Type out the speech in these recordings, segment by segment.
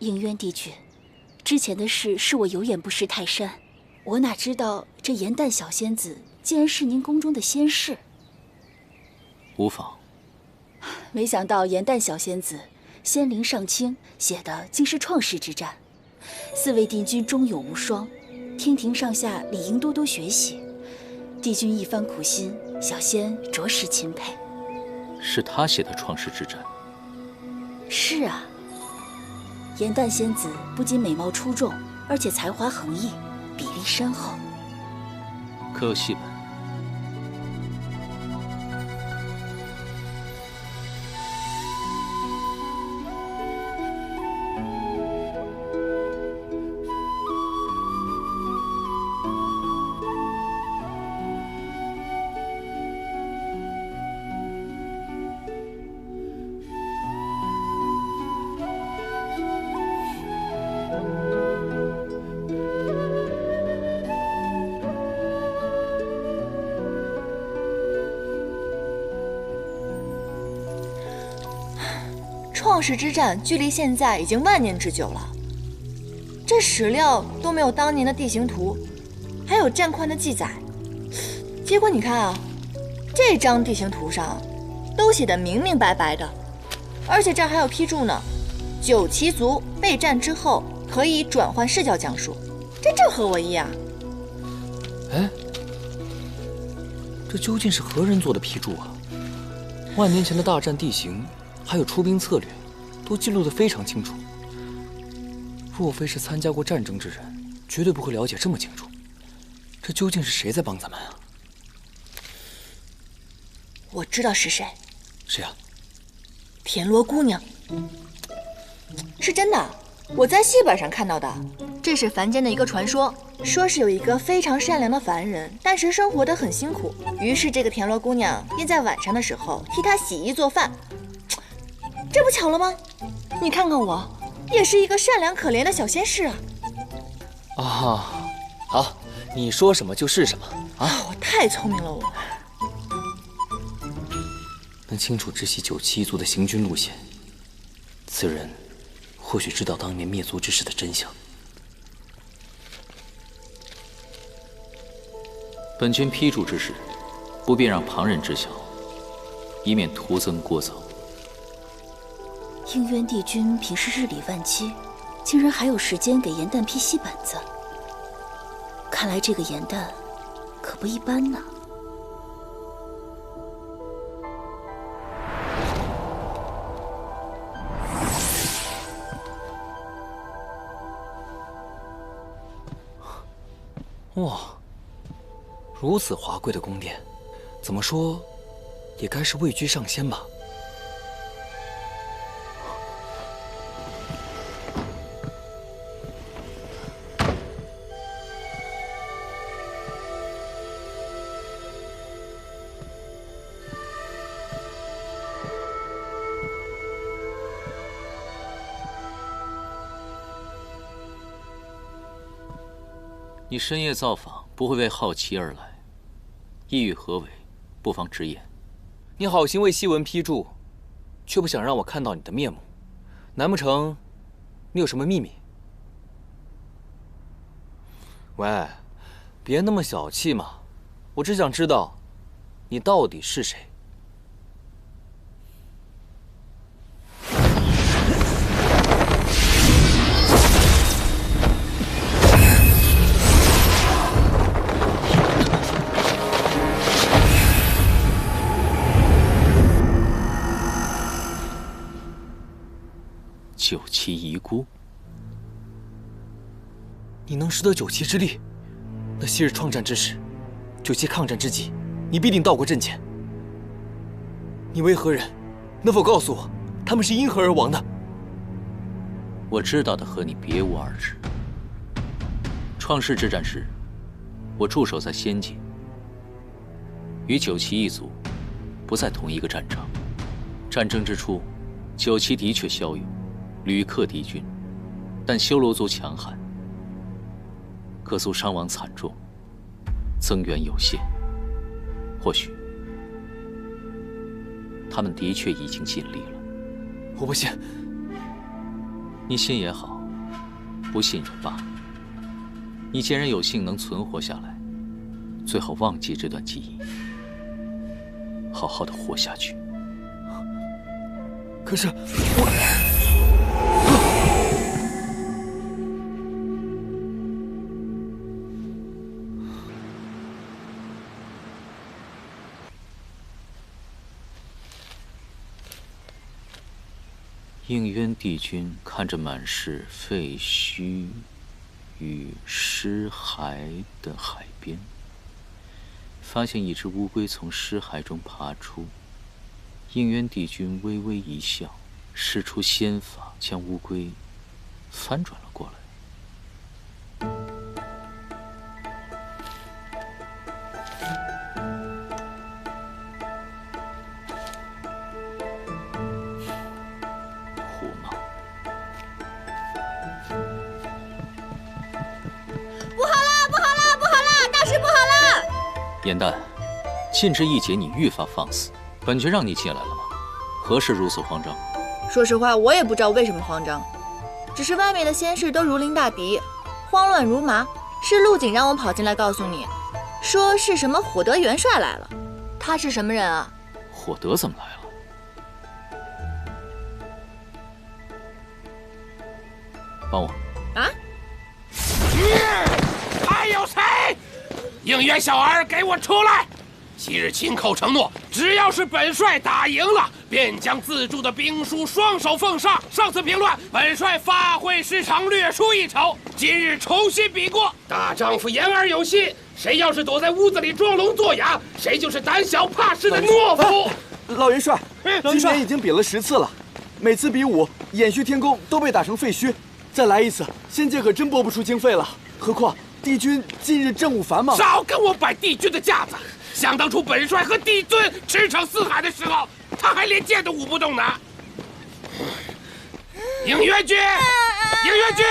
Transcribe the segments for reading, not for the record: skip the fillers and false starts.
应渊帝君，之前的事是我有眼不识泰山，我哪知道这颜淡小仙子竟然是您宫中的仙士。无妨。没想到颜淡小仙子仙灵上清，写的竟是创世之战。四位帝君忠勇无双，天庭上下理应多多学习。帝君一番苦心，小仙着实钦佩。是他写的《创世之战》。是啊，颜淡仙子不仅美貌出众，而且才华横溢，比例深厚。可有戏本？创世之战距离现在已经万年之久了，这史料都没有当年的地形图，还有战况的记载。结果你看啊，这张地形图上都写得明明白白的，而且这儿还有批注呢：九旗族备战之后可以转换视角讲述，这正合我意啊！哎，这究竟是何人做的批注啊？万年前的大战地形，还有出兵策略，都记录得非常清楚。若非是参加过战争之人，绝对不会了解这么清楚。这究竟是谁在帮咱们啊？我知道是谁。谁啊？田螺姑娘。是真的，我在戏本上看到的。这是凡间的一个传说，说是有一个非常善良的凡人，但是生活得很辛苦，于是这个田螺姑娘便在晚上的时候替他洗衣做饭。这不巧了吗？你看看我，也是一个善良可怜的小仙士啊！啊，好，你说什么就是什么啊！我太聪明了，我能清楚知悉九旗一族的行军路线，此人或许知道当年灭族之事的真相。本君批注之事，不便让旁人知晓，以免徒增聒噪。应渊帝君平时日理万机，竟然还有时间给颜淡批戏本子。看来这个颜淡可不一般呢。哇，如此华贵的宫殿，怎么说也该是位居上仙吧？你深夜造访，不会为好奇而来，意欲何为？不妨直言。你好心为西文批注，却不想让我看到你的面目，难不成你有什么秘密？喂，别那么小气嘛！我只想知道，你到底是谁？九旗遗孤，你能识得九旗之力，那昔日创战之时，九旗抗战之际，你必定到过阵前。你为何人？能否告诉我，他们是因何而亡的？我知道的和你别无二致。创世之战时，我驻守在仙界，与九旗一族不在同一个战场。战争之初，九旗的确骁勇，屡克敌军，但修罗族强悍，各族伤亡惨重，增援有限。或许他们的确已经尽力了。我不信。你信也好，不信就罢。你既然有幸能存活下来，最好忘记这段记忆，好好的活下去。可是我……应渊帝君看着满是废墟与尸骸的海边，发现一只乌龟从尸骸中爬出。应渊帝君微微一笑，施出仙法，将乌龟翻转了过来。胡闹！不好啦！不好啦！不好啦！大事不好啦！颜淡，近之一劫，你愈发放肆。本君让你进来了吗？何事如此慌张？说实话，我也不知道为什么慌张，只是外面的仙士都如临大敌，慌乱如麻。是陆景让我跑进来告诉你，说是什么火德元帅来了。他是什么人啊？火德怎么来了？帮我！啊？还有谁？应元小儿，给我出来！昔日亲口承诺，只要是本帅打赢了，便将自铸的兵书双手奉上。上次评论，本帅发挥失常，略输一筹。今日重新比过，大丈夫言而有信。谁要是躲在屋子里装聋作哑，谁就是胆小怕事的懦夫。老元帅，今年已经比了10次了，每次比武，偃虚天宫都被打成废墟。再来一次，仙界可真拨不出经费了。何况帝君近日政务繁忙。少跟我摆帝君的架子！想当初本帅和帝尊驰骋四海的时候，他还连剑都舞不动呢。应元君，应元君，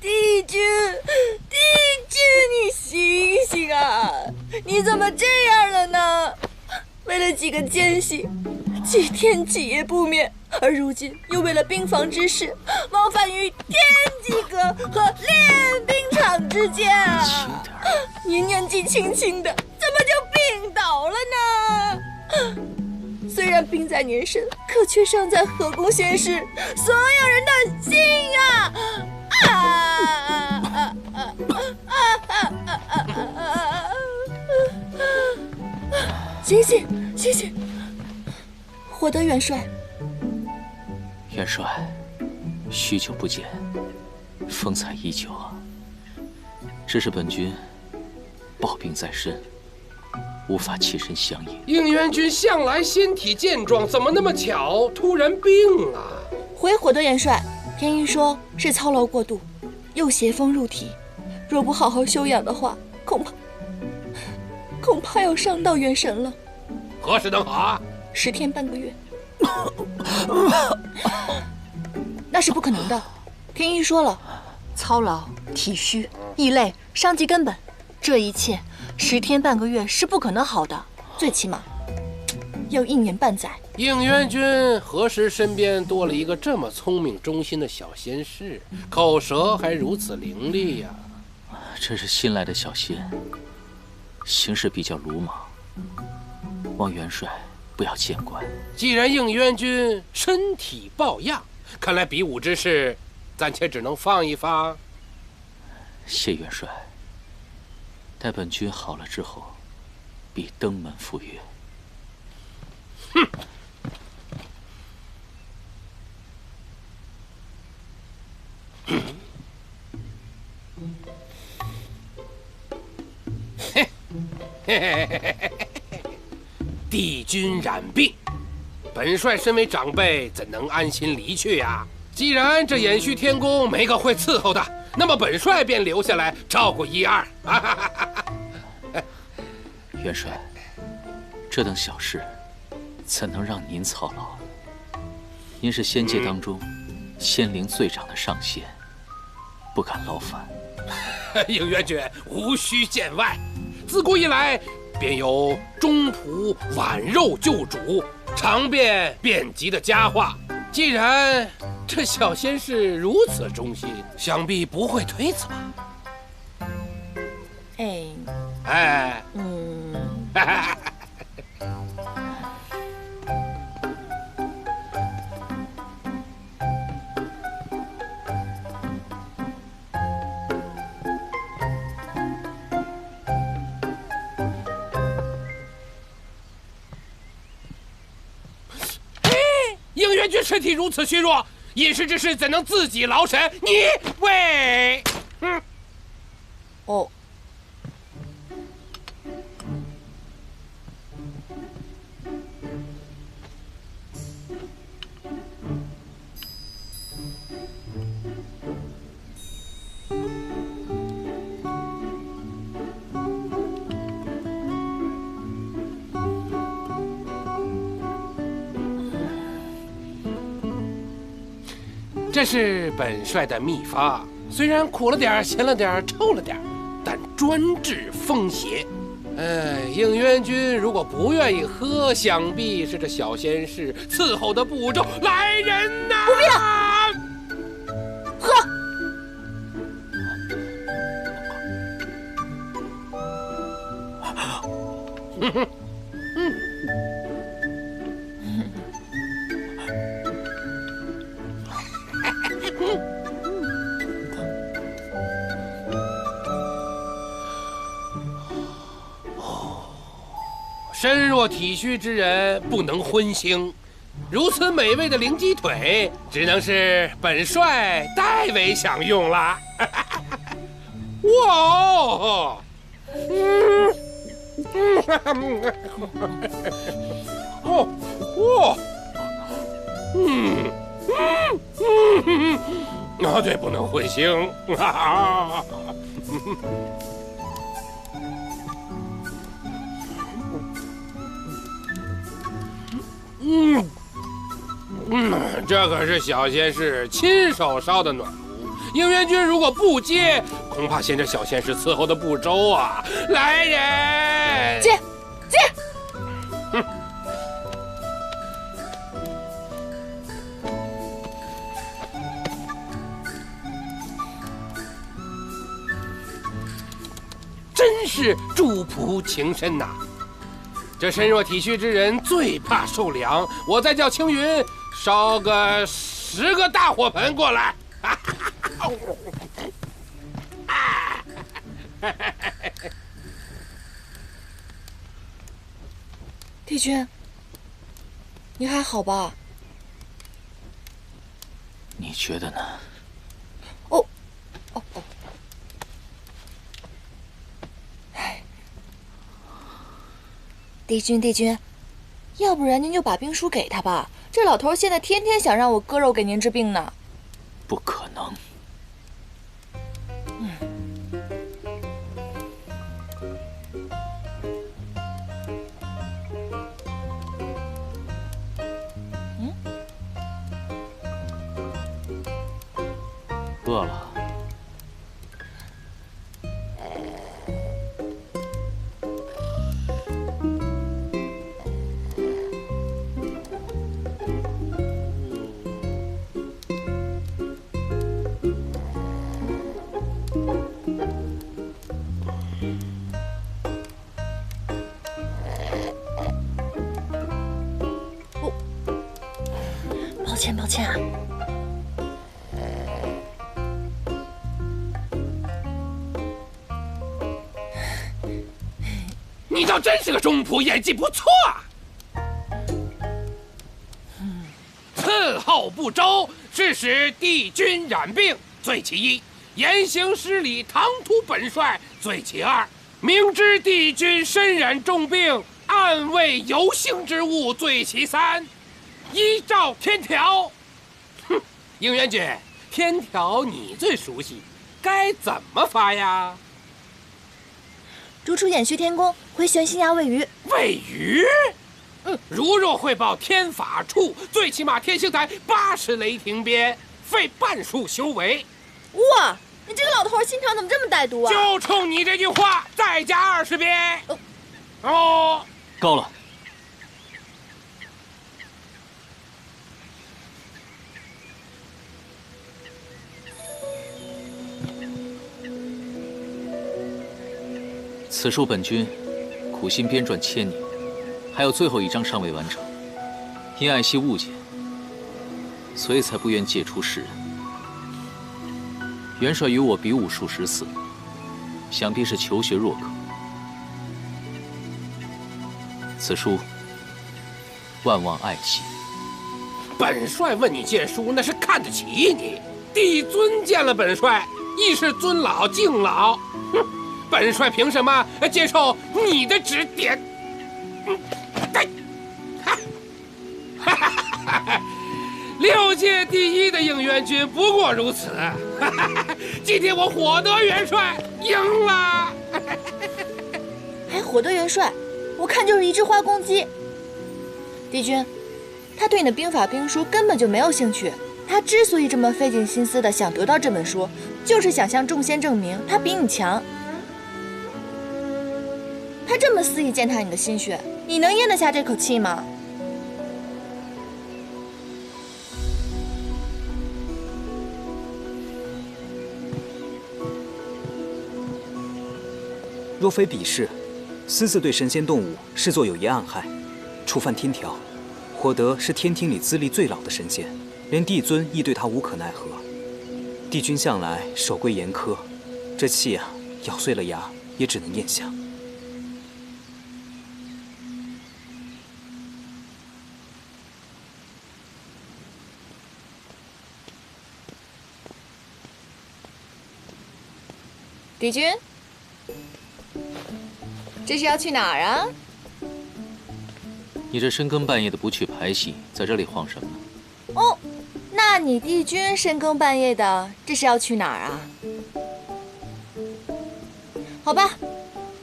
帝君，你醒醒啊！你怎么这样了呢？为了几个奸细，几天几夜不眠，而如今又为了兵房之事，往返于天机阁和练兵场之间啊！您年纪轻轻的，怎么就病倒了呢？虽然病在您身，可却伤在河宫仙士所有人的心啊！醒醒，醒醒！火德元帅，元帅，许久不见，风采依旧啊。只是本君抱病在身，无法起身相迎。应元君向来身体健壮，怎么那么巧突然病了？回火德元帅，天一说是操劳过度，又邪风入体，若不好好休养的话，恐怕要伤到元神了。何时能好啊？10天半个月。那是不可能的。天一说了，操劳、体虚、易累，伤及根本，这一切10天半个月是不可能好的，最起码要1年半载。应元君何时身边多了一个这么聪明忠心的小仙士，口舌还如此伶俐呀？这是新来的小仙，行事比较鲁莽，望元帅不要见怪。既然应元君身体抱恙，看来比武之事暂且只能放一放。谢元帅，待本君好了之后，必登门赴约。哼！帝君染病，本帅身为长辈，怎能安心离去呀？既然这偃虚天宫没个会伺候的，那么本帅便留下来照顾一二。元帅，这等小事，怎能让您操劳？您是仙界当中仙龄最长的上仙，不敢劳烦。应元君无需见外，自古以来便有中仆挽肉救主，常便便急的佳话。既然这小仙士如此忠心，想必不会推辞吧？哎，应元君身体如此虚弱，饮食之事怎能自己劳神？你喂，哦。这是本帅的秘方，虽然苦了点、咸了点、臭了点，但专治风邪。应元君如果不愿意喝，想必是这小仙士伺候的不周。来人呐！不必了，喝。身弱体虚之人不能荤腥，如此美味的灵鸡腿，只能是本帅代为享用了。哇哦！对，不能荤腥。这可是小仙士亲手烧的暖炉，应元君如果不接，恐怕嫌这小仙士伺候的不周啊！来人，接。真是主仆情深呐！这身弱体虚之人最怕受凉，我再叫青云烧个10个大火盆过来。帝君，你还好吧？你觉得呢？哦。帝君，要不然您就把兵书给他吧。这老头现在天天想让我割肉给您治病呢。不可能。饿了。抱歉啊。你倒真是个中仆，演技不错啊。伺候不周，致使帝君染病，罪其一；言行失礼，唐突本帅，罪其二；明知帝君身染重病，暗为有幸之物，罪其三。依照天条，应元君，天条你最熟悉，该怎么发呀？逐出偃虚天宫，回玄心崖喂鱼。喂鱼？如若汇报天法处，最起码天星台80雷霆鞭，费半数修为。哇，你这个老头心肠怎么这么歹毒啊？就冲你这句话，再加20鞭。哦，够了。此书本君苦心编撰千年，还有最后一章尚未完成，因爱惜物件，所以才不愿借出世人。元帅与我比武数十次，想必是求学若渴。此书万望爱惜。本帅问你借书，那是看得起你。帝尊见了本帅，亦是尊老敬老。哼，本帅凭什么接受你的指点？6届第一的应元军不过如此。今天我火德元帅赢了。还火德元帅，我看就是一只花公鸡。帝君，他对你的兵法兵书根本就没有兴趣。他之所以这么费尽心思的想得到这本书，就是想向众仙证明他比你强。他这么肆意践踏你的心血，你能咽得下这口气吗？若非比试，私自对神仙动武视作有业暗害，触犯天条。火德是天庭里资历最老的神仙，连帝尊亦对他无可奈何。帝君向来守规严苛，这气啊，咬碎了牙也只能咽下。帝君，这是要去哪儿啊？你这深更半夜的不去排戏，在这里晃什么呢？哦，那你帝君深更半夜的，这是要去哪儿啊？好吧，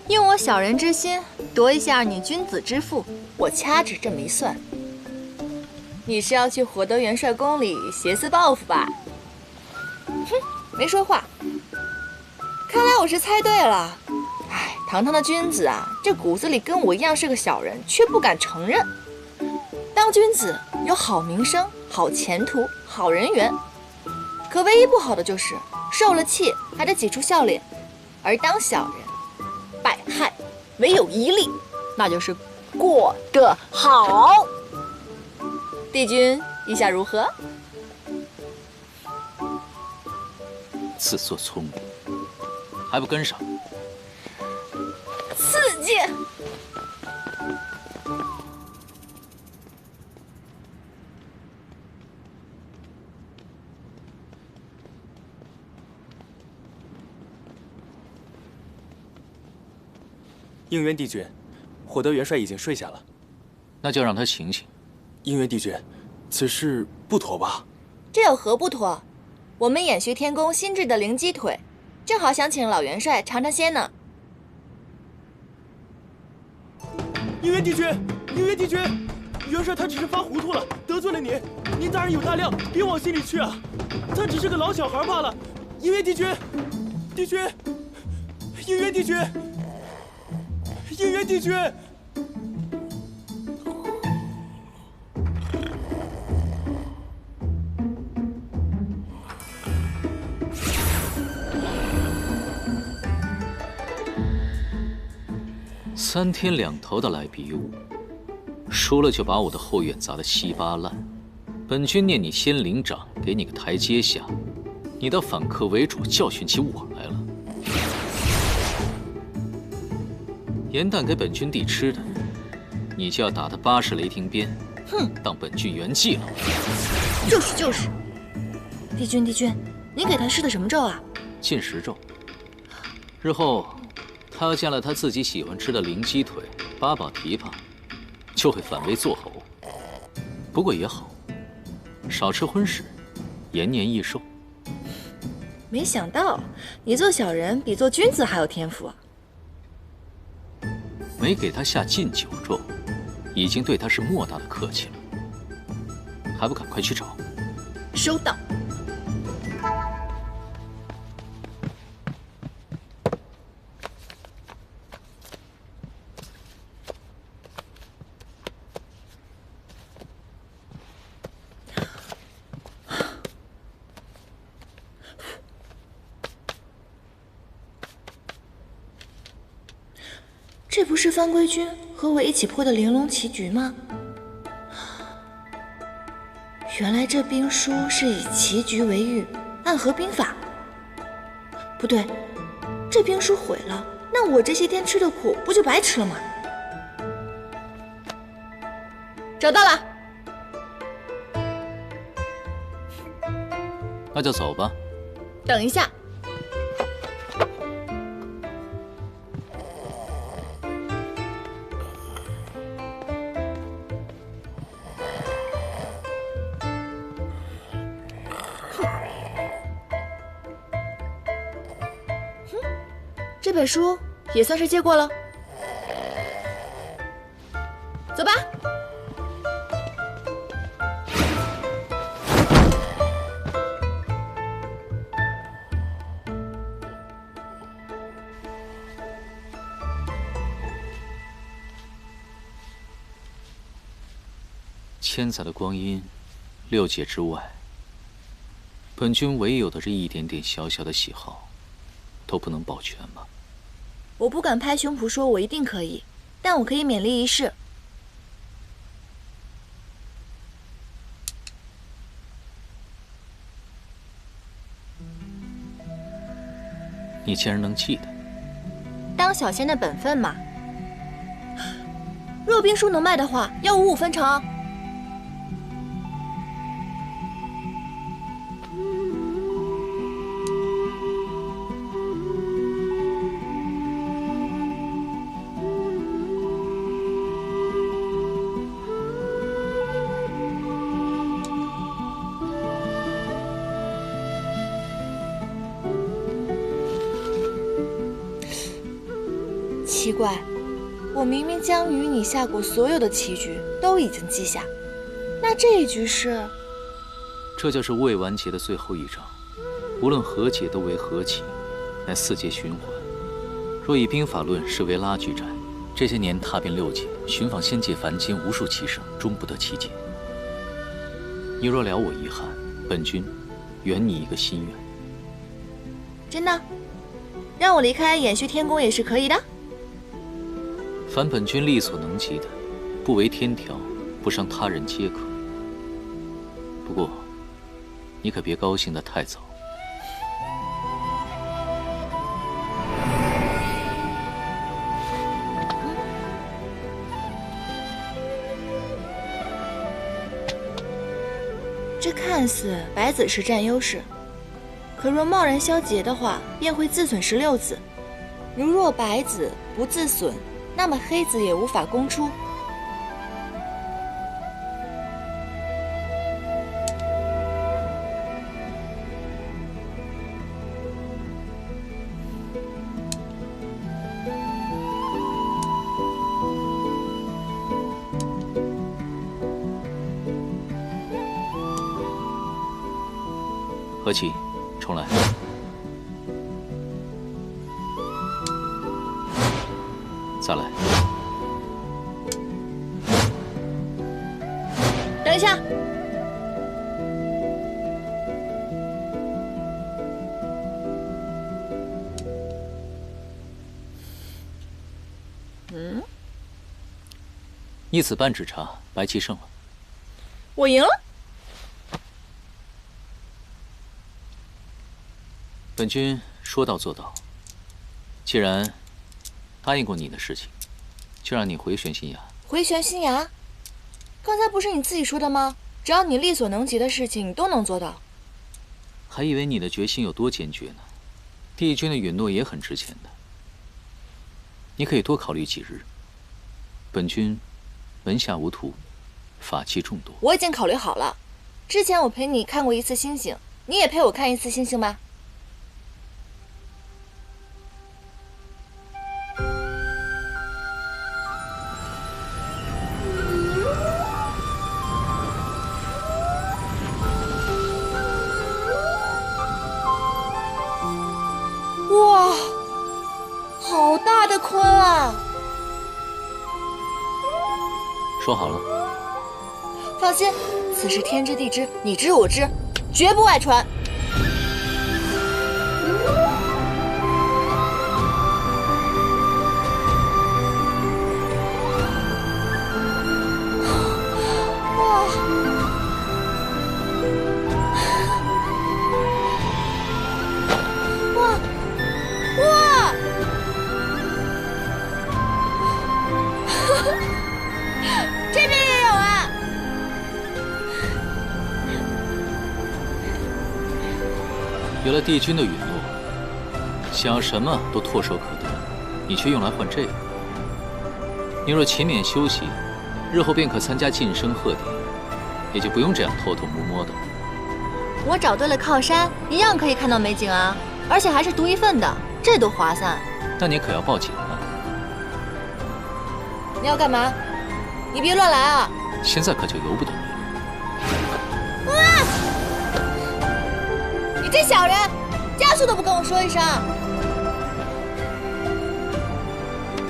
用我小人之心夺一下你君子之腹，我掐指这么一算，你是要去火德元帅宫里挟私报复吧？哼，没说话。看来我是猜对了。哎，堂堂的君子啊，这骨子里跟我一样是个小人，却不敢承认。当君子有好名声、好前途、好人缘，可唯一不好的就是受了气还得挤出笑脸。而当小人，百害唯有一利，那就是过得好。帝君意下如何？自作聪明，还不跟上？刺激！应元帝君，火德元帅已经睡下了。那就让他醒醒。应元帝君，此事不妥吧？这有何不妥？我们偃虚天宫新制的灵鸡腿，正好想请老元帅尝尝鲜呢。应元帝君，应元帝君，元帅他只是发糊涂了，得罪了您，您大人有大量，别往心里去啊。他只是个老小孩罢了。应元帝君，帝君，应元帝君，应元帝君。3天2头的来比武，输了就把我的后院砸得稀巴烂。本君念你仙灵长，给你个台阶下，你倒反客为主，教训起我来了。盐蛋给本君弟吃的，你就要打他80雷霆鞭，哼，当本君圆寂了。就是，帝君，您给他施的什么咒啊？禁食咒。日后他要见了他自己喜欢吃的灵鸡腿、八宝蹄膀，就会反胃作呕。不过也好，少吃荤食，延年益寿。没想到你做小人比做君子还有天赋啊！没给他下禁酒咒，已经对他是莫大的客气了，还不赶快去找？收到。这不是番规军和我一起破的玲珑棋局吗？原来这兵书是以棋局为喻，暗合兵法。不对，这兵书毁了，那我这些天吃的苦不就白吃了吗？找到了。那就走吧。等一下。这本书也算是借过了，走吧。千载的光阴，6界之外，本君唯有的这一点点小小的喜好，都不能保全吗？我不敢拍胸脯说我一定可以，但我可以勉力一试。你竟然能记得？当小仙的本分嘛。若兵书能卖的话，要5分成。奇怪，我明明将与你下过所有的棋局都已经记下，那这一局是？这就是未完结的最后一章，无论何解都为何棋，乃4界循环。若以兵法论，是为拉锯战。这些年踏遍6界，寻访仙界凡间无数棋圣，终不得其解。你若了我遗憾，本君圆你一个心愿。真的？让我离开延续天宫也是可以的。凡本君力所能及的，不违天条，不伤他人皆可。不过，你可别高兴得太早。这看似白子是占优势，可若贸然消劫的话，便会自损16子。如若白子不自损，那么黑子也无法攻出。和棋，重来。再来。等一下。一子半指茶，白棋胜了。我赢了。本君说到做到。既然答应过你的事情，就让你回旋新崖。回旋新崖？刚才不是你自己说的吗？只要你力所能及的事情，你都能做到。还以为你的决心有多坚决呢。帝君的允诺也很值钱的。你可以多考虑几日。本君门下无徒，法器众多。我已经考虑好了。之前我陪你看过一次星星，你也陪我看一次星星吧。哇，好大的鲲啊！说好了。放心，此事天知地知，你知我知，绝不外传。这边也有啊！有了帝君的允诺，想要什么都唾手可得，你却用来换这个。你若勤勉修习，日后便可参加晋升贺典，也就不用这样偷偷摸摸的。我找对了靠山，一样可以看到美景啊，而且还是独一份的，这多划算！那你可要报警了。你要干嘛？你别乱来啊！现在可就由不得你了。你这小人，加速都不跟我说一声。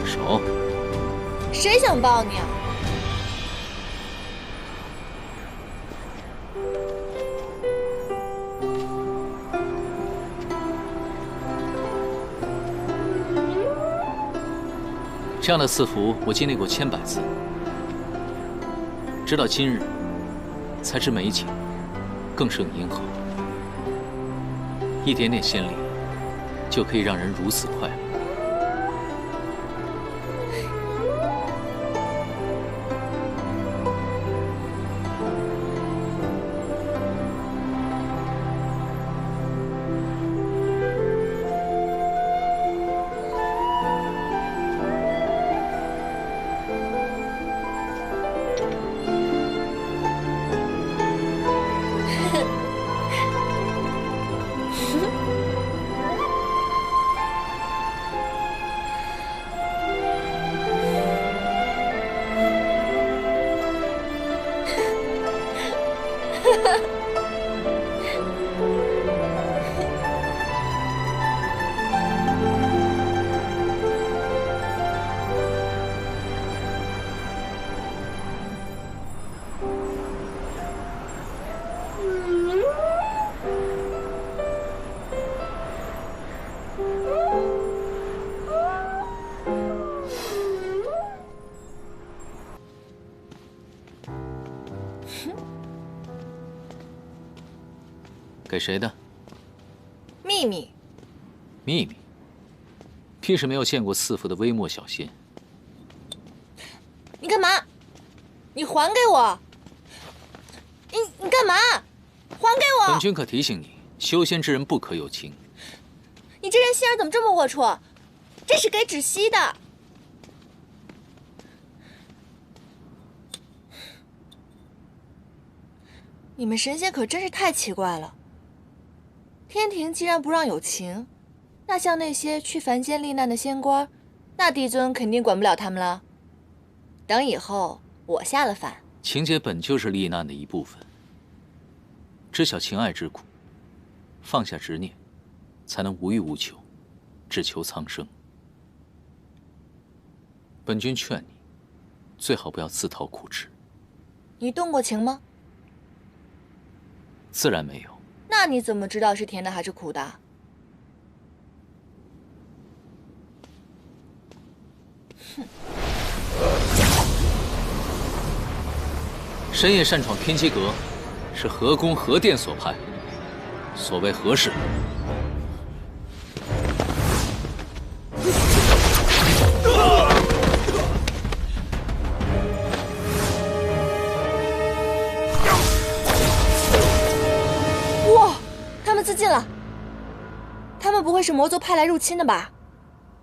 手。谁想抱你啊？这样的赐福我经历过千百次，直到今日，才知美景更胜银河。一点点仙力，就可以让人如此快乐。给谁的？秘密。秘密？屁是没有见过赐福的微末小仙。你干嘛？你还给我！你干嘛？还给我！本君可提醒你，修仙之人不可有情。你这人心眼怎么这么龌龊？这是给芷溪的。你们神仙可真是太奇怪了。天庭既然不让有情，那像那些去凡间历难的仙官，那帝尊肯定管不了他们了。等以后我下了凡，情劫本就是历难的一部分。知晓情爱之苦，放下执念，才能无欲无求，只求苍生。本君劝你，最好不要自讨苦吃。你动过情吗？自然没有。那你怎么知道是甜的还是苦的？哼！深夜擅闯天机阁，是何宫何殿所派，所为何事？哇！他们自尽了。他们不会是魔族派来入侵的吧？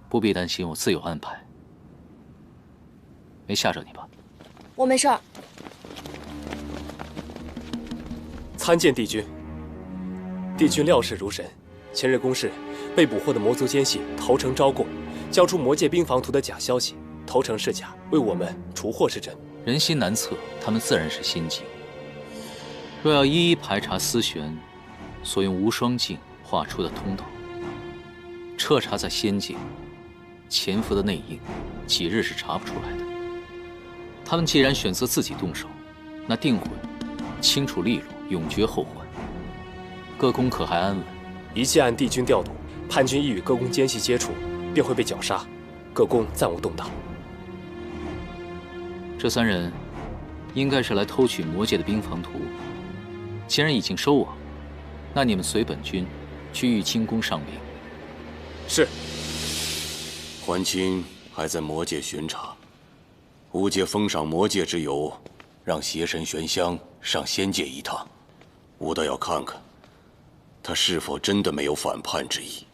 不必担心，我自有安排。没吓着你吧？我没事儿。参见帝君。帝君料事如神。前日宫室被捕获的魔族奸细投诚招供，交出魔界兵防图的假消息，投诚是假，为我们除祸是真。人心难测，他们自然是心机。若要一一排查思玄所用无双镜画出的通道，彻查在仙界潜伏的内应，几日是查不出来的。他们既然选择自己动手，那定会清楚利落，永绝后患。各宫可还安稳？一切按帝君调度，叛军一与各宫奸细接触，便会被绞杀。各宫暂无动荡。这3人应该是来偷取魔界的兵防图。既然已经收网，那你们随本君去玉清宫上禀。是。桓钦还在魔界巡查，吾借封赏魔界之由，让邪神玄香上仙界一趟，吾倒要看看，他是否真的没有反叛之意。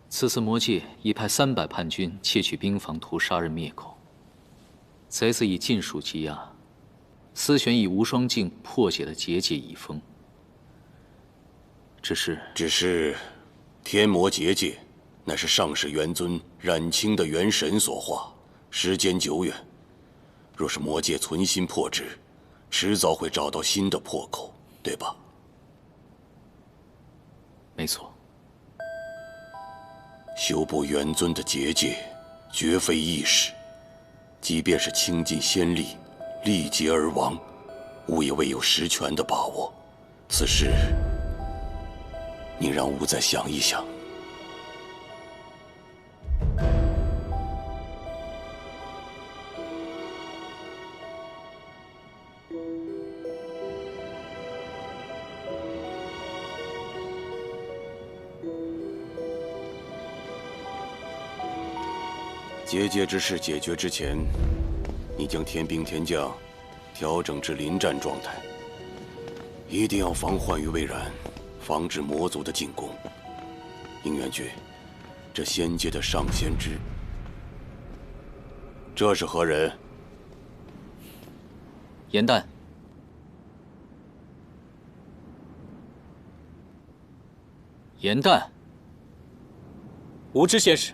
此次魔界已派300叛军窃取兵房图杀人灭口，贼子以尽数羁押，思玄以无双镜破解了结界已封。只是，天魔结界，乃是上世元尊冉青的元神所化，时间久远。若是魔界存心破之，迟早会找到新的破口，对吧？没错。修补元尊的结界，绝非易事。即便是倾尽仙力，力竭而亡，吾也未有十全的把握。此事，你让吾再想一想。结界之事解决之前，你将天兵天将调整至临战状态，一定要防患于未然，防止魔族的进攻。应元君，这仙界的上仙之，这是何人？严旦。严旦。无知仙使。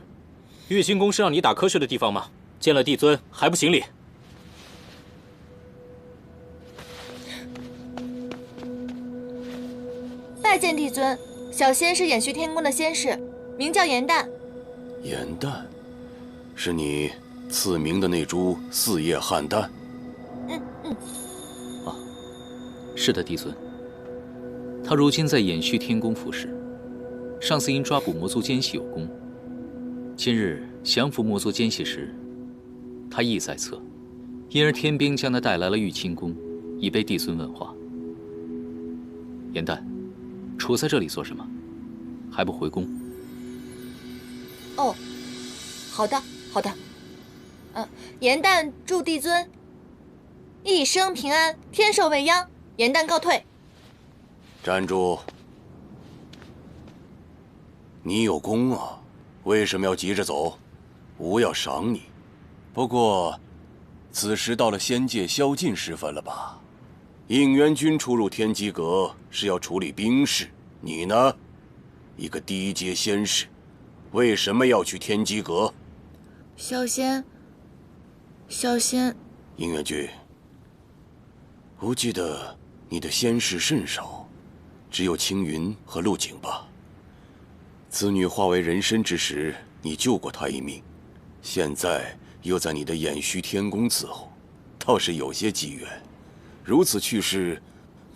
玉清宫是让你打瞌睡的地方吗？见了帝尊还不行礼？拜见帝尊，小仙是延续天宫的仙士，名叫严旦。严旦，是你赐名的那株四叶汉丹？啊，是的，帝尊。他如今在延续天宫服侍，上次因抓捕魔族奸细有功。今日降服魔族奸细时，他亦在侧，因而天兵将他带来了玉清宫，以备帝尊问话。严旦，处在这里做什么？还不回宫？哦，好的，好的。严旦祝帝尊一生平安，天寿未央。严旦告退。站住！你有功啊。为什么要急着走？吾要赏你。不过，此时到了仙界宵禁时分了吧？应元君出入天机阁是要处理兵事，你呢？一个低阶仙士，为什么要去天机阁？小仙。应元君，吾记得你的仙士甚少，只有青云和陆景吧？此女化为人身之时，你救过她一命，现在又在你的延续天宫伺候，倒是有些机缘。如此趣事，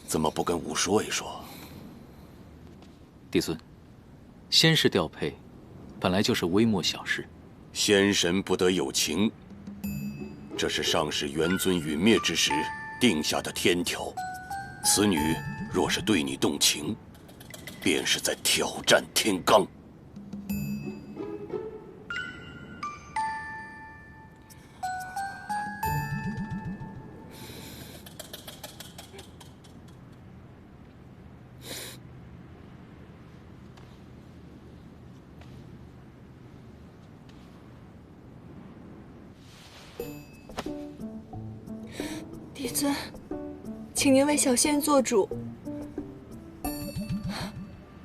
怎么不跟吾说一说？帝尊，仙士调配本来就是微末小事。仙神不得有情，这是上世元尊陨灭之时定下的天条。此女若是对你动情，便是在挑战天罡。帝尊，请您为小仙做主。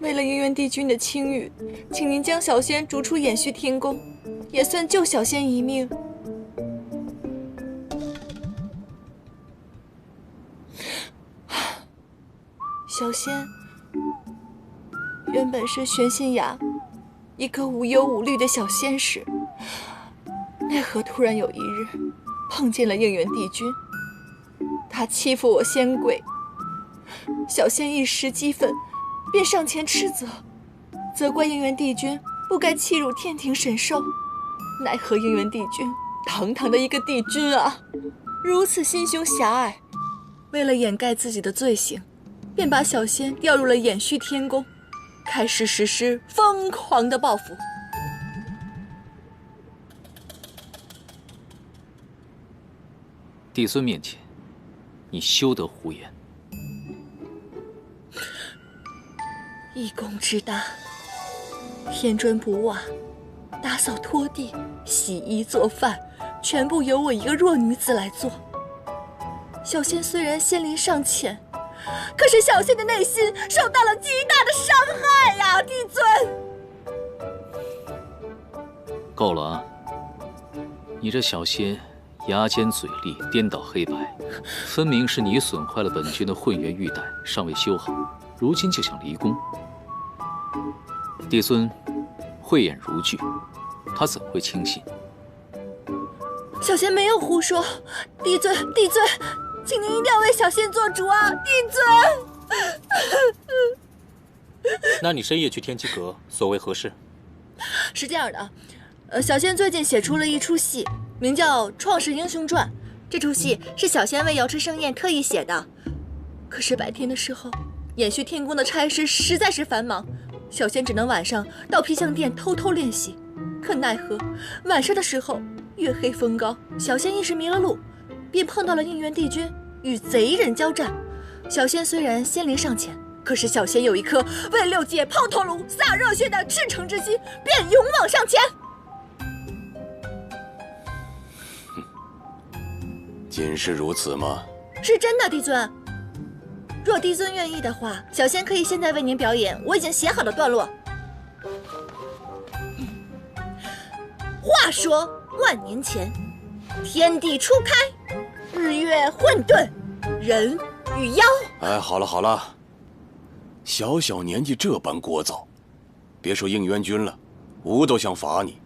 为了应元帝君的清誉，请您将小仙逐出延续天宫，也算救小仙一命。小仙原本是玄心崖一个无忧无虑的小仙使，奈何突然有一日碰见了应元帝君，他欺负我仙鬼，小仙一时激愤，便上前斥责，责怪应元帝君不该欺辱天庭神兽。奈何应元帝君堂堂的一个帝君啊，如此心胸狭隘，为了掩盖自己的罪行，便把小仙调入了延续天宫，开始实施疯狂的报复。帝尊面前，你休得胡言。一公之大，添砖补瓦，打扫拖地、洗衣做饭，全部由我一个弱女子来做。小仙虽然仙龄尚浅，可是小仙的内心受到了极大的伤害呀，帝尊。够了啊！你这小仙牙尖嘴利，颠倒黑白，分明是你损坏了本君的混元玉带，尚未修好，如今就想离宫。帝尊慧眼如炬，他怎会轻信？小仙没有胡说，帝尊，请您一定要为小仙做主啊，帝尊。那你深夜去天机阁，所为何事？是这样的，小仙最近写出了一出戏，名叫《创世英雄传》。这出戏是小仙为瑶池盛宴特意写的。可是白天的时候，延续天宫的差事实在是繁忙，小仙只能晚上到皮相殿偷偷练习。可奈何晚上的时候月黑风高，小仙一时迷了路，便碰到了应元帝君与贼人交战。小仙虽然仙龄尚浅，可是小仙有一颗为六界抛头颅、洒热血的赤诚之心，便勇往上前。仅是如此吗？是真的，帝尊。若帝尊愿意的话，小仙可以现在为您表演我已经写好的段落。话说万年前，天地初开，日月混沌，人与妖。哎，好了好了，小小年纪这般聒噪，别说应元君了，吾都想罚你。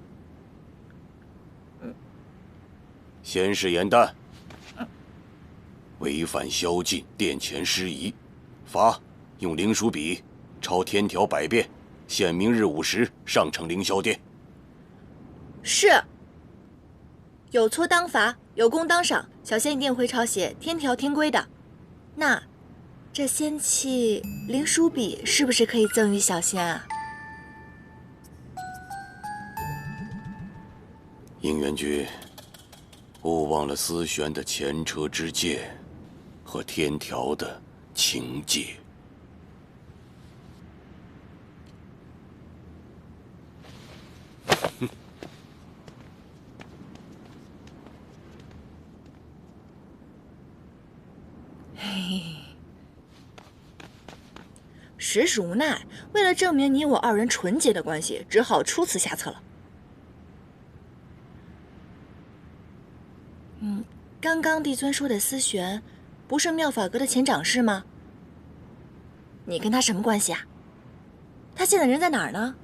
先是严旦，违反宵禁，殿前失仪，罚用灵书笔抄天条100遍，限明日午时上呈凌霄殿。是。有错当罚，有功当赏，小仙一定会抄写天条天规的。那这仙器灵书笔是不是可以赠予小仙啊？应元君，勿忘了思玄的前车之鉴和天条的情戒。实属无奈，为了证明你我二人纯洁的关系，只好出此下策了。刚刚帝尊说的思玄，不是妙法阁的前掌事吗？你跟他什么关系啊？他现在人在哪儿呢？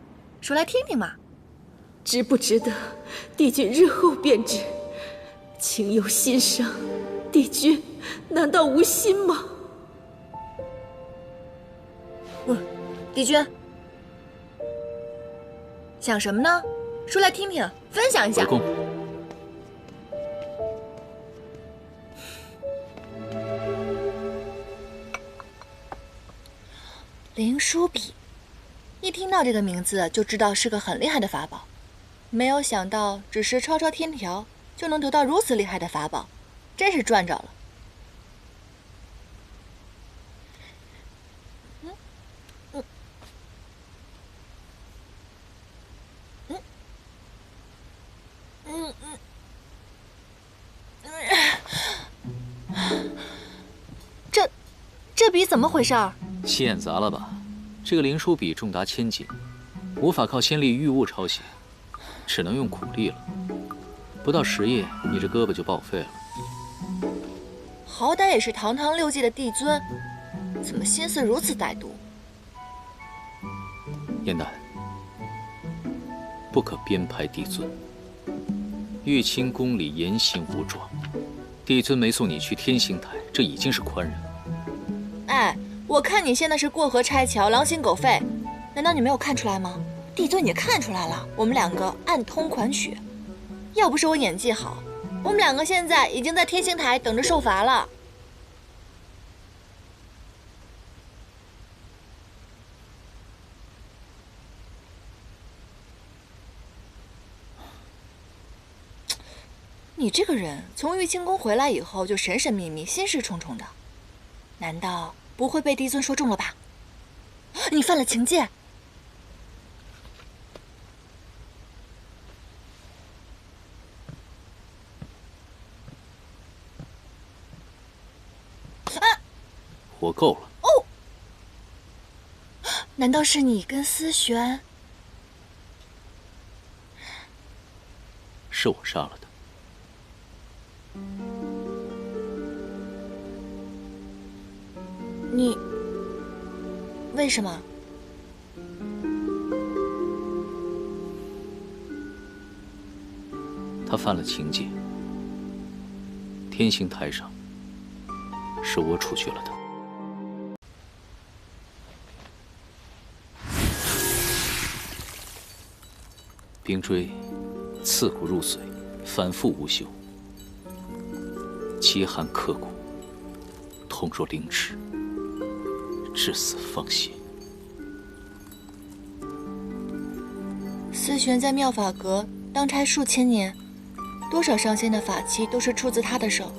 说来听听嘛。值不值得，帝君日后便知。情有心生，帝君难道无心吗？帝君想什么呢？说来听听，分享一下。回宫。灵书笔，一听到这个名字就知道是个很厉害的法宝，没有想到只是抄抄天条就能得到如此厉害的法宝，真是赚着了。这笔怎么回事儿？欠砸了吧？这个灵书笔重达1000斤，无法靠仙力御物抄写，只能用苦力了。不到10夜，你这胳膊就报废了。好歹也是堂堂6界的帝尊，怎么心思如此歹毒？燕丹，不可编排帝尊。玉清宫里严刑无状，帝尊没送你去天星台，这已经是宽仁。哎，我看你现在是过河拆桥，狼心狗肺，难道你没有看出来吗？帝尊也看出来了，我们两个暗通款曲。要不是我演技好，我们两个现在已经在天星台等着受罚了。你这个人从玉清宫回来以后就神神秘秘、心事重重的，难道不会被帝尊说中了吧？你犯了情戒！活够了。哦，难道是你跟思璇？是我杀了他。你为什么？他犯了情戒，天刑台上是我处决了他。冰锥刺骨入髓，反复无休，极寒刻骨，痛若凌迟，至死方歇。思璇在妙法阁当差数千年，多少上仙的法器都是出自他的手。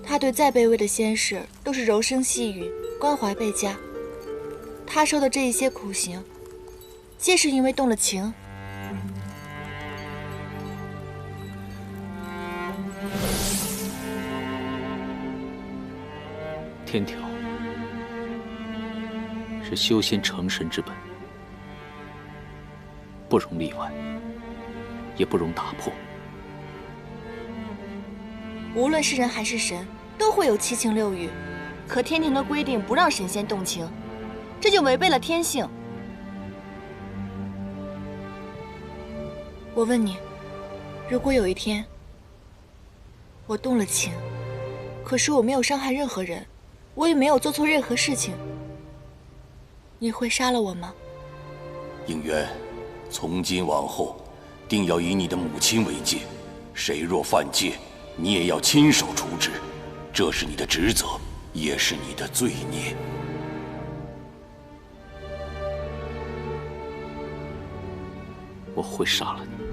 他对再卑微的仙士都是柔声细语，关怀倍加。他受的这一些苦刑，皆是因为动了情。天条是修仙成神之本，不容例外，也不容打破。无论是人还是神，都会有七情六欲，可天庭的规定不让神仙动情，这就违背了天性。我问你，如果有一天我动了情，可是我没有伤害任何人，我也没有做错任何事情，你会杀了我吗？应渊，从今往后，定要以你的母亲为戒，谁若犯戒，你也要亲手处置，这是你的职责，也是你的罪孽。我会杀了你。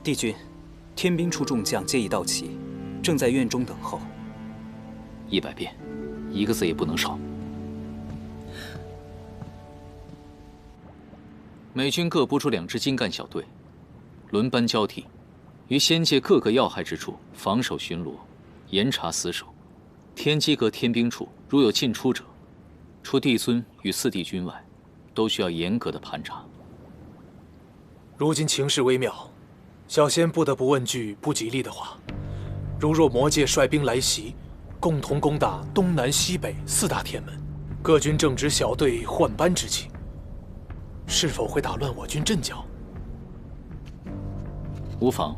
帝君，天兵处众将皆已到齐，正在院中等候。100遍，一个字也不能少。美军各拨出2支精干小队，轮班交替，于仙界各个要害之处防守巡逻，严查死守。天机阁天兵处如有进出者，除帝尊与4帝君外，都需要严格的盘查。如今情势微妙，小仙不得不问句不吉利的话：如若魔界率兵来袭，共同攻打东南西北4大天门，各军正值小队换班之期，是否会打乱我军阵脚？无妨。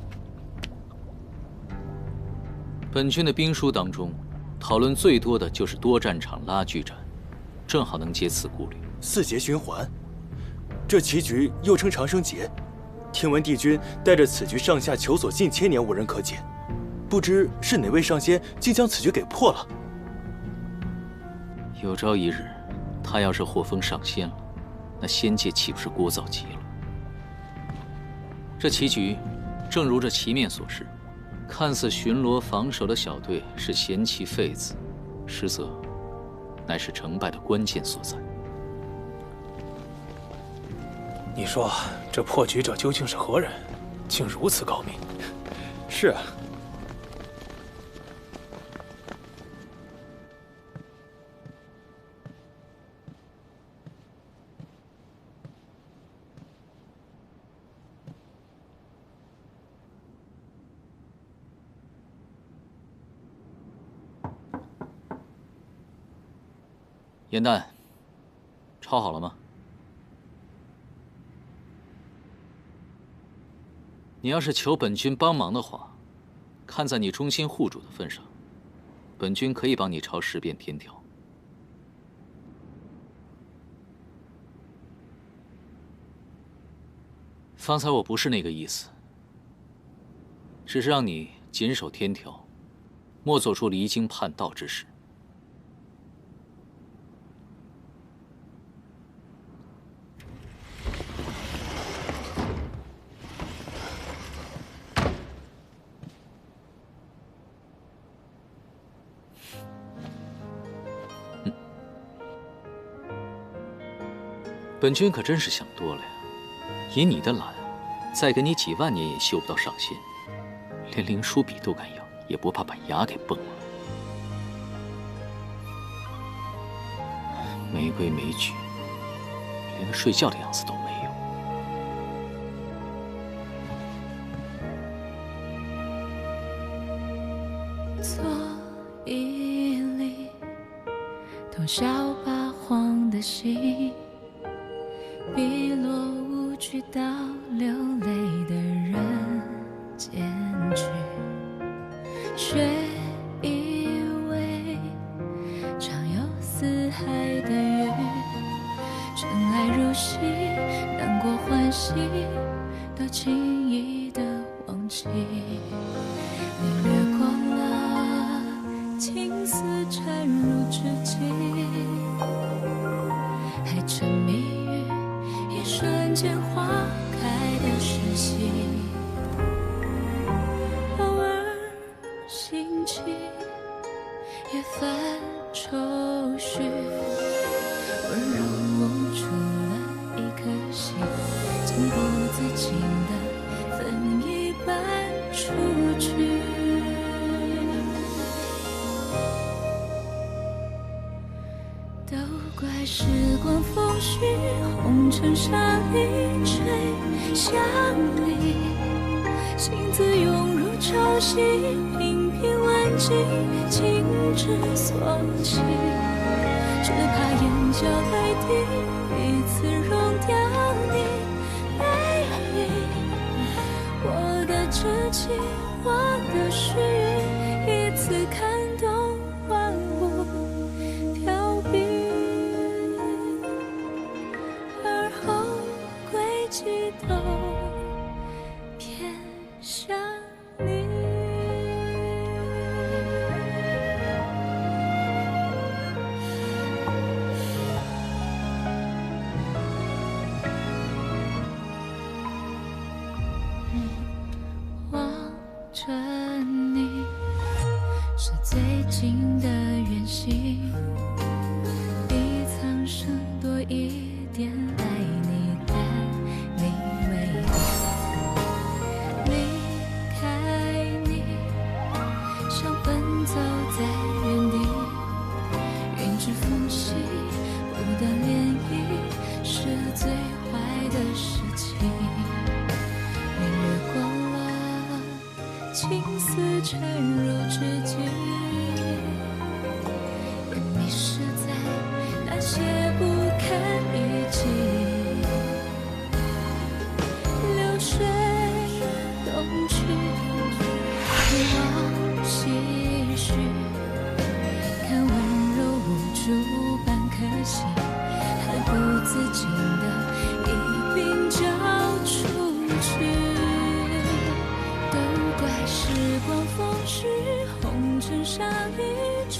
本军的兵书当中，讨论最多的就是多战场拉锯战，正好能解此顾虑。4节循环，这棋局又称长生劫。听闻帝君带着此局上下求索近千年无人可解，不知是哪位上仙竟将此局给破了。有朝一日，他要是获封上仙了，那仙界岂不是聒噪极了？这棋局，正如这棋面所示，看似巡逻防守的小队是闲棋废子，实则乃是成败的关键所在。你说这破局者究竟是何人，竟如此高明？是啊。严旦，抄好了吗？你要是求本军帮忙的话，看在你忠心护主的份上，本军可以帮你抄10遍天条。方才我不是那个意思，只是让你谨守天条，莫做出离经叛道之事。本君可真是想多了呀！以你的懒，再给你几万年也修不到上仙，连灵书笔都敢要，也不怕把牙给崩了。没规没矩，连个睡觉的样子都没有。做一粒通宵八荒的心，碧落无惧到流泪的人间去，却以为常有四海的雨，尘埃如洗，难过欢喜都轻易的忘记。你掠过了青丝缠入指尖，还沉迷于一瞬间花开的时息，偶尔兴起也泛愁绪，温柔捂住了一颗心，情不自禁的分一半出去。都怪时光风絮，红尘沙里吹向你，心字涌入潮汐，频频万击，情之所起，只怕眼角泪滴一次溶掉你背影。我的痴情，我的誓语，一次看懂万物飘萍，而后轨迹都偏向你。望着你，是最近的远行，比苍生多一点爱你，但你为离开你，像奔走在原地，云之缝隙，不断涟漪，是最坏的事情。你掠过了青丝缠入指尖，也迷失在那些不堪一击。流水东去，一往唏嘘，看温柔无助半颗心，还不自禁的一并交出去。都怪时光风絮，红尘沙里吹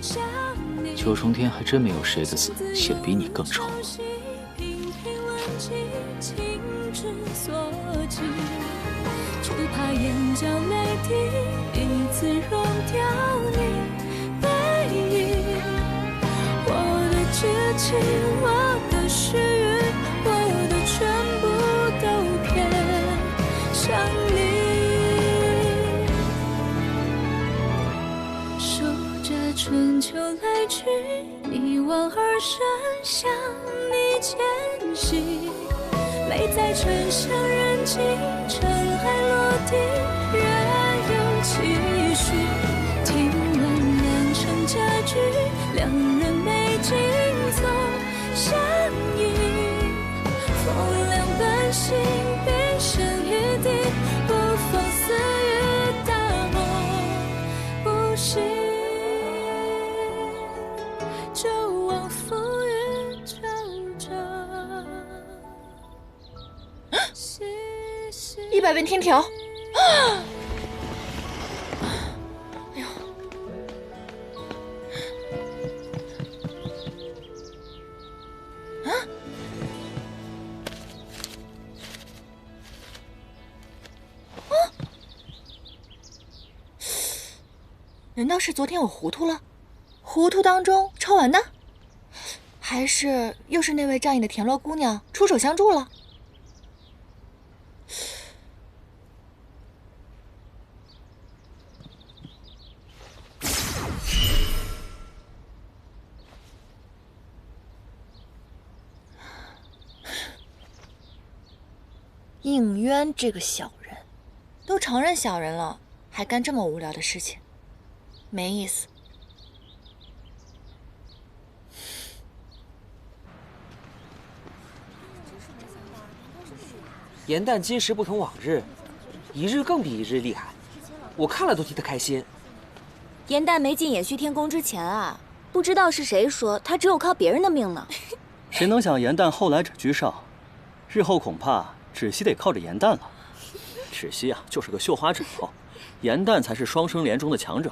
向你。九重天还真没有谁的字写得比你更丑。频频问起，情之所起，只怕眼角泪滴一次溶掉你背影。我的痴情，我的誓语，我的全部都偏向你。数着春秋来去，一往而深，向你前行。美在沉香人迹，尘埃落地，仍有期许。听闻良辰佳句，两人美景总相依。风凉半醒，冰声一地，不妨似雨大梦不醒。就往浮云皱皱。100遍天条。哎呦！啊！难道是昨天我糊涂了？糊涂当中抄完的？还是又是那位仗义的田螺姑娘出手相助了？应渊这个小人，都承认小人了，还干这么无聊的事情，没意思。严旦今时不同往日，一日更比一日厉害，我看了都替他开心。严旦没进衍虚天宫之前啊，不知道是谁说他只有靠别人的命呢。谁能想严旦后来者居上，日后恐怕芷溪得靠着严旦了。芷溪啊，就是个绣花枕头，严旦才是双生莲中的强者。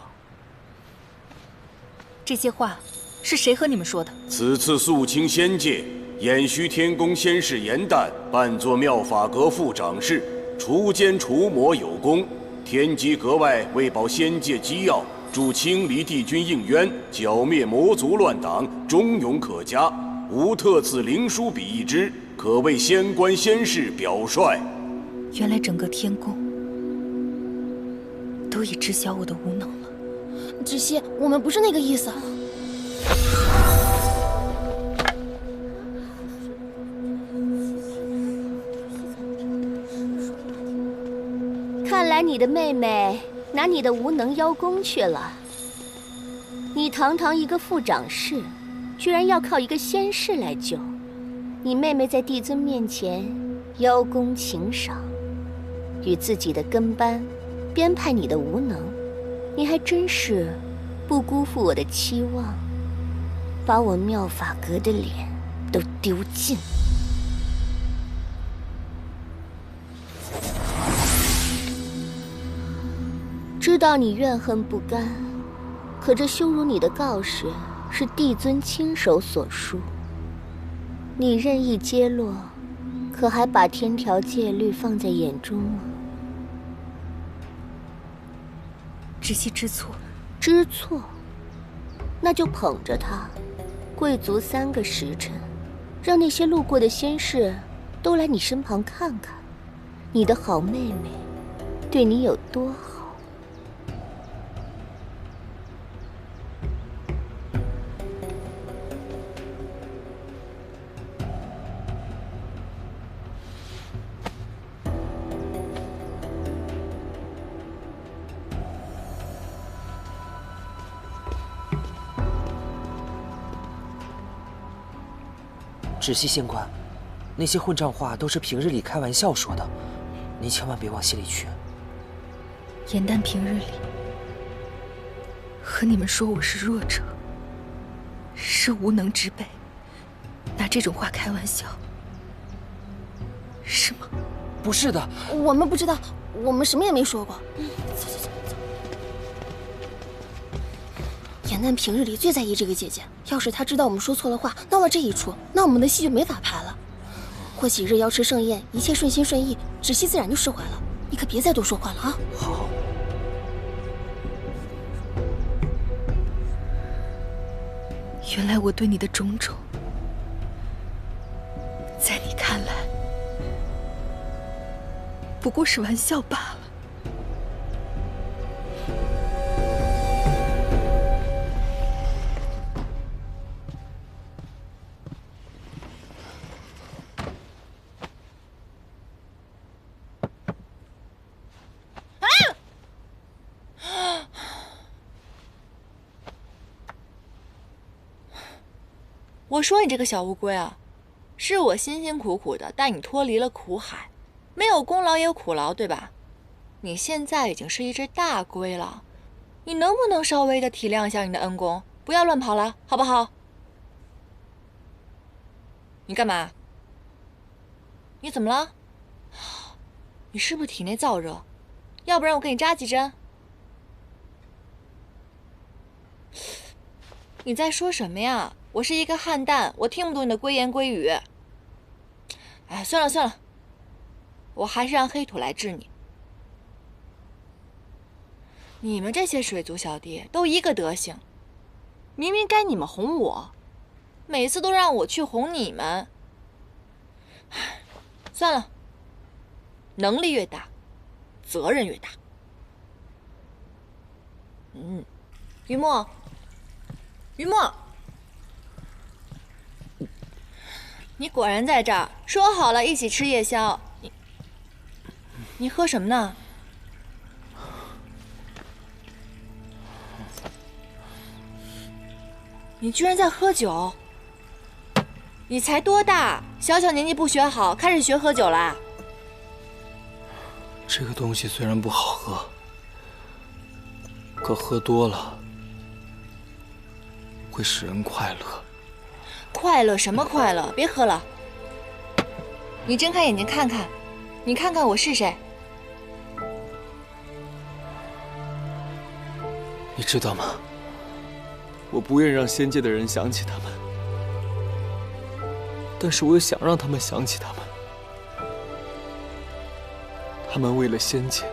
这些话是谁和你们说的？此次肃清仙界，衍虚天宫仙士严旦扮作妙法阁副掌事，除奸除魔有功。天机阁外为保仙界机要，助清离帝君应渊，剿灭魔族乱党，忠勇可嘉。吾特赐灵书笔一支，可为仙官仙士表率。原来整个天宫都已知晓我的无能了。芷溪，我们不是那个意思。看来你的妹妹拿你的无能邀功去了。你堂堂一个副掌事，居然要靠一个仙士来救。你妹妹在帝尊面前邀功请赏，与自己的跟班编排你的无能，你还真是不辜负我的期望，把我妙法阁的脸都丢尽。知道你怨恨不甘，可这羞辱你的告示是帝尊亲手所书，你任意揭落，可还把天条戒律放在眼中吗？芷溪知错，知错，那就捧着它，贵族3个时辰，让那些路过的仙士都来你身旁看看，你的好妹妹对你有多好。芷溪仙官，那些混账话都是平日里开玩笑说的，您千万别往心里去。严旦平日里和你们说我是弱者，是无能之辈，拿这种话开玩笑，是吗？不是的，我们不知道，我们什么也没说过。走走走走。严旦平日里最在意这个姐姐，要是她知道我们说错了话，闹了这一出，那我们的戏就没法拍了。过几日瑶池盛宴，一切顺心顺意，芷溪自然就释怀了。你可别再多说话了啊！好。原来我对你的种种，在你看来不过是玩笑罢了。我说你这个小乌龟啊，是我辛辛苦苦的带你脱离了苦海，没有功劳也有苦劳，对吧？你现在已经是一只大龟了，你能不能稍微的体谅一下你的恩公，不要乱跑了，好不好？你干嘛？你怎么了？你是不是体内燥热？要不然我给你扎几针。你在说什么呀？我是一个汉旦，我听不懂你的龟言龟语。哎，算了算了，我还是让黑土来治你。你们这些水族小弟都一个德行，明明该你们哄我，每次都让我去哄你们。算了，能力越大，责任越大。于墨，于墨，你果然在这儿。说好了一起吃夜宵，你喝什么呢？你居然在喝酒！你才多大？小小年纪不学好，开始学喝酒啦？这个东西虽然不好喝，可喝多了会使人快乐。快乐什么快乐？别喝了！你睁开眼睛看看，你看看我是谁？你知道吗？我不愿让仙界的人想起他们，但是我又想让他们想起他们。他们为了仙界，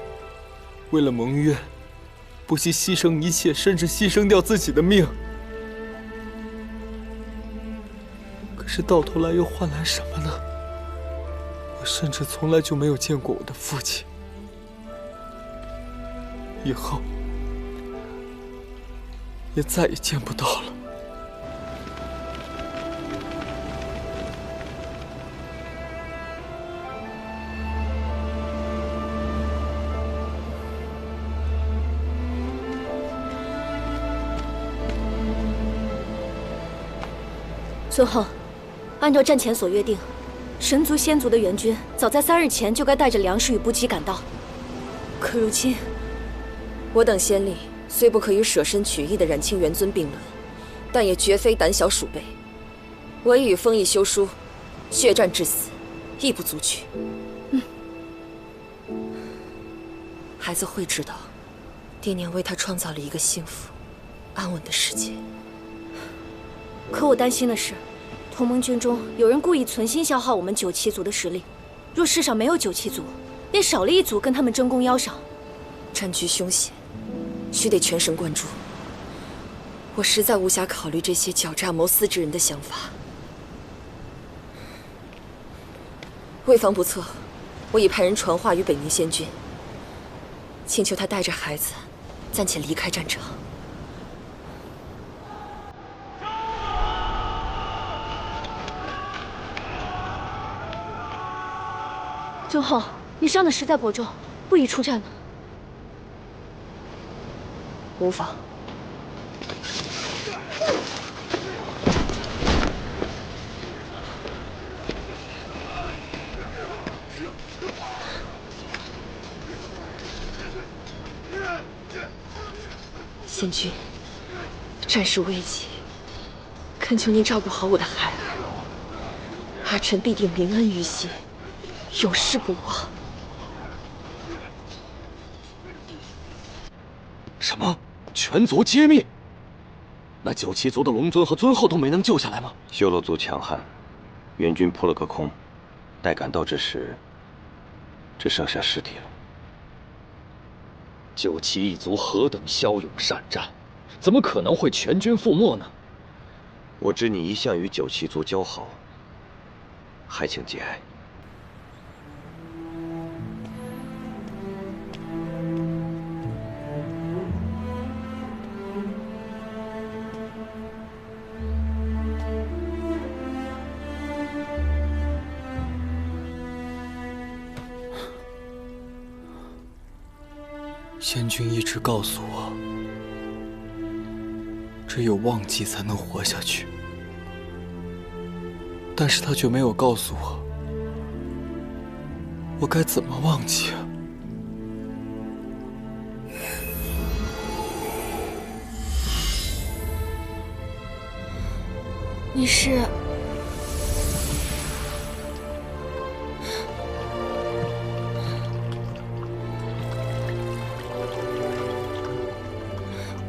为了盟约，不惜牺牲一切，甚至牺牲掉自己的命。可是到头来又换来什么呢？我甚至从来就没有见过我的父亲。以后也再也见不到了。孙浩，按照战前所约定，神族、仙族的援军早在3日前就该带着粮食与补给赶到。可如今，我等仙力虽不可与舍身取义的冉青元尊并论，但也绝非胆小鼠辈。唯与封邑修书，血战至死，亦不足取。孩子会知道，爹娘为他创造了一个幸福、安稳的世界。可我担心的是，同盟军中有人故意存心消耗我们九旗族的实力。若世上没有九旗族，便少了一族跟他们争功邀赏，战局凶险，须得全神贯注。我实在无暇考虑这些狡诈谋私之人的想法。为防不测，我已派人传话于北冥仙君，请求他带着孩子暂且离开战场。尊后，你伤得实在颇重，不宜出战了。无妨。仙君，战事危急，恳求您照顾好我的孩儿，儿臣必定铭恩于心，永世不忘。什么？全族皆灭？那九旗族的龙尊和尊后都没能救下来吗？修罗族强悍，援军扑了个空，待赶到之时，只剩下尸体了。九旗一族何等骁勇善战，怎么可能会全军覆没呢？我知你一向与九旗族交好，还请节哀。仙君一直告诉我，只有忘记才能活下去，但是他却没有告诉我，我该怎么忘记啊？你是？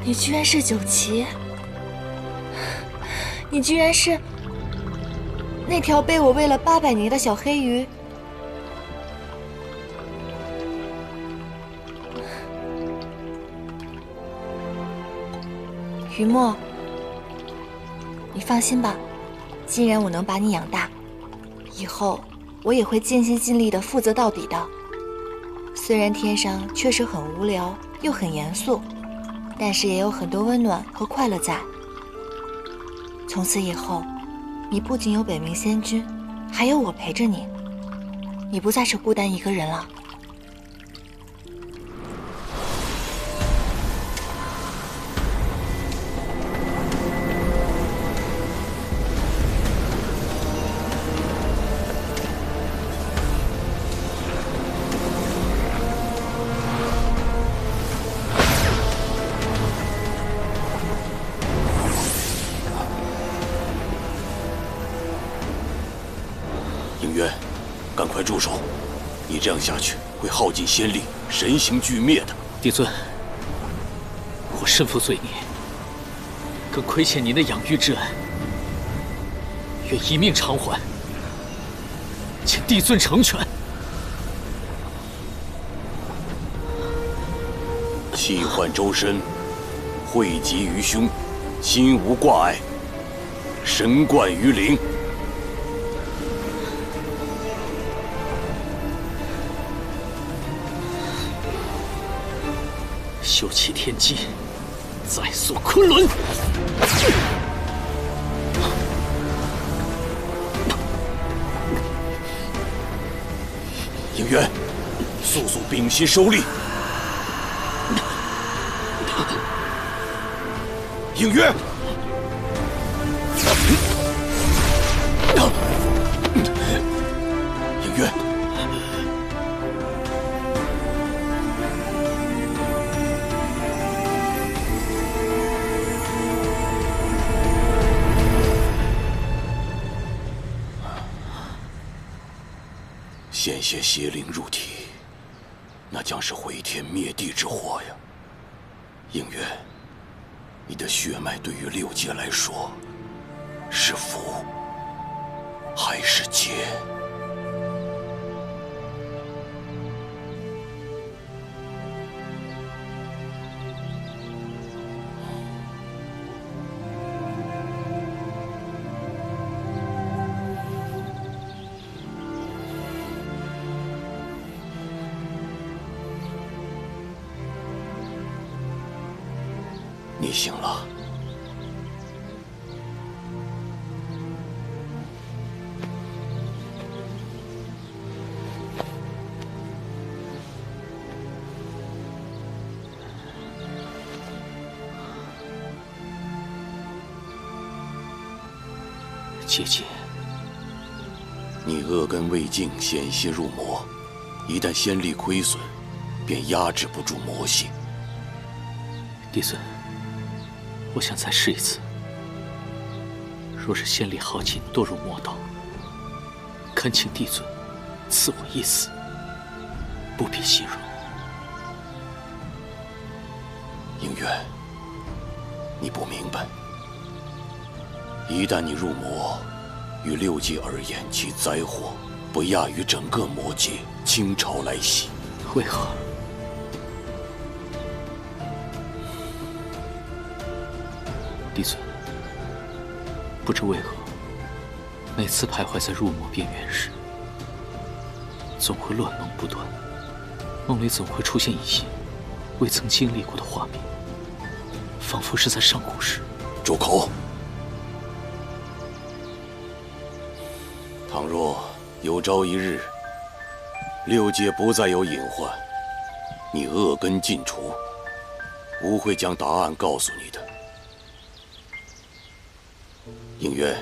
你居然是九旗！你居然是那条被我喂了800年的小黑鱼！于墨，你放心吧，既然我能把你养大，以后我也会尽心尽力的负责到底的。虽然天上确实很无聊又很严肃，但是也有很多温暖和快乐在。从此以后，你不仅有北冥仙君，还有我陪着你，你不再是孤单一个人了。应渊，赶快住手！你这样下去会耗尽仙力，神形俱灭的。帝尊，我身负罪孽，更亏欠您的养育之恩，愿一命偿还，请帝尊成全。气换周身，汇集于胸，心无挂碍，神贯于灵。修齐天机，再塑昆仑。应渊，速速屏息收力。应渊，应渊。献血邪灵入体，那将是毁天灭地之祸呀！应渊，你的血脉对于六界来说，是福还是劫？你醒了。姐姐，你恶根未尽，险些入魔，一旦仙力亏损，便压制不住魔性。帝尊，我想再试一次。若是仙力耗尽，堕入魔道，恳请帝尊赐我一死，不必息容。应渊，你不明白，一旦你入魔，于六界而言，其灾祸不亚于整个魔界倾巢来袭。为何？帝尊，不知为何，每次徘徊在入魔边缘时，总会乱梦不断，梦里总会出现一些未曾经历过的画面，仿佛是在上古时。住口！倘若有朝一日，六界不再有隐患，你恶根尽除，吾会将答案告诉你的。应渊，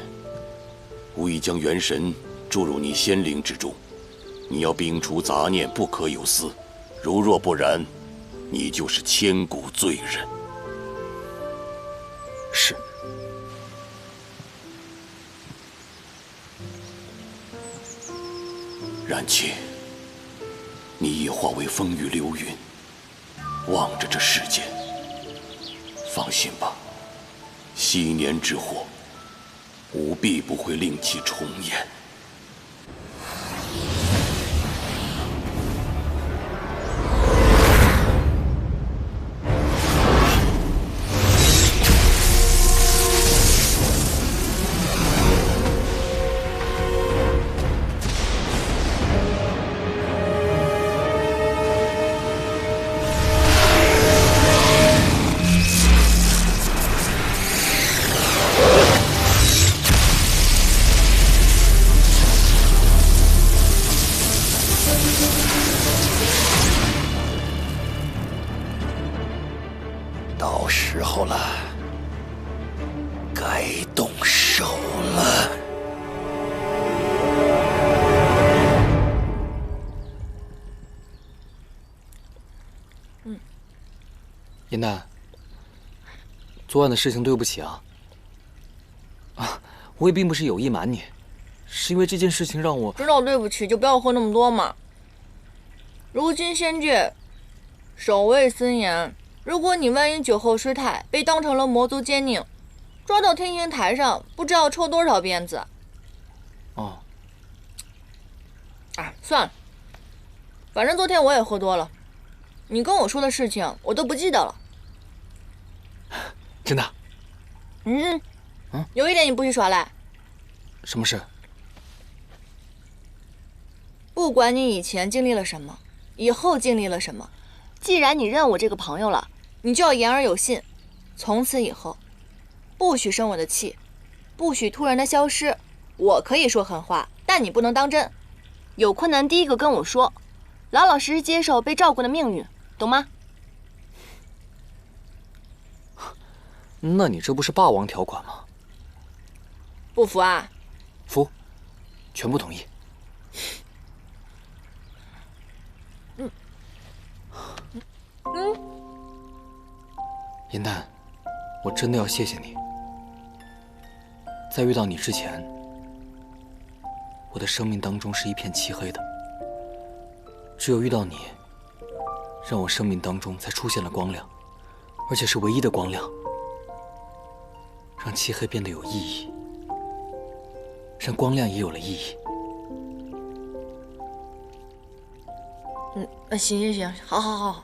吾已将元神注入你仙灵之中，你要摒除杂念，不可有私。如若不然，你就是千古罪人。是。然且，你已化为风雨流云，望着这世间。放心吧，昔年之祸，吾必不会令其重演。时候了，该动手了。严丹，昨晚的事情对不起啊。我也并不是有意瞒你，是因为这件事情让我知道对不起就不要喝那么多嘛。如今仙界守卫森严，如果你万一酒后失态，被当成了魔族奸佞，抓到天刑台上，不知道抽多少鞭子。哦。啊，算了，反正昨天我也喝多了，你跟我说的事情我都不记得了。真的？有一点你不许耍赖。什么事？不管你以前经历了什么，以后经历了什么，既然你认我这个朋友了，你就要言而有信。从此以后，不许生我的气，不许突然的消失。我可以说狠话，但你不能当真。有困难第一个跟我说，老老实实接受被照顾的命运，懂吗？那你这不是霸王条款吗？不服啊？服，全部同意。严丹，我真的要谢谢你。在遇到你之前，我的生命当中是一片漆黑的，只有遇到你，让我生命当中才出现了光亮，而且是唯一的光亮，让漆黑变得有意义，让光亮也有了意义。行，好，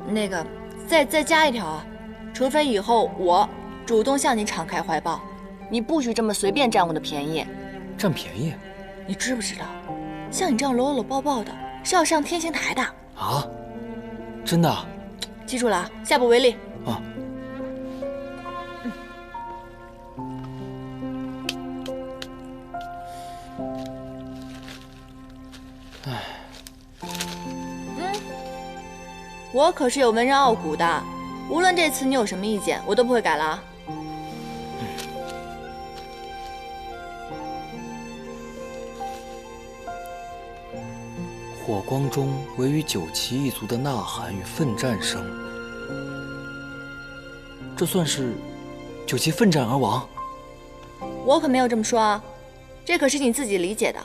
那个再加一条啊，除非以后我主动向你敞开怀抱，你不许这么随便占我的便宜。占便宜？你知不知道，像你这样搂搂抱抱的，是要上天刑台的啊？真的？记住了啊，下不为例。啊。我可是有文人傲骨的，无论这次你有什么意见，我都不会改了啊。火光中唯余九岐一族的呐喊与奋战声，这算是九岐奋战而亡？我可没有这么说啊，这可是你自己理解的。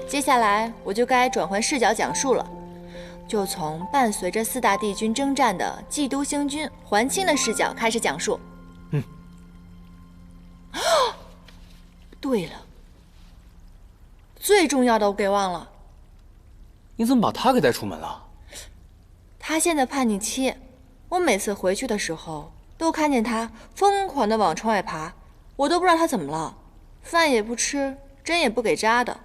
接下来我就该转换视角讲述了。就从伴随着4大帝君征战的冀都星君桓钦的视角开始讲述。对了，最重要的我给忘了。你怎么把他给带出门了？他现在叛逆期，我每次回去的时候都看见他疯狂地往窗外爬，我都不知道他怎么了，饭也不吃，针也不给扎的。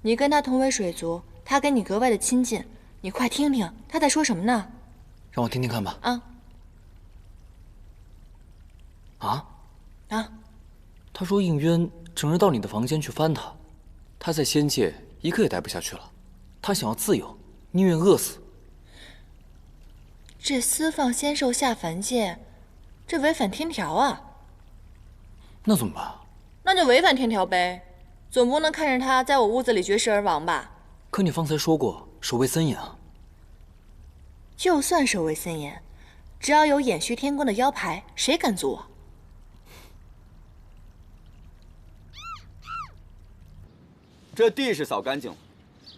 你跟他同为水族，他跟你格外的亲近。你快听听他在说什么呢？让我听听看吧。他说应渊整日到你的房间去翻他，他在仙界一刻也待不下去了，他想要自由，宁愿饿死。这私放仙兽下凡界，这违反天条啊！那怎么办？那就违反天条呗，总不能看着他在我屋子里绝食而亡吧？可你方才说过守卫森严啊。就算守卫森严，只要有掩虚天宫的腰牌，谁敢阻我？这地是扫干净了，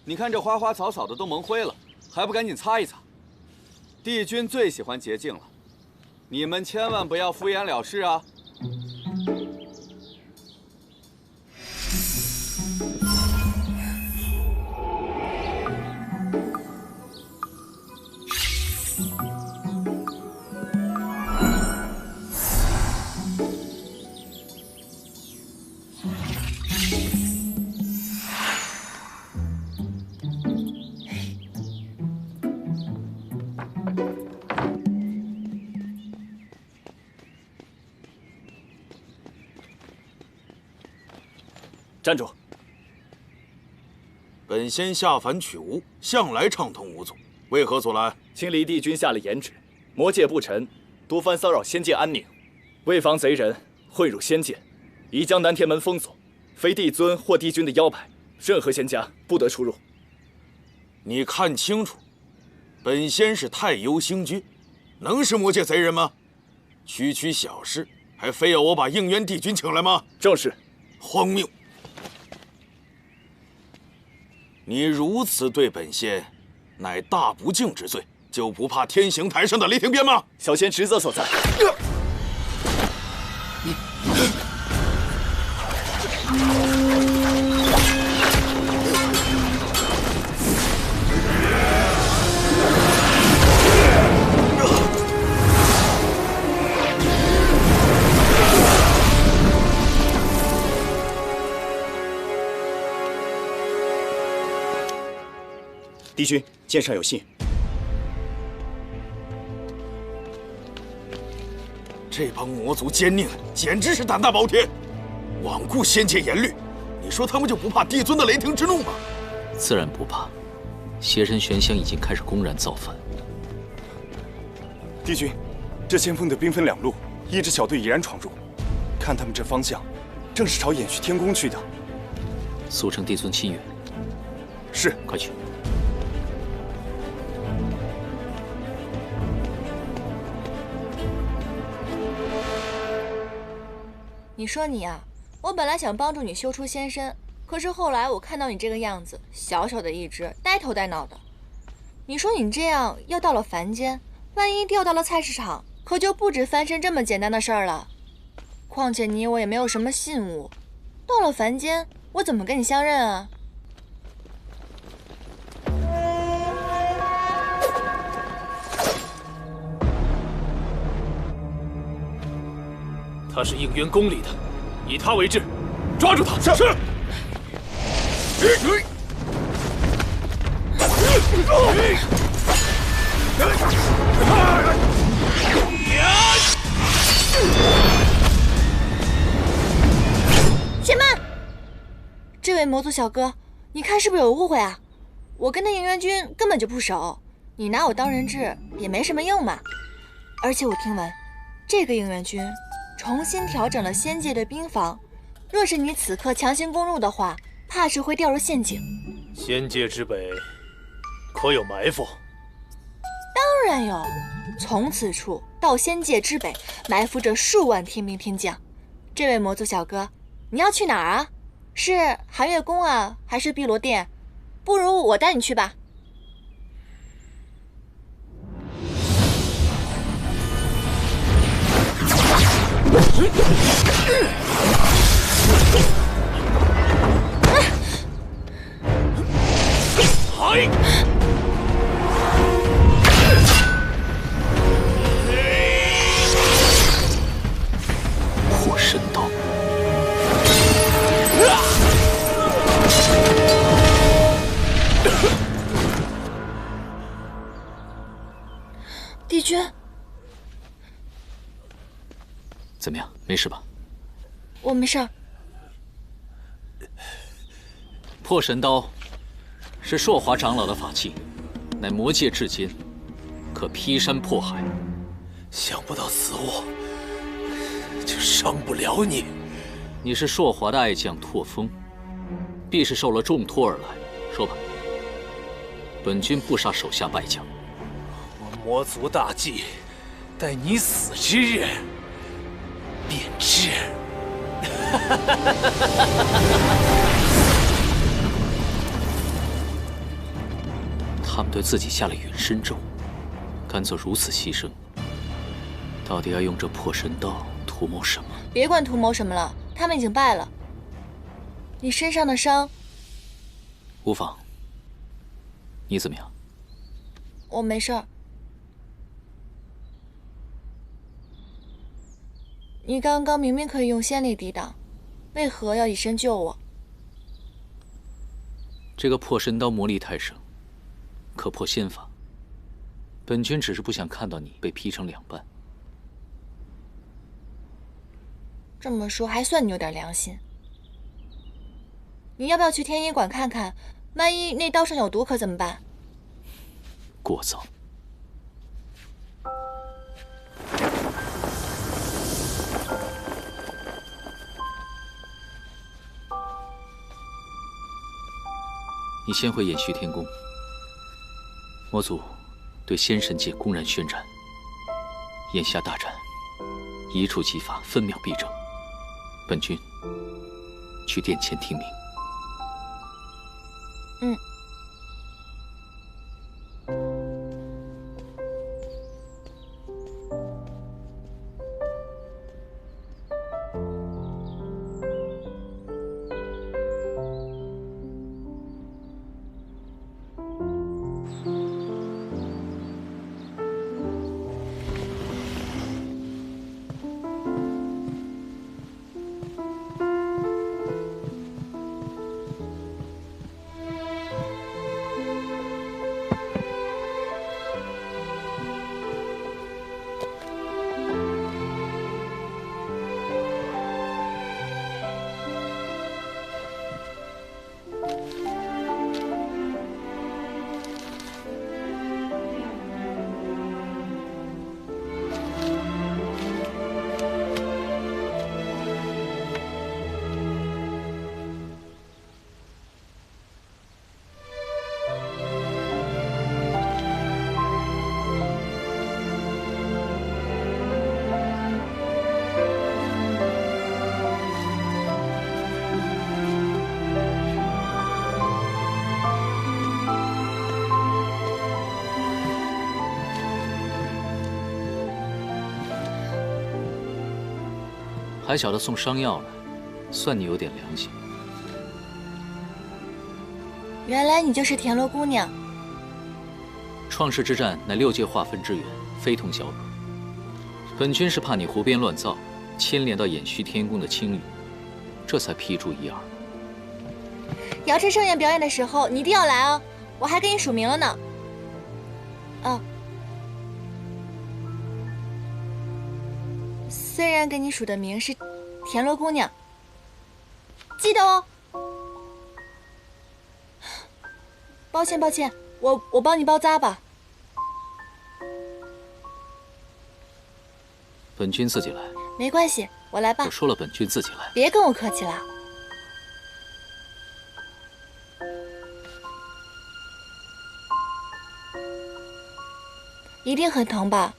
你看这花花草草的都蒙灰了，还不赶紧擦一擦？帝君最喜欢洁净了，你们千万不要敷衍了事啊！站住！本仙下凡取物，向来畅通无阻，为何所来？青离帝君下了严旨，魔界不臣多番骚扰仙界安宁，为防贼人混入仙界，已将南天门封锁，非帝尊或帝君的腰牌，任何仙家不得出入。你看清楚，本仙是太幽星君，能是魔界贼人吗？区区小事，还非要我把应渊帝君请来吗？正是。荒谬！你如此对本仙，乃大不敬之罪，就不怕天刑台上的雷霆鞭吗？小仙职责所在。帝君，剑上有信。这帮魔族奸佞简直是胆大包天，罔顾仙界严律。你说他们就不怕帝尊的雷霆之怒吗？自然不怕。邪神玄香已经开始公然造反。帝君，这先锋队兵分两路，一支小队已然闯入，看他们这方向，正是朝掩虚天宫去的。速称帝尊亲远。是，快去。你说你啊，我本来想帮助你修出仙身，可是后来我看到你这个样子，小小的一只，呆头呆脑的。你说你这样要到了凡间，万一掉到了菜市场，可就不止翻身这么简单的事儿了。况且你我也没有什么信物，到了凡间，我怎么跟你相认啊？他是应渊宫里的，以他为质，抓住他！是。且慢！这位魔族小哥，你看是不是有误会啊？我跟那应渊君根本就不熟，你拿我当人质也没什么用嘛。而且我听闻，这个应渊君重新调整了仙界的兵防，若是你此刻强行攻入的话，怕是会掉入陷阱。仙界之北，可有埋伏？当然有，从此处到仙界之北，埋伏着数万天兵天将。这位魔族小哥，你要去哪儿啊？是寒月宫啊，还是碧螺殿？不如我带你去吧。破神刀。帝君，怎么样？没事吧？我没事儿。破神刀是朔华长老的法器，乃魔界至坚，可劈山破海。想不到此物就伤不了你。你是朔华的爱将拓风，必是受了重托而来。说吧，本君不杀手下败将。我魔族大计，待你死之日便知。他们对自己下了陨身咒，敢做如此牺牲，到底要用这破神刀图谋什么？别管图谋什么了，他们已经败了。你身上的伤，无妨。你怎么样？我没事儿。你刚刚明明可以用仙力抵挡，为何要以身救我？这个破神刀魔力太盛，可破仙法。本君只是不想看到你被劈成两半。这么说还算你有点良心。你要不要去天医馆看看？万一那刀上有毒可怎么办？过早。你先回延续天宫，魔族对仙神界公然宣战，眼下大战一触即发，分秒必争。本君去殿前听命。嗯。还晓得送伤药呢，算你有点良心。原来你就是田螺姑娘。创世之战乃6界划分之缘，非同小可。本君是怕你胡编乱造，牵连到偃虚天宫的清誉，这才批注一二。瑶池盛宴表演的时候，你一定要来哦，我还给你署名了呢。哦。虽然给你署的名是田螺姑娘，记得哦。抱歉，我帮你包扎吧。本君自己来。没关系，我来吧。我说了，本君自己来。别跟我客气了。一定很疼吧？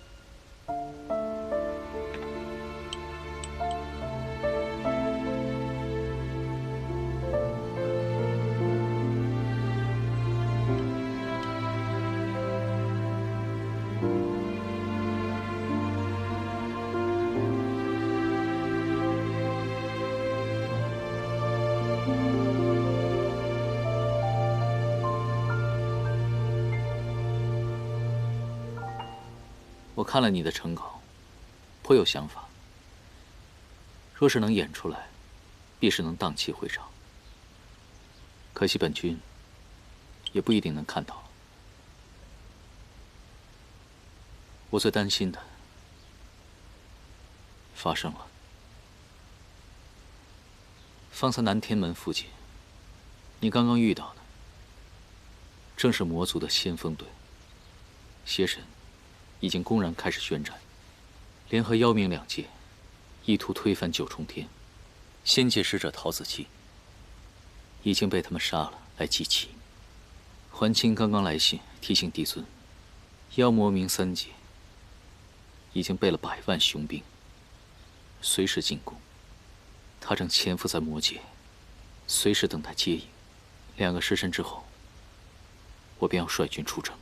我看了你的成稿，颇有想法。若是能演出来，必是能荡气回肠。可惜本君也不一定能看到。我最担心的发生了。方才南天门附近，你刚刚遇到的正是魔族的先锋队。邪神已经公然开始宣战，联合妖冥2界，意图推翻9重天。仙界使者陶子期已经被他们杀了，来祭旗。桓清刚刚来信提醒帝尊，妖魔冥3界已经备了100万雄兵，随时进攻。他正潜伏在魔界，随时等待接应。2个时辰之后，我便要率军出征。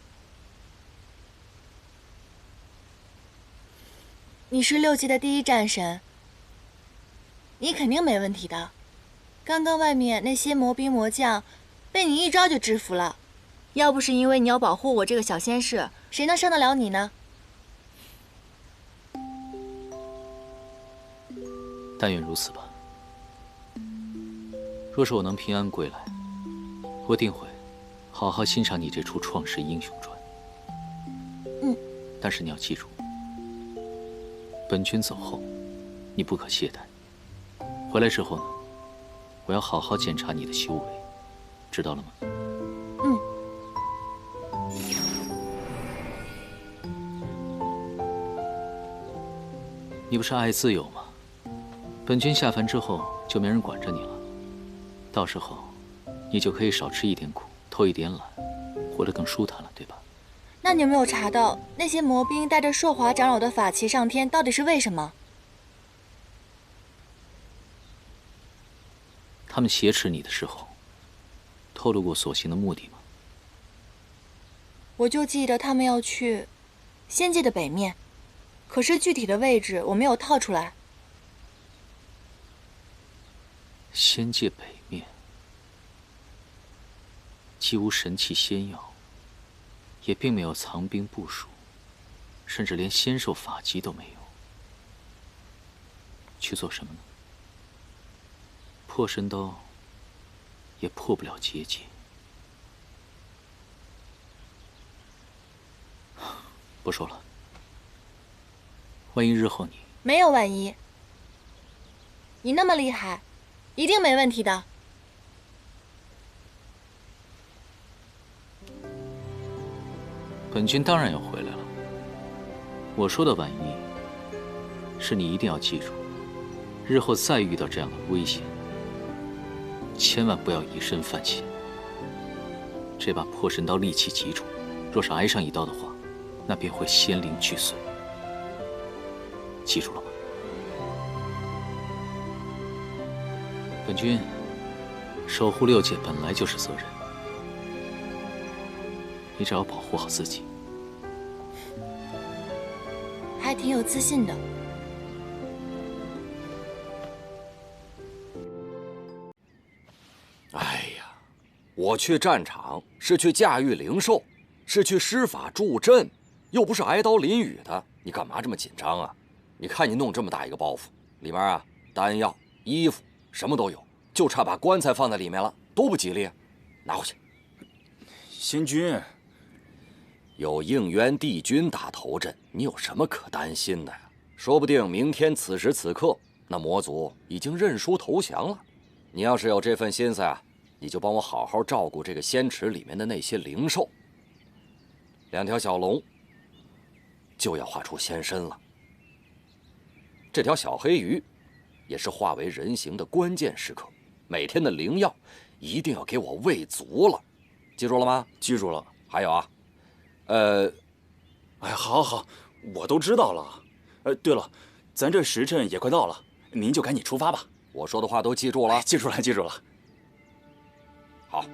你是6界的第1战神，你肯定没问题的。刚刚外面那些魔兵魔将，被你一招就制服了。要不是因为你要保护我这个小仙士，谁能伤得了你呢？但愿如此吧。若是我能平安归来，我定会好好欣赏你这出《创世英雄传》。但是你要记住，本君走后，你不可懈怠。回来之后呢，我要好好检查你的修为，知道了吗？你不是爱自由吗？本君下凡之后就没人管着你了，到时候你就可以少吃一点苦，偷一点懒，活得更舒坦了，对吧？那你有没有查到那些魔兵带着朔华长老的法旗上天，到底是为什么？他们挟持你的时候，透露过所行的目的吗？我就记得他们要去仙界的北面，可是具体的位置我没有套出来。仙界北面，既无神器仙药，也并没有藏兵部署，甚至连仙兽法籍都没有。去做什么呢？破神刀也破不了结界。不说了，万一日后你……没有万一，你那么厉害，一定没问题的。本君当然要回来了。我说的万一，是你一定要记住，日后再遇到这样的危险，千万不要以身犯险。这把破神刀利器极重，若是挨上一刀的话，那便会仙灵俱碎。记住了吗？本君守护6界本来就是责任，你只要保护好自己。还挺有自信的。哎呀，我去战场是去驾驭灵兽，是去施法助阵，又不是挨刀淋雨的，你干嘛这么紧张啊？你看你弄这么大一个包袱，里面啊丹药、衣服什么都有，就差把棺材放在里面了，多不吉利啊！拿回去。仙君，有应渊帝君打头阵，你有什么可担心的呀？说不定明天此时此刻，那魔族已经认输投降了。你要是有这份心思啊，你就帮我好好照顾这个仙池里面的那些灵兽。2条小龙就要化出仙身了。这条小黑鱼也是化为人形的关键时刻，每天的灵药一定要给我喂足了，记住了吗？记住了。还有啊，哎，好，我都知道了。对了，咱这时辰也快到了，您就赶紧出发吧。我说的话都记住了。记住了。好。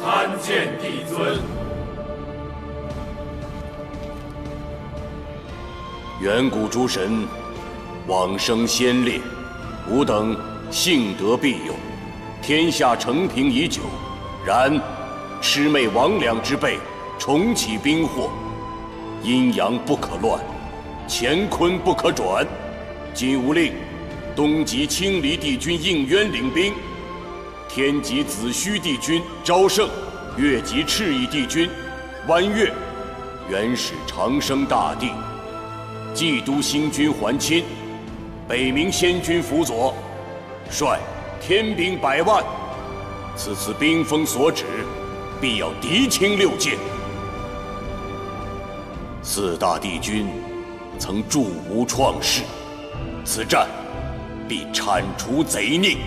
参见帝尊。远古诸神，往生先烈，吾等幸得庇佑，天下承平已久。然魑魅魍魉之辈重启兵祸，阴阳不可乱，乾坤不可转。今吾令东极青离帝君应渊领兵，天极子虚帝君昭圣，越极赤翼帝君弯月，原始长生大帝，冀都星君还钦，北冥仙君辅佐，率天兵100万。此次兵锋所指，必要敌清6界。4大帝君曾助吾创世，此战必铲除贼佞，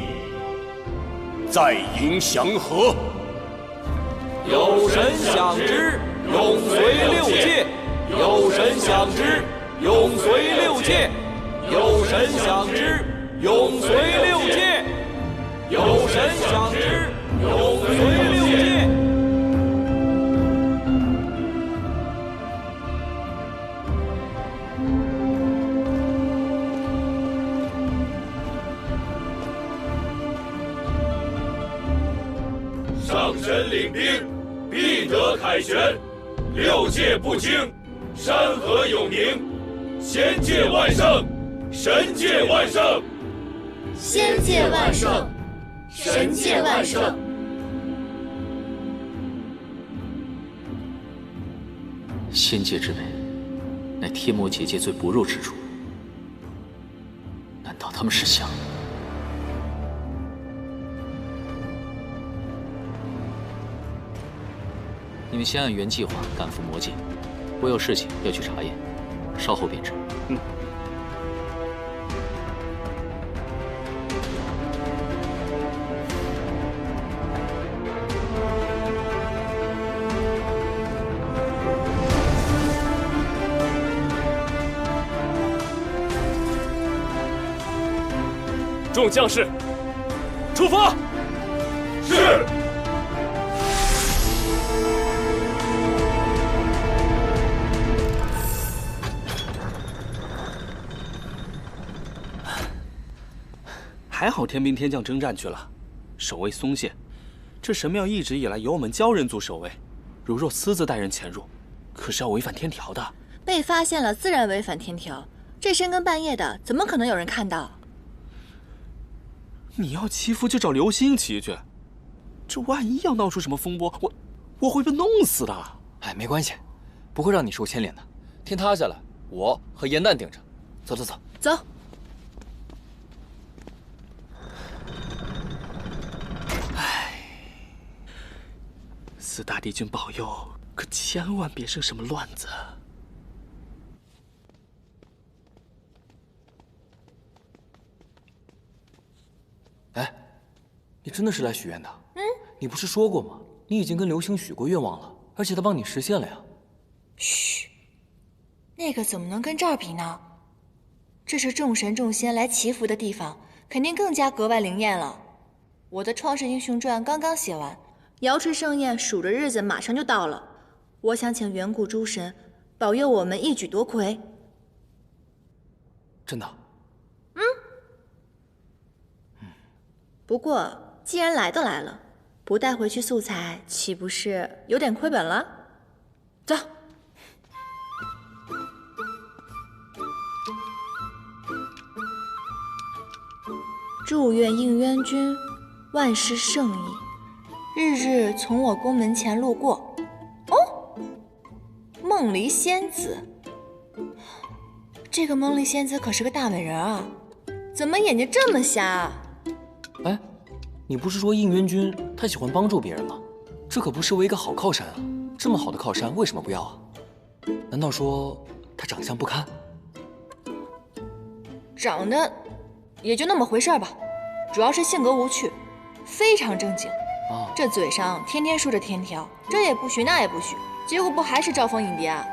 再迎祥和。有神享之，永随6界；有神享之，永随6界；有神享之，永随6界；有神享之，永随6界。上神领兵，必得凯旋；6界不惊，山河有宁。仙界万圣，神界万圣。仙界万圣，神界万圣。仙界之美，乃天魔结界最薄弱之处。难道他们是想……你们先按原计划赶赴魔界，我有事情要去查验，稍后便至。众将士，出发！是。还好天兵天将征战去了，守卫松懈。这神庙一直以来由我们鲛人族守卫，如若私自带人潜入，可是要违反天条的。被发现了，自然违反天条。这深更半夜的，怎么可能有人看到？你要欺负就找流星骑去，这万一要闹出什么风波，我会被弄死的。哎，没关系，不会让你受牵连的。天塌下来，我和严蛋顶着。走走走，走。四大帝君保佑，可千万别生什么乱子。哎，你真的是来许愿的？你不是说过吗？你已经跟流星许过愿望了，而且他帮你实现了呀。嘘，那个怎么能跟这儿比呢？这是众神众仙来祈福的地方，肯定更加格外灵验了。我的《创世英雄传》刚刚写完。瑶池盛宴数着日子马上就到了，我想请远古诸神保佑我们一举夺魁。真的？不过既然来都来了，不带回去素材，岂不是有点亏本了？走。祝愿应渊君万事胜意。日日从我宫门前路过。哦，梦离仙子，这个梦离仙子可是个大美人啊，怎么眼睛这么瞎啊？哎，你不是说应渊君他喜欢帮助别人吗？这可不失为一个好靠山啊！这么好的靠山为什么不要啊？难道说他长相不堪？长得也就那么回事吧，主要是性格无趣，非常正经。这嘴上天天说着天条，这也不许那也不许，结果不还是招蜂引蝶啊？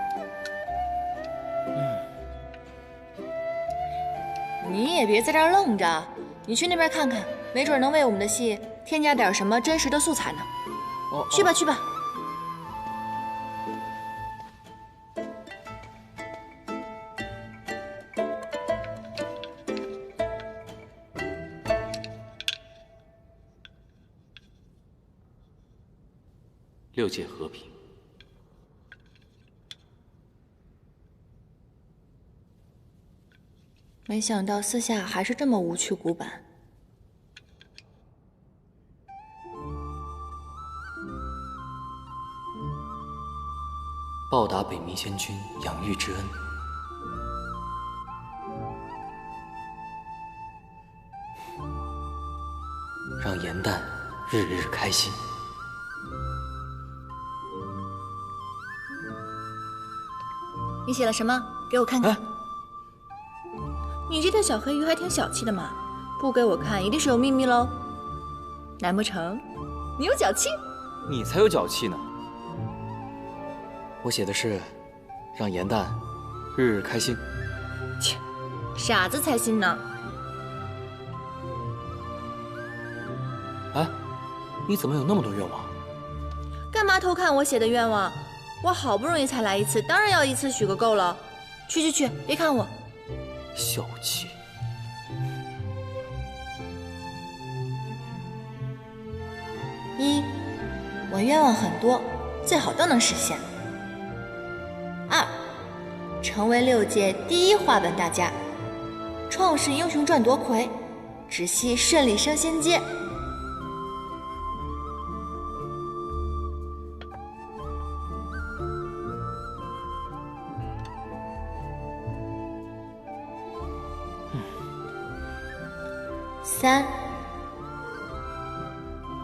你也别在这儿愣着，你去那边看看，没准能为我们的戏添加点什么真实的素材呢。去吧去吧。六界和平。没想到私下还是这么无趣古板。报答北冥仙君养育之恩。让严蛋日日开心。你写了什么？给我看看。你这条小黑鱼还挺小气的嘛，不给我看一定是有秘密喽。难不成你有脚气？你才有脚气呢。我写的是让严蛋日日开心。切，傻子才信呢。哎，你怎么有那么多愿望？干嘛偷看我写的愿望？我好不容易才来一次，当然要一次许个够了。去，别看我。小气。一，我愿望很多，最好都能实现。二，成为6界第1话本大家，《创世英雄传》夺魁，只希顺利升仙阶。3，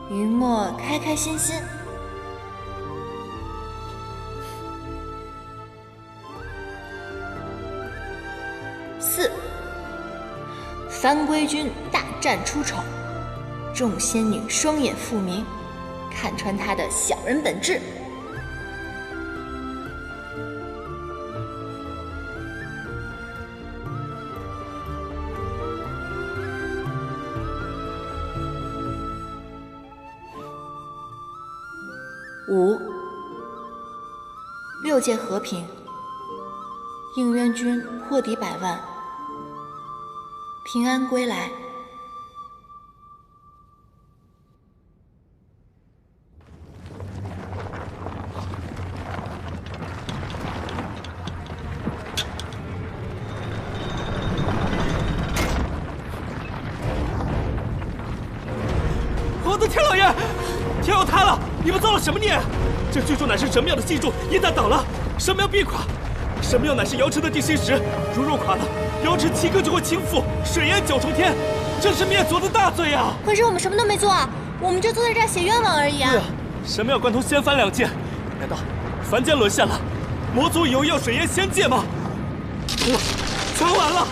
云墨开开心心。4，番归军大战出丑，众仙女双眼复明，看穿他的小人本质。5，六界和平，应渊军破敌100万，平安归来。我的天老爷，天要塌了！你们造了什么孽？这巨柱乃是神庙的基柱，一旦倒了，神庙必垮。神庙乃是瑶池的地心石，如若垮了，瑶池7个就会倾覆，水淹9重天，这是灭族的大罪啊！可是我们什么都没做啊，我们就坐在这儿写愿望而已啊！对啊，神庙贯通仙凡2界，难道凡间沦陷了？魔族以为要水淹仙界吗？全完了！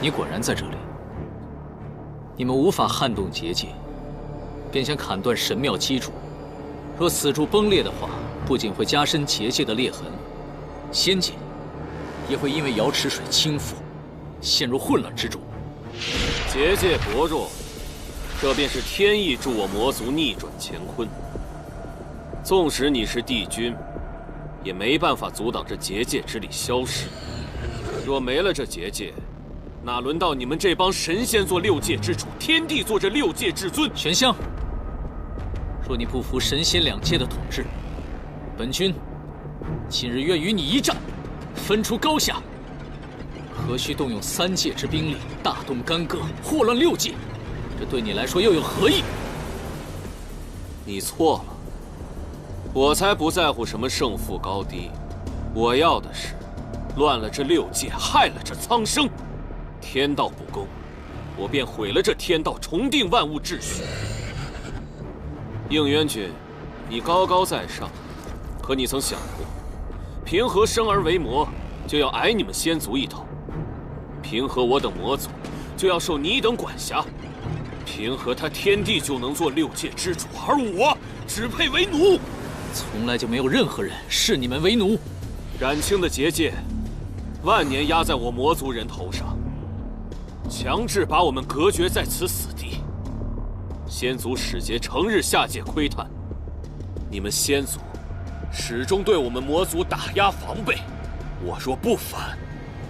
你果然在这里。你们无法撼动结界，便想砍断神庙基础。若此柱崩裂的话，不仅会加深结界的裂痕，仙界也会因为瑶池水倾覆，陷入混乱之中。结界薄弱，这便是天意助我魔族逆转乾坤。纵使你是帝君，也没办法阻挡这结界之力消失。若没了这结界，哪轮到你们这帮神仙做6界之主，天帝做这6界至尊？玄香，若你不服神仙2界的统治，本君今日愿与你一战，分出高下。何须动用3界之兵力，大动干戈，祸乱6界？这对你来说又有何意？你错了，我才不在乎什么胜负高低，我要的是乱了这6界，害了这苍生。天道不公，我便毁了这天道，重定万物秩序。应渊君，你高高在上，可你曾想过，平和生而为魔，就要矮你们仙族一头；平和我等魔族，就要受你等管辖。平和他天帝就能做6界之主，而我只配为奴。从来就没有任何人视你们为奴。冉青的结界，万年压在我魔族人头上，强制把我们隔绝在此死地。仙族使节成日下界窥探，你们仙族始终对我们魔族打压防备。我若不反，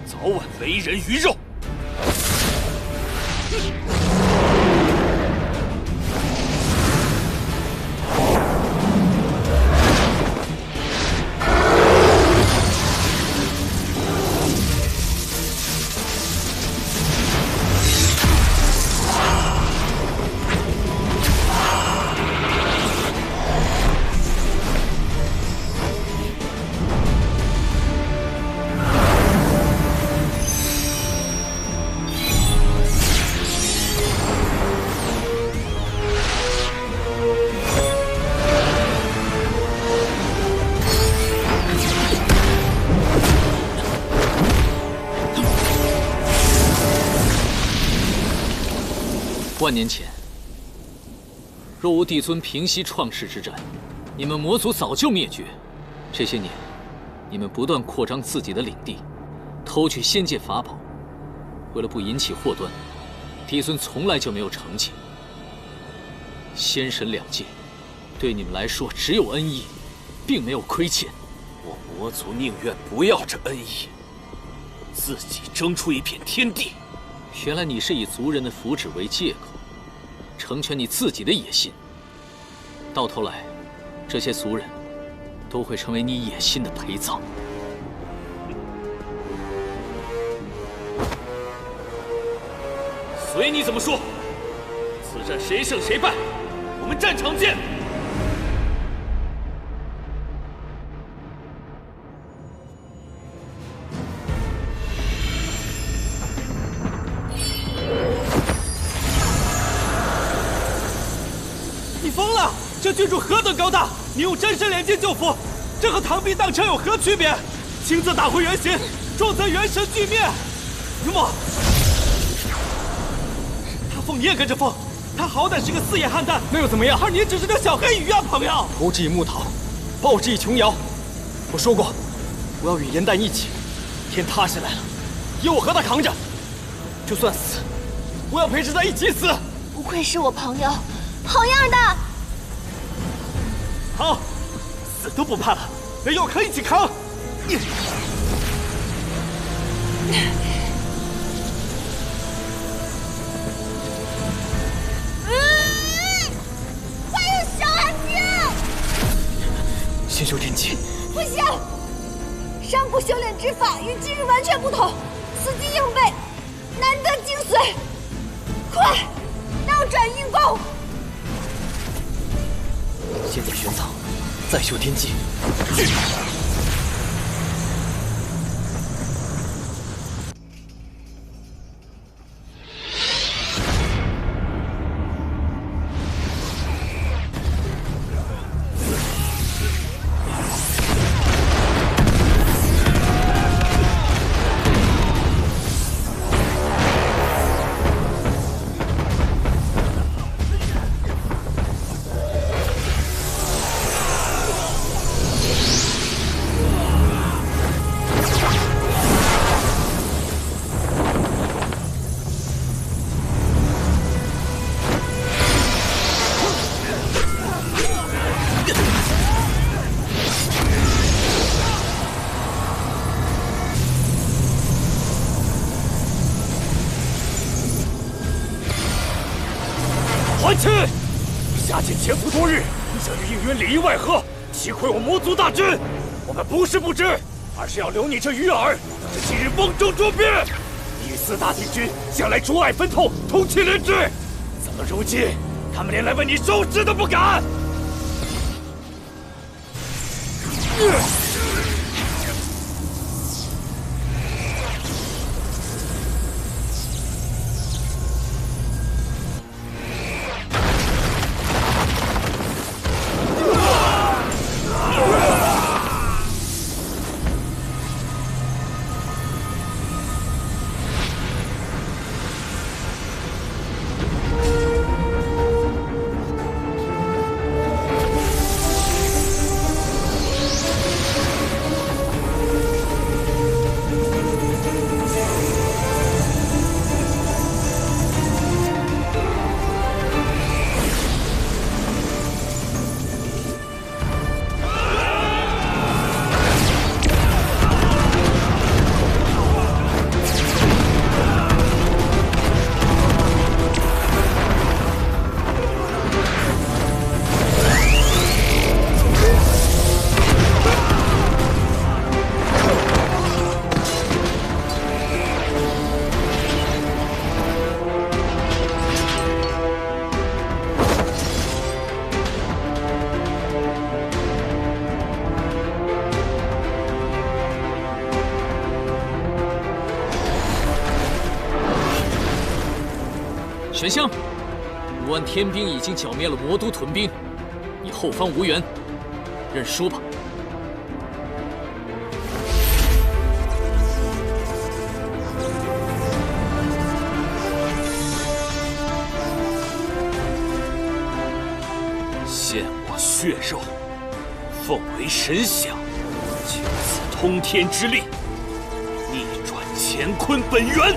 早晚为人鱼肉。万年前，若无帝尊平息创世之战，你们魔族早就灭绝。这些年，你们不断扩张自己的领地，偷取仙界法宝。为了不引起祸端，帝尊从来就没有成见。仙神2界，对对你们来说只有恩义，并没有亏欠。我魔族宁愿不要这恩义，自己争出一片天地。原来你是以族人的福祉为借口，成全你自己的野心。到头来，这些族人都会成为你野心的陪葬。随你怎么说，此战谁胜谁败，我们战场见。你疯了！这郡主何等高大，你用真身连接救符，这和螳臂当车有何区别？亲自打回原形，重则元神俱灭。云墨。凤你也跟着疯，他好歹是个4眼汉丹，那又怎么样？而你只是个小黑鱼啊，朋友！投之以木桃，报之以琼瑶。我说过，我要与颜淡一起。天塌下来了，也我和他扛着。就算死，我要陪着他一起死。不愧是我朋友，好样的！好，死都不怕了，那要扛一起扛。先修天机，不行！上古修炼之法与今日完全不同，死记硬背，难得精髓。快，倒转运功！先在玄藏，再修天机。还去！下界潜伏多日，想与应渊里应外合，击溃我魔族大军。我们不是不知，而是要留你这鱼饵，等着今日瓮中捉鳖。你与4大帝君向来竹爱分透，同气连枝，怎么如今他们连来为你收尸都不敢？玄香，5万天兵已经剿灭了魔都屯兵，你后方无援，认输吧。献我血肉，奉为神享，就此通天之力，逆转乾坤本源。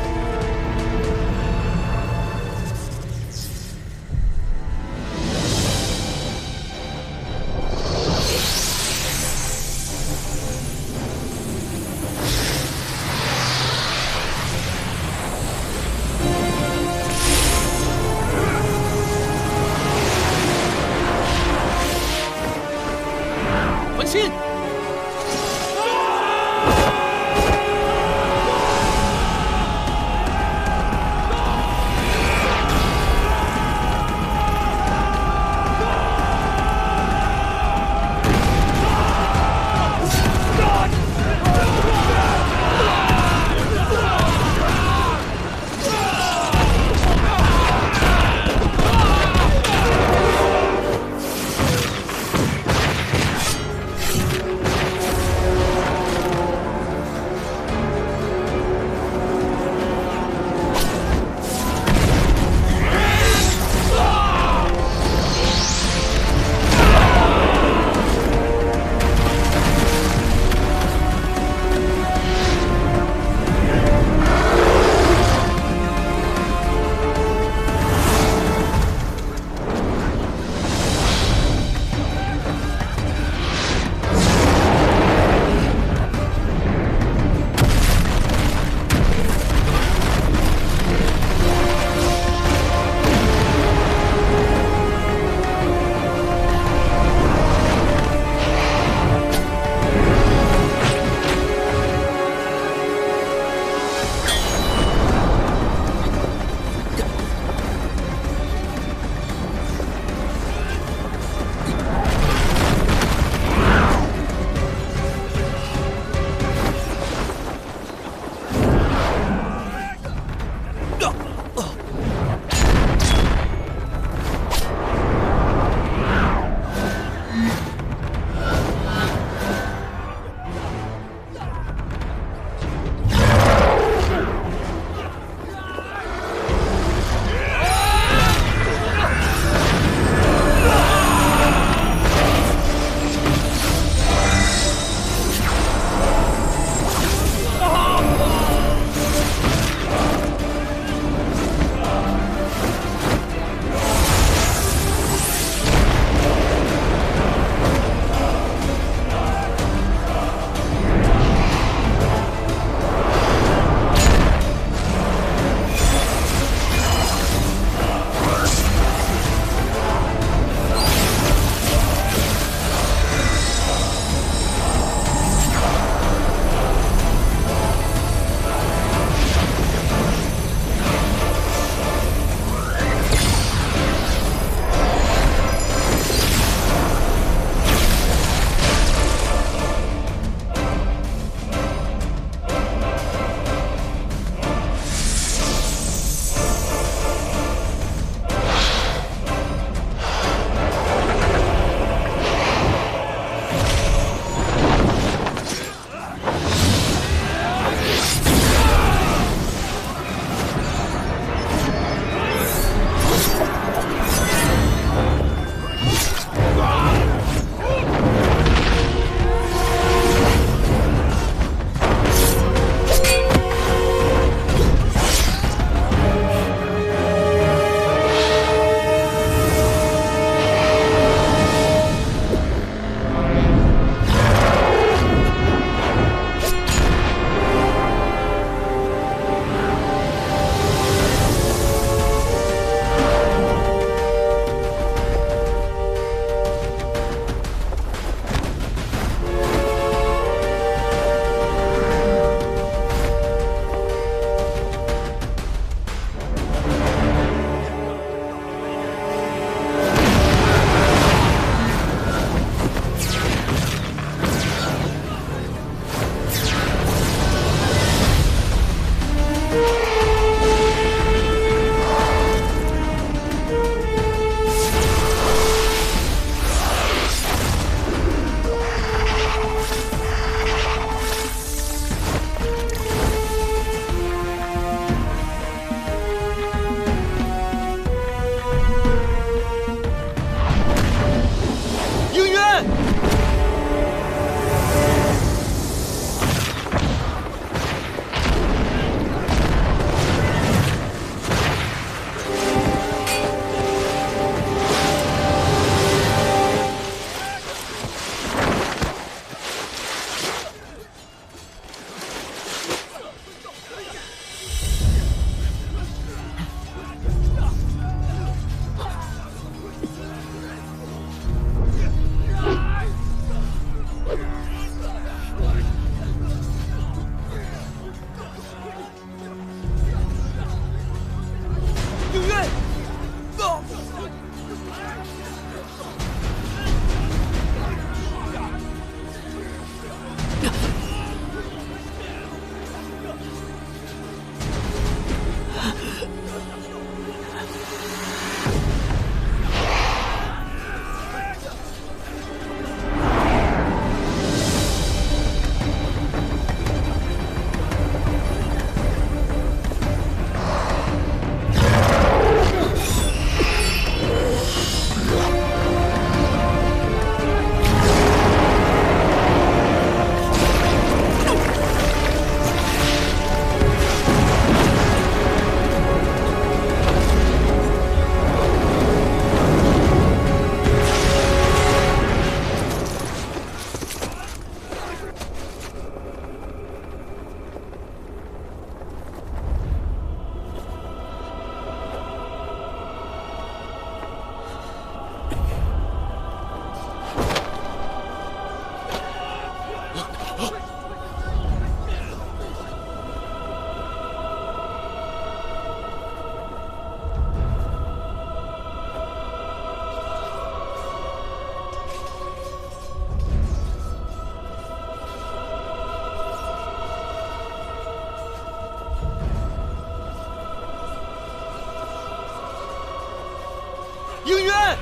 应渊！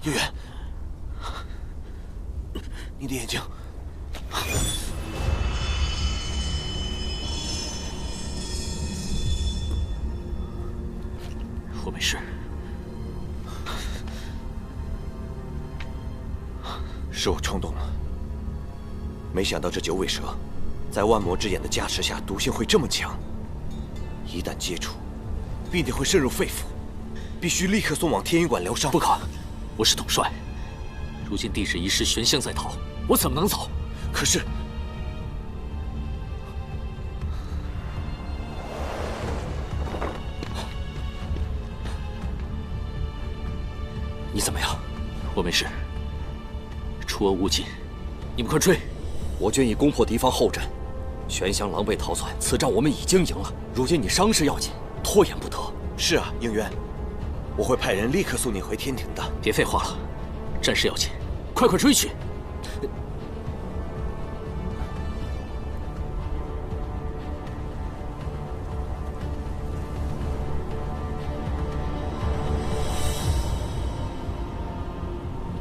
应渊，你的眼睛。 我没事，是我冲动了。没想到这九尾蛇，在万魔之眼的加持下，毒性会这么强。一旦接触，必定会渗入肺腑，必须立刻送往天云馆疗伤。不可，我是统帅。如今帝释一事悬香在逃，我怎么能走？可是，你怎么样？我没事。出俄勿近，你们快追！我军已攻破敌方后阵，玄香狼狈逃窜，此战我们已经赢了。如今你伤势要紧，拖延不得。是啊，应渊，我会派人立刻送你回天庭的。别废话了，战事要紧，快追去！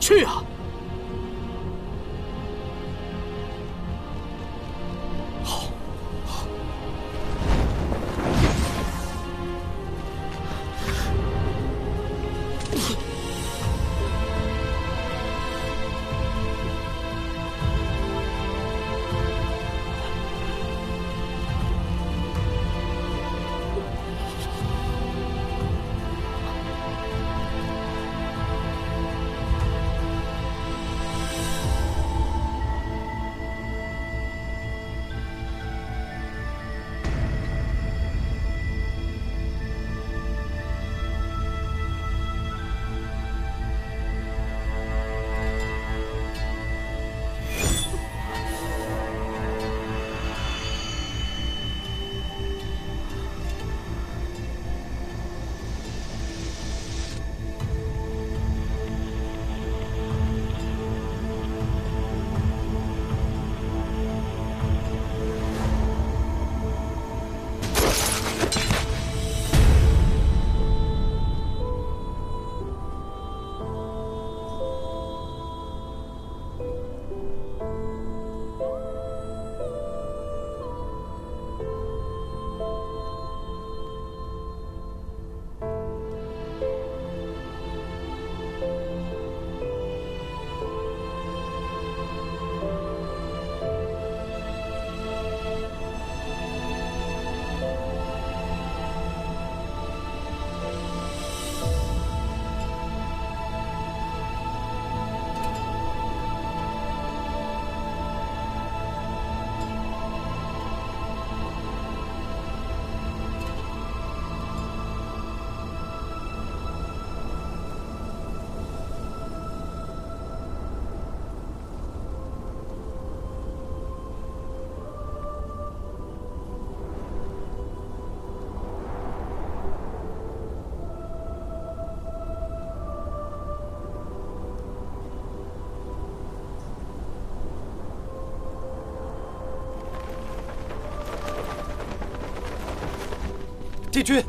去啊！好，好。帝君，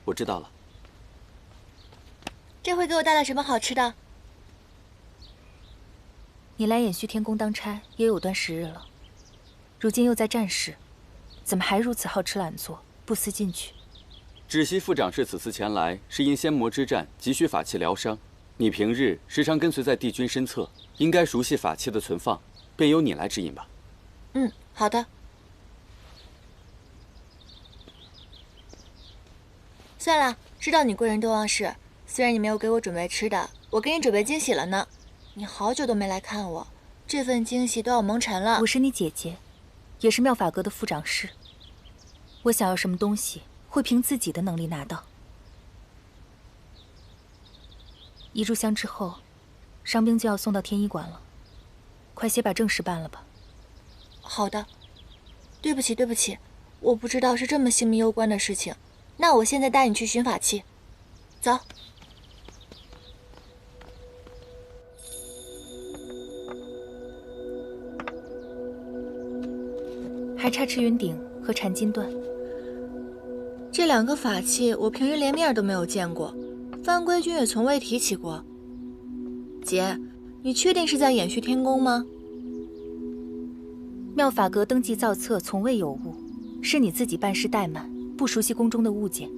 我知道了。这回给我带了什么好吃的？你来偃虚天宫当差也有段时日了，如今又在战事，怎么还如此好吃懒做，不思进取？止息副长是此次前来，是因仙魔之战急需法器疗伤。你平日时常跟随在帝君身侧，应该熟悉法器的存放，便由你来指引吧。嗯，好的。算了，知道你贵人多忘事，虽然你没有给我准备吃的，我给你准备惊喜了呢。你好久都没来看我，这份惊喜都要蒙尘了。我是你姐姐，也是妙法阁的副掌事。我想要什么东西，会凭自己的能力拿到。一炷香之后，伤兵就要送到天医馆了，快些把正事办了吧。好的。对不起，对不起，我不知道是这么性命攸关的事情。那我现在带你去寻法器，走。还差赤云鼎和缠金断。这两个法器我平日连面都没有见过，番规君也从未提起过。姐，你确定是在偃虚天宫吗？妙法阁登记造册从未有误，是你自己办事怠慢，不熟悉宫中的物件。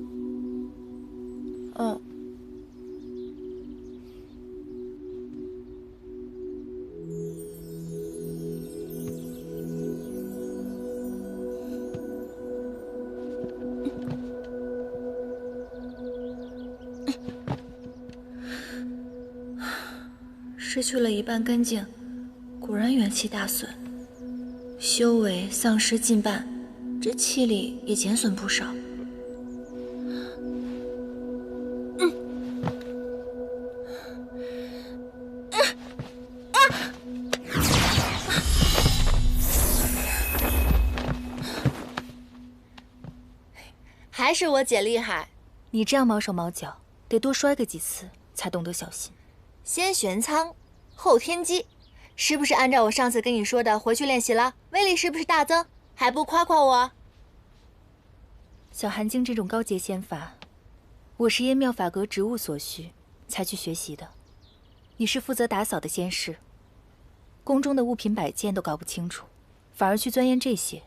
失去了一半根茎，果然元气大损，修为丧失近半，这气力也减损不少。还是我姐厉害，你这样毛手毛脚，得多摔个几次才懂得小心。先玄仓，后天机，是不是按照我上次跟你说的回去练习了？威力是不是大增？还不夸夸我？小寒经这种高阶仙法，我是因妙法阁职务所需才去学习的。你是负责打扫的仙士，宫中的物品摆件都搞不清楚，反而去钻研这些，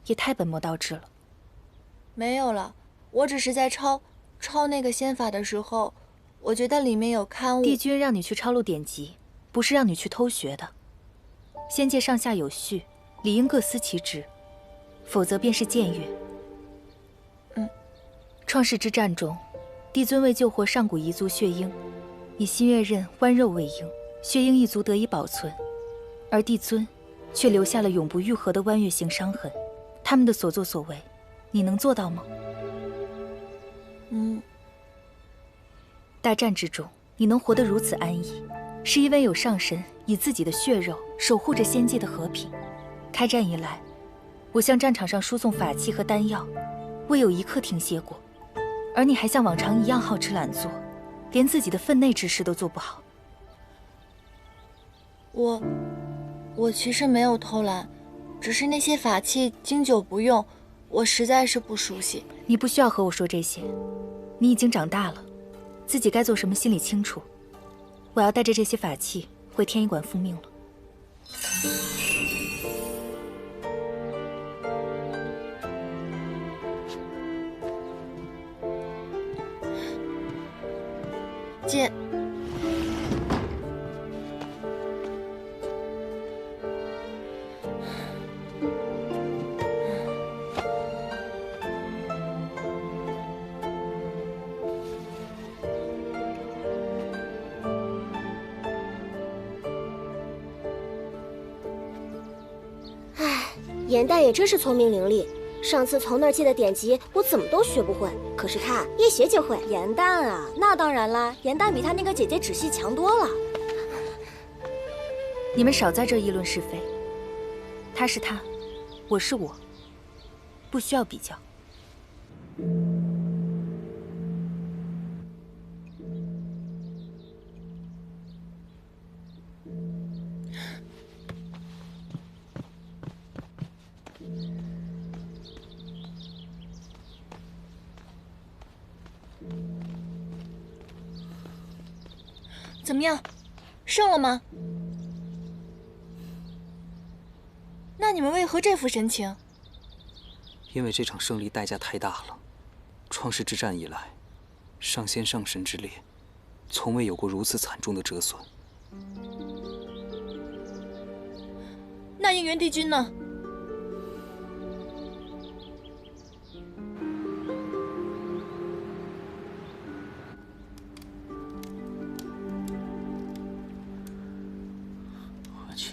也太本末倒置了。没有了，我只是在抄那个仙法的时候，我觉得里面有刊物。帝君让你去抄录典籍，不是让你去偷学的。仙界上下有序，理应各司其职，否则便是僭越。创世之战中，帝尊为救活上古彝族血鹰，以新月刃剜肉喂鹰，血鹰一族得以保存，而帝尊却留下了永不愈合的剜月形伤痕。他们的所作所为，你能做到吗？大战之中，你能活得如此安逸，是因为有上神以自己的血肉守护着仙界的和平。开战以来，我向战场上输送法器和丹药，未有一刻停歇过。而你还像往常一样好吃懒做，连自己的分内之事都做不好。我其实没有偷懒，只是那些法器经久不用，我实在是不熟悉。你不需要和我说这些，你已经长大了，自己该做什么心里清楚。我要带着这些法器回天医馆复命了。姐，颜淡也真是聪明伶俐，上次从那儿借的典籍，我怎么都学不会，可是他一学就会。颜淡啊，那当然啦，颜淡比他那个姐姐芷溪强多了。你们少在这议论是非，他是他，我是我，不需要比较。怎么样，胜了吗？那你们为何这副神情？因为这场胜利代价太大了。创世之战以来，上仙上神之列，从未有过如此惨重的折损。那应元帝君呢？我去。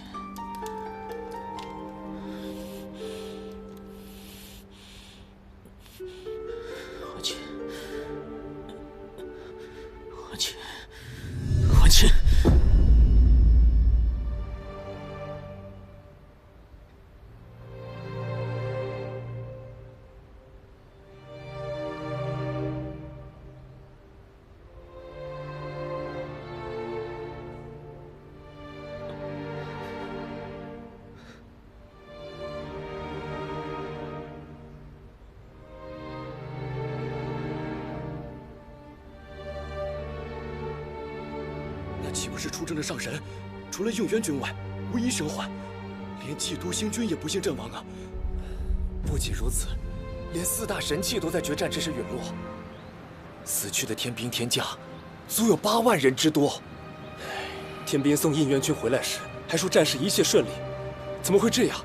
我去。我去。我去。岂不是出征的上神，除了应元君外，无一生还？连祭都星君也不幸阵亡啊！不仅如此，连4大神器都在决战之时陨落。死去的天兵天将，足有8万人之多。天兵送应元君回来时，还说战事一切顺利，怎么会这样？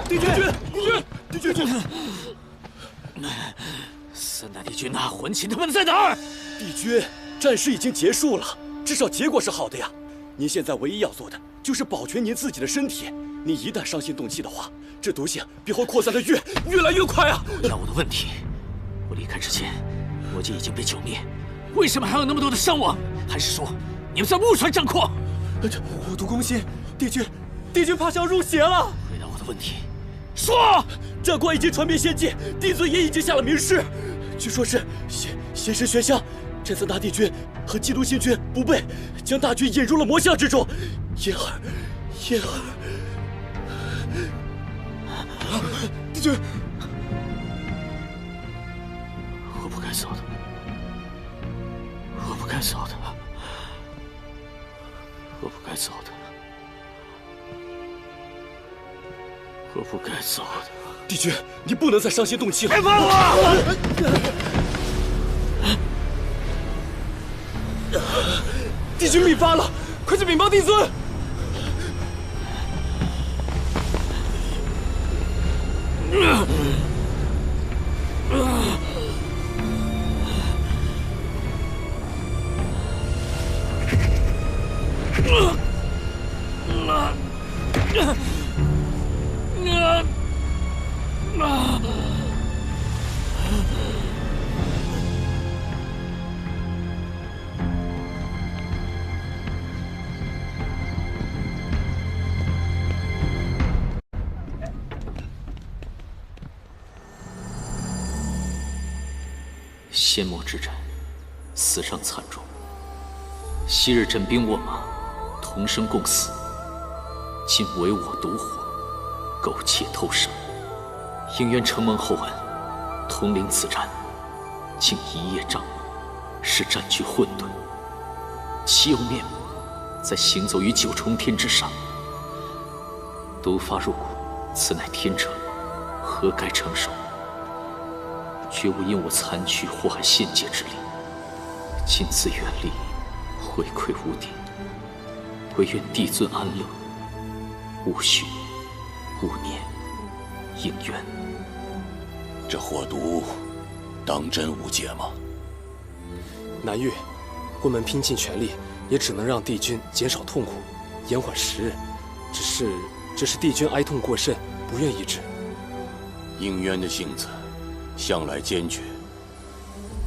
帝君，帝君！3大帝君呐，魂旗他们在哪儿？帝君，战事已经结束了，至少结果是好的呀。您现在唯一要做的就是保全您自己的身体。您一旦伤心动气的话，这毒性必会扩散的越来越快啊！回答我的问题，我离开之前，魔界已经被剿灭，为什么还有那么多的伤亡？还是说你们在误传战况？虎毒攻心，帝君怕是要入邪了。回答我的问题，说！战况已经传遍仙界，帝尊也已经下了明示，据说是仙师玄香、这3大帝君和基督星君不备，将大军引入了魔像之中。燕儿，帝君，我不该走的，我不该走的，我不该走的，我不该走的。帝君，你不能再伤心动气了！别放我！帝君病发了，快去禀报帝尊！仙魔之战，死伤惨重。昔日枕兵卧马，同生共死，今唯我独活，苟且偷生。应元承蒙厚恩，统领此战，竟一叶障目，使战局混沌。岂有面目再行走于9重天之上？毒发入骨，此乃天惩，何该承受？绝无因我残躯祸害仙界之理。今自远离，回馈无敌，唯愿帝尊安乐，勿恤，勿念，应元。这祸毒，当真无解吗？南域，quân们拼尽全力，也只能让帝君减少痛苦，延缓时日。只是帝君哀痛过甚，不愿医治。应渊的性子向来坚决，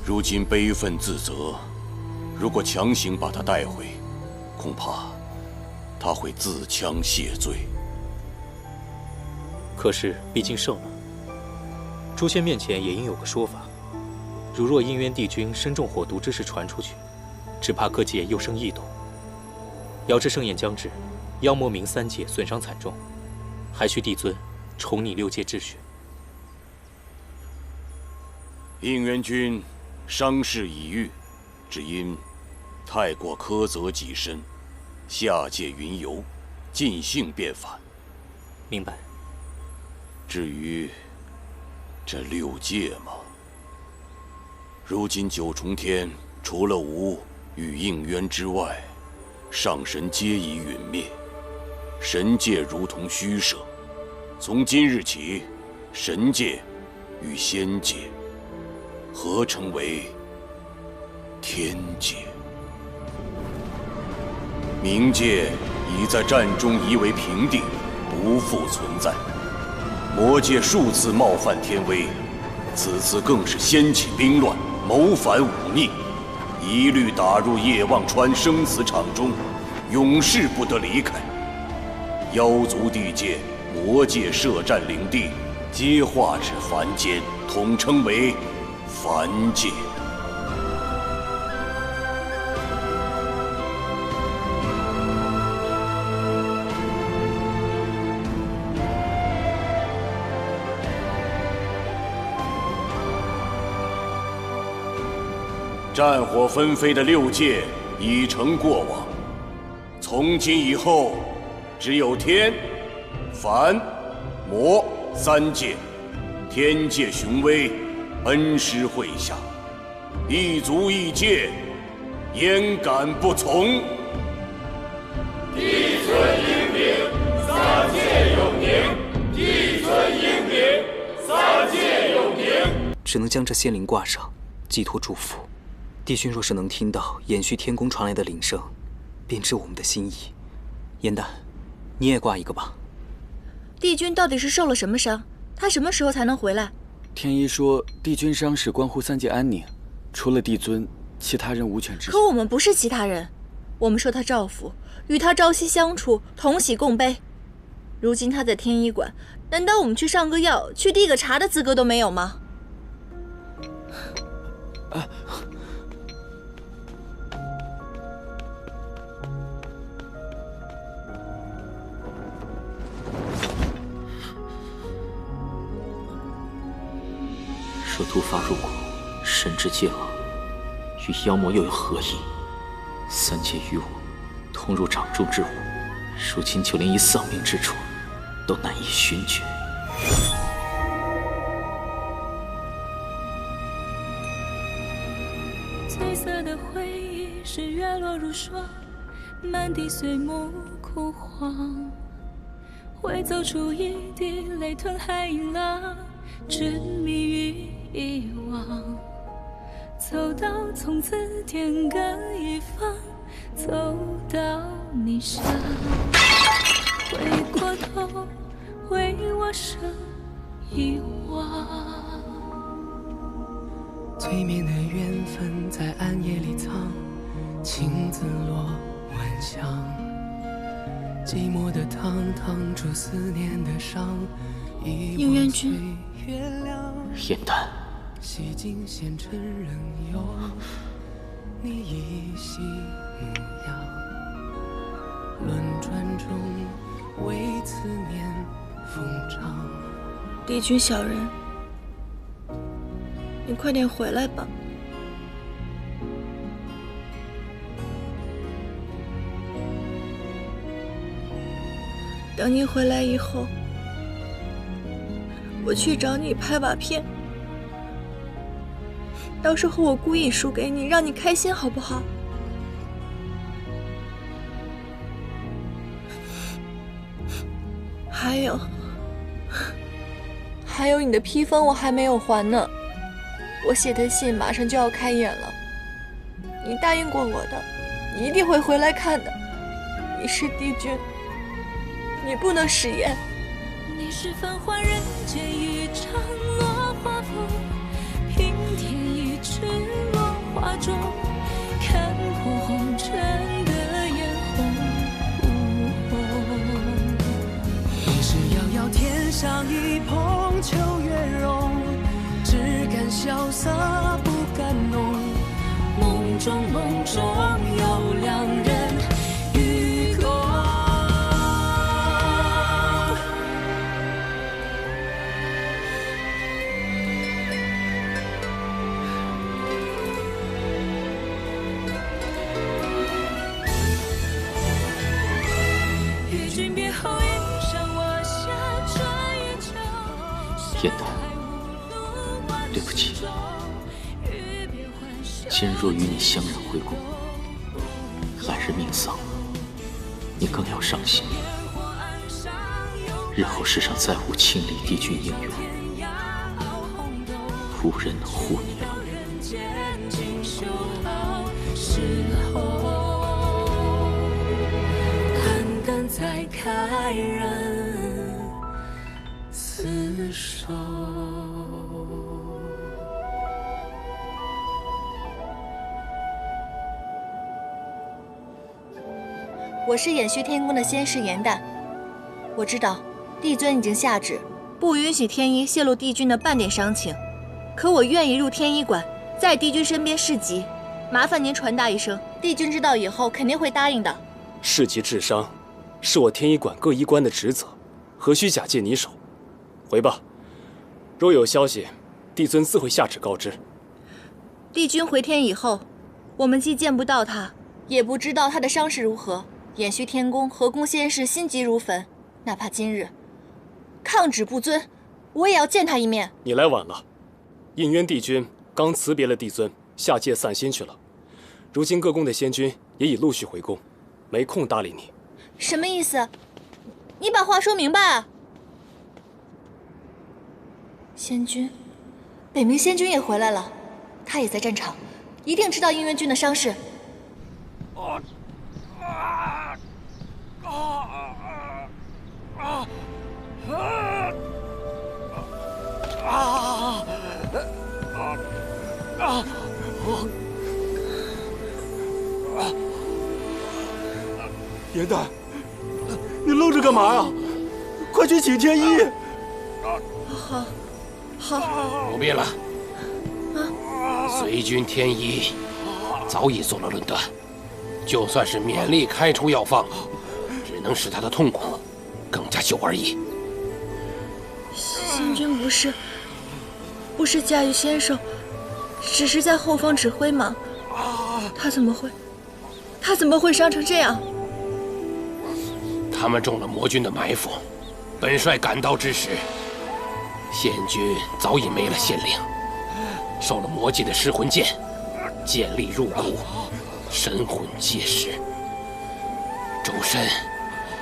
如今悲愤自责，如果强行把他带回，恐怕他会自戕谢罪。可是毕竟胜了，诛仙面前也应有个说法。如若应渊帝君身中火毒之事传出去，只怕各界又生异动。遥知盛宴将至，妖魔冥3界损伤惨重，还需帝尊重拟6界秩序。应元君伤势已愈，只因太过苛责己身，下界云游，尽兴便返。明白。至于这6界嘛，如今9重天除了吾与应渊之外，上神皆已陨灭，神界如同虚设。从今日起，神界与仙界合成为天界。冥界已在战中夷为平地，不复存在。魔界数次冒犯天威，此次更是掀起兵乱，谋反忤逆，一律打入夜望川生死场中，永世不得离开。妖族地界、魔界设战领地，皆化至凡间，统称为凡界。战火纷飞的6界已成过往，从今以后，只有天、凡、魔3界。天界雄威，恩师会下，一族一界，焉敢不从？地存英明，3界永宁；地存英明，3界永宁。只能将这仙灵挂上，寄托祝福。帝君若是能听到延续天宫传来的铃声，便知我们的心意。颜丹，你也挂一个吧。帝君到底是受了什么伤？他什么时候才能回来？天一说，帝君伤势关乎3界安宁，除了帝尊，其他人无权知晓。可我们不是其他人，我们受他照拂，与他朝夕相处，同喜共悲。如今他在天医馆，难道我们去上个药、去递个茶的资格都没有吗？若突发入骨，神之戒恶，与妖魔又有何异？3界与我同入掌中之物，如今就连一丧命之处都难以寻觉。褪色的回忆是月落如霜，满地碎木枯黄，会走出一滴泪吞海银浪，执迷于遗忘，走到从此天各一方，走到你乡，回过头为我生遗忘。催眠的缘分在暗夜里藏，青子落晚香，寂寞的汤烫出思念的伤，应元君，颜丹，洗尽纤尘仍有你依稀模样，轮转中为思念疯长。帝君小人，你快点回来吧。等你回来以后，我去找你拍把片，到时候我故意输给你，让你开心，好不好？还有你的批封我还没有还呢，我写的信马上就要开演了，你答应过我的，你一定会回来看的。你是帝君，你不能食言。你是繁华人间一场落花风，平添一池落花中，看破红尘的眼红。你是遥遥天上一捧秋月容，只敢萧瑟不敢浓。梦中有两人与共。燕丹，对不起，今日若与你相认回宫，来日命丧了，你更要伤心。日后世上再无清离帝君应援，无人能护你了。肝肝在开人厮守。我是偃虚天宫的仙师颜淡，我知道帝尊已经下旨，不允许天医泄露帝君的半点伤情，可我愿意入天医馆，在帝君身边侍疾，麻烦您传达一声，帝君知道以后肯定会答应的。侍疾治伤，是我天医馆各医官的职责，何须假借你手？回吧，若有消息，帝尊自会下旨告知。帝君回天以后，我们既见不到他，也不知道他的伤势如何。偃虚天宫和宫仙士心急如焚，哪怕今日抗旨不遵，我也要见他一面。你来晚了，应渊帝君刚辞别了帝尊，下界散心去了。如今各宫的仙君也已陆续回宫，没空搭理你。什么意思？你把话说明白啊！仙君，北冥仙君也回来了，他也在战场，一定知道应渊君的伤势。颜淡，你愣着干嘛呀？快去请天医！好，不必了。随军天医早已做了论断，就算是勉力开出药方，只能使他的痛苦更加久而已。仙君不是驾驭先手，只是在后方指挥吗？他怎么会伤成这样？他们中了魔军的埋伏，本帅赶到之时，仙君早已没了仙灵，受了魔界的噬魂剑，剑力入骨，神魂皆失，周身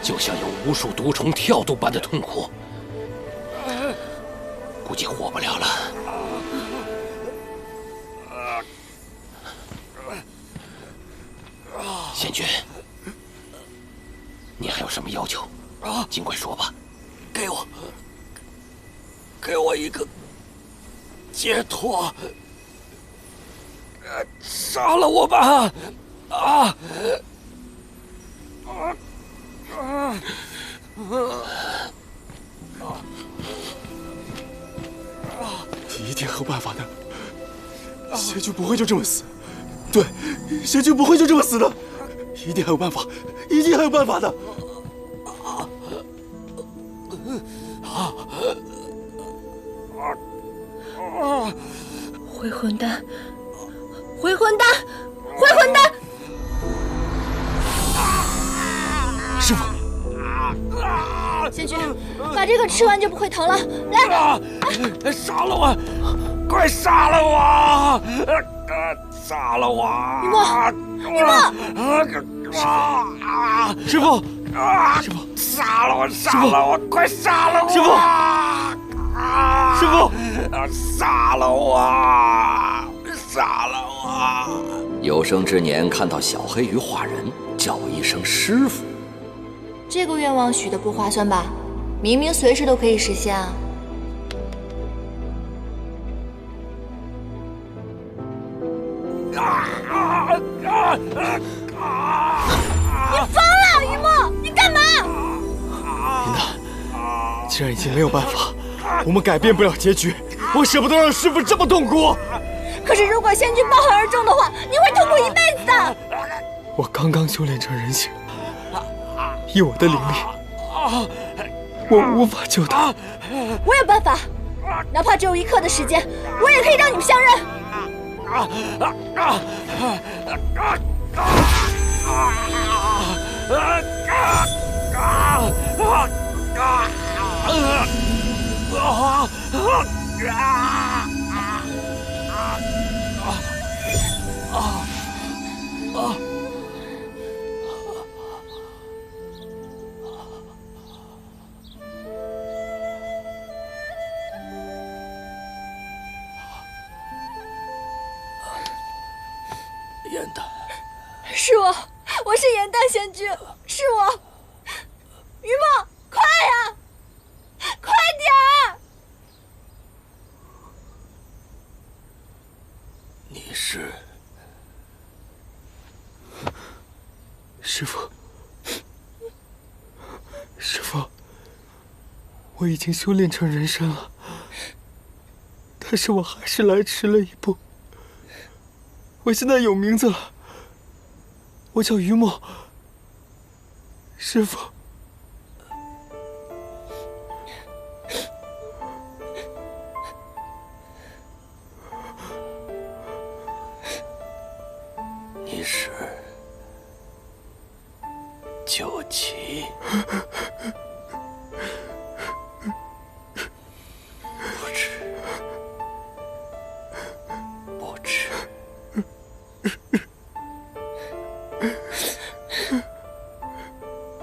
就像有无数毒虫跳动般的痛苦，估计活不了了。仙君，你还有什么要求？尽管说吧。给我一个解脱，杀了我吧！一定有办法的，仙君不会就这么死。对，仙君不会就这么死的，一定还有办法，一定还有办法的。回魂丹，回魂丹，回魂丹！师傅，仙君，把这个吃完就不会疼了。来，杀了我！快杀了我！杀了我！雨墨，雨墨！师傅，师傅，杀了我！杀了我！快杀了我！师傅，师傅，杀了我！杀了我！有生之年看到小黑鱼化人，叫我一声师傅。这个愿望许的不划算吧？明明随时都可以实现啊！你疯了，雨墨！你干嘛？云淡，既然已经没有办法，我们改变不了结局，我舍不得让师傅这么痛苦。可是如果仙君抱憾而终的话，你会痛苦一辈子的。我刚刚修炼成人形，以我的灵力，我无法救他。我有办法，哪怕只有1刻的时间，我也可以让你们相认。颜淡，是我是颜淡仙君，是我。于梦，快呀，快点儿！你是师父，师父，我已经修炼成人身了，但是我还是来迟了一步。我现在有名字了，我叫于墨。师父，你是九旗。不知，不知。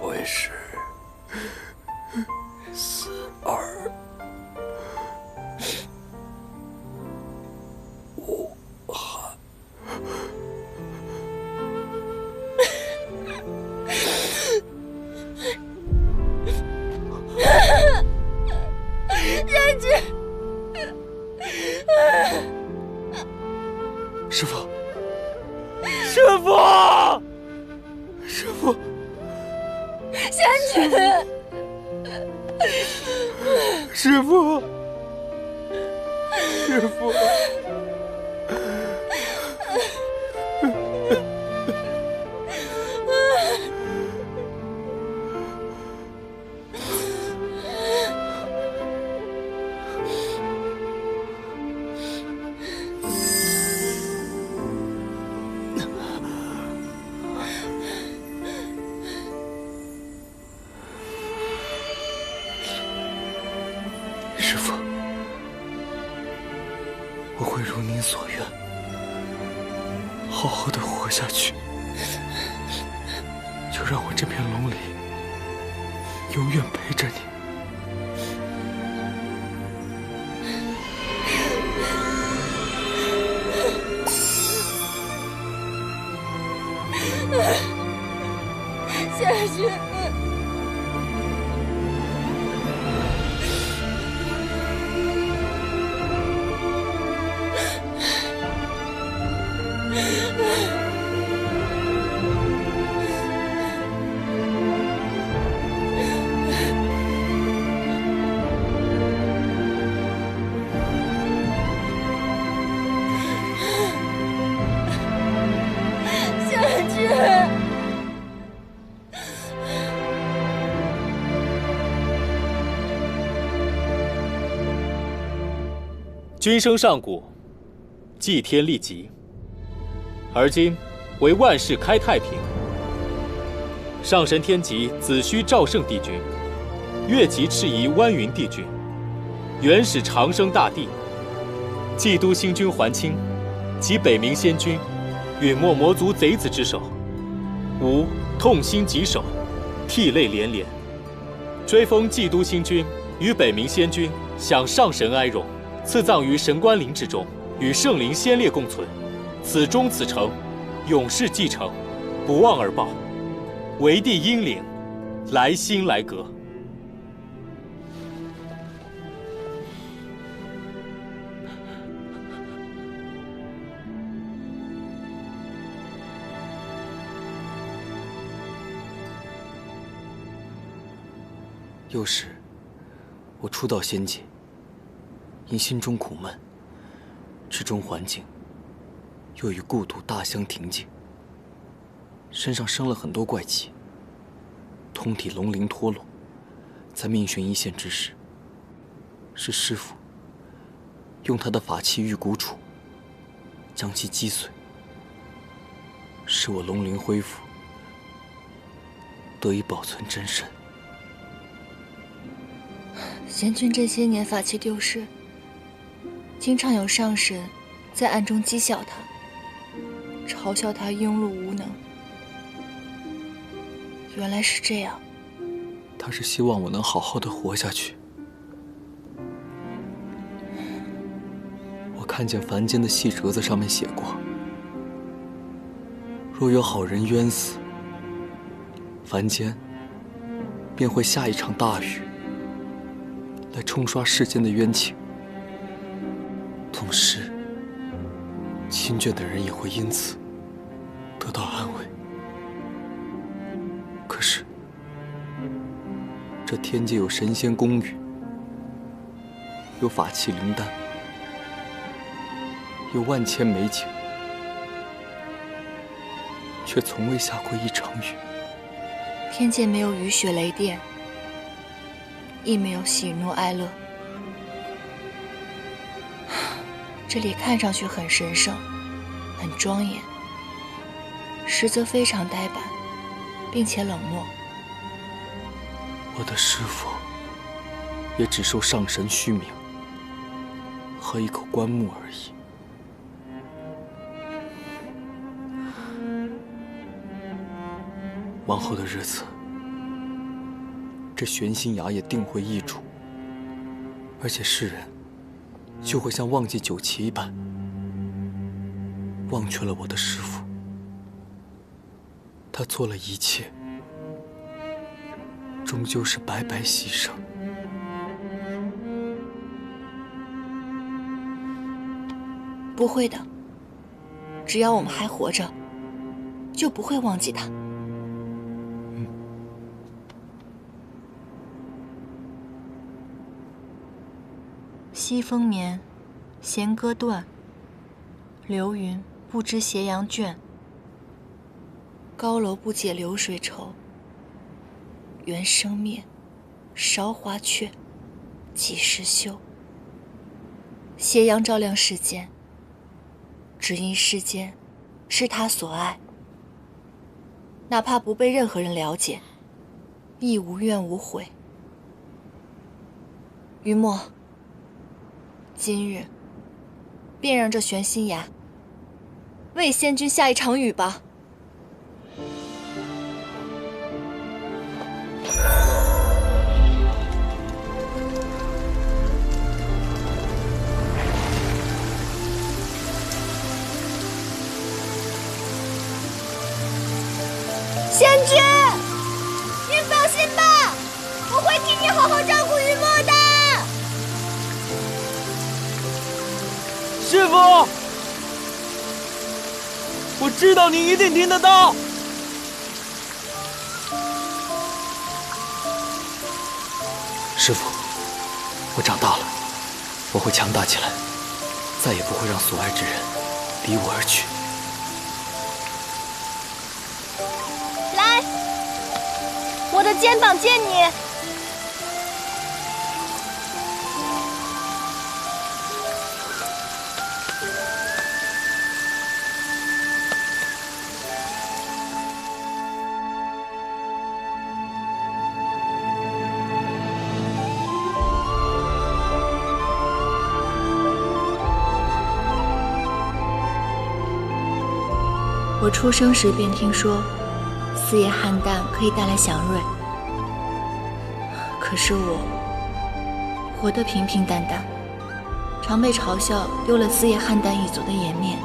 为师死而无憾。仙君，师父，师父，师父，仙君，师父，师父。师父，我会如您所愿，好好的活下去。就让我这片龙鳞永远陪着你。仙君。君生上古，祭天立极，而今为万世开太平。上神天极子虚赵圣帝君，越级赤夷湾云帝君，元始长生大帝，冀都星君桓清及北冥仙君，允没魔族贼子之手，吾痛心疾首，涕泪连连，追封冀都星君与北冥仙君，享上神哀荣。赐葬于神官陵之中，与圣灵先烈共存。此忠此诚，永世继承，不忘而报。为帝英灵，来新来阁。幼时，我初到仙界。因心中苦闷，池中环境又与故土大相庭径，身上生了很多怪气，通体龙鳞脱落。在命悬一线之时，是师父用他的法器玉骨杵将其击碎，使我龙鳞恢复，得以保存真身。仙君这些年法器丢失，经常有上神在暗中讥笑他，嘲笑他庸碌无能。原来是这样。他是希望我能好好的活下去。我看见凡间的细折子上面写过，若有好人冤死，凡间便会下一场大雨，来冲刷世间的冤情。同时，亲眷的人也会因此得到安慰。可是，这天界有神仙宫宇，有法器灵丹，有万千美景，却从未下过一场雨。天界没有雨雪雷电，亦没有喜怒哀乐。这里看上去很神圣，很庄严，实则非常呆板，并且冷漠。我的师父也只受上神虚名和一口棺木而已。往后的日子，这玄心崖也定会易主，而且世人就会像忘记酒旗一般，忘却了我的师父。他做了一切，终究是白白牺牲。不会的，只要我们还活着，就不会忘记他。西风眠，弦歌断。流云不知斜阳倦。高楼不解流水愁。缘生灭，韶华却，几时休？斜阳照亮世间，只因世间是他所爱。哪怕不被任何人了解，亦无怨无悔。于墨，今日便让这玄心崖为仙君下一场雨吧。仙君，您放心吧，我会替你好好照顾于墨的。师傅，我知道你一定听得到。师父，我长大了，我会强大起来，再也不会让所爱之人离我而去。来，我的肩膀借你。我出生时便听说，四叶菡萏可以带来祥瑞。可是我活得平平淡淡，常被嘲笑丢了四叶菡萏一族的颜面。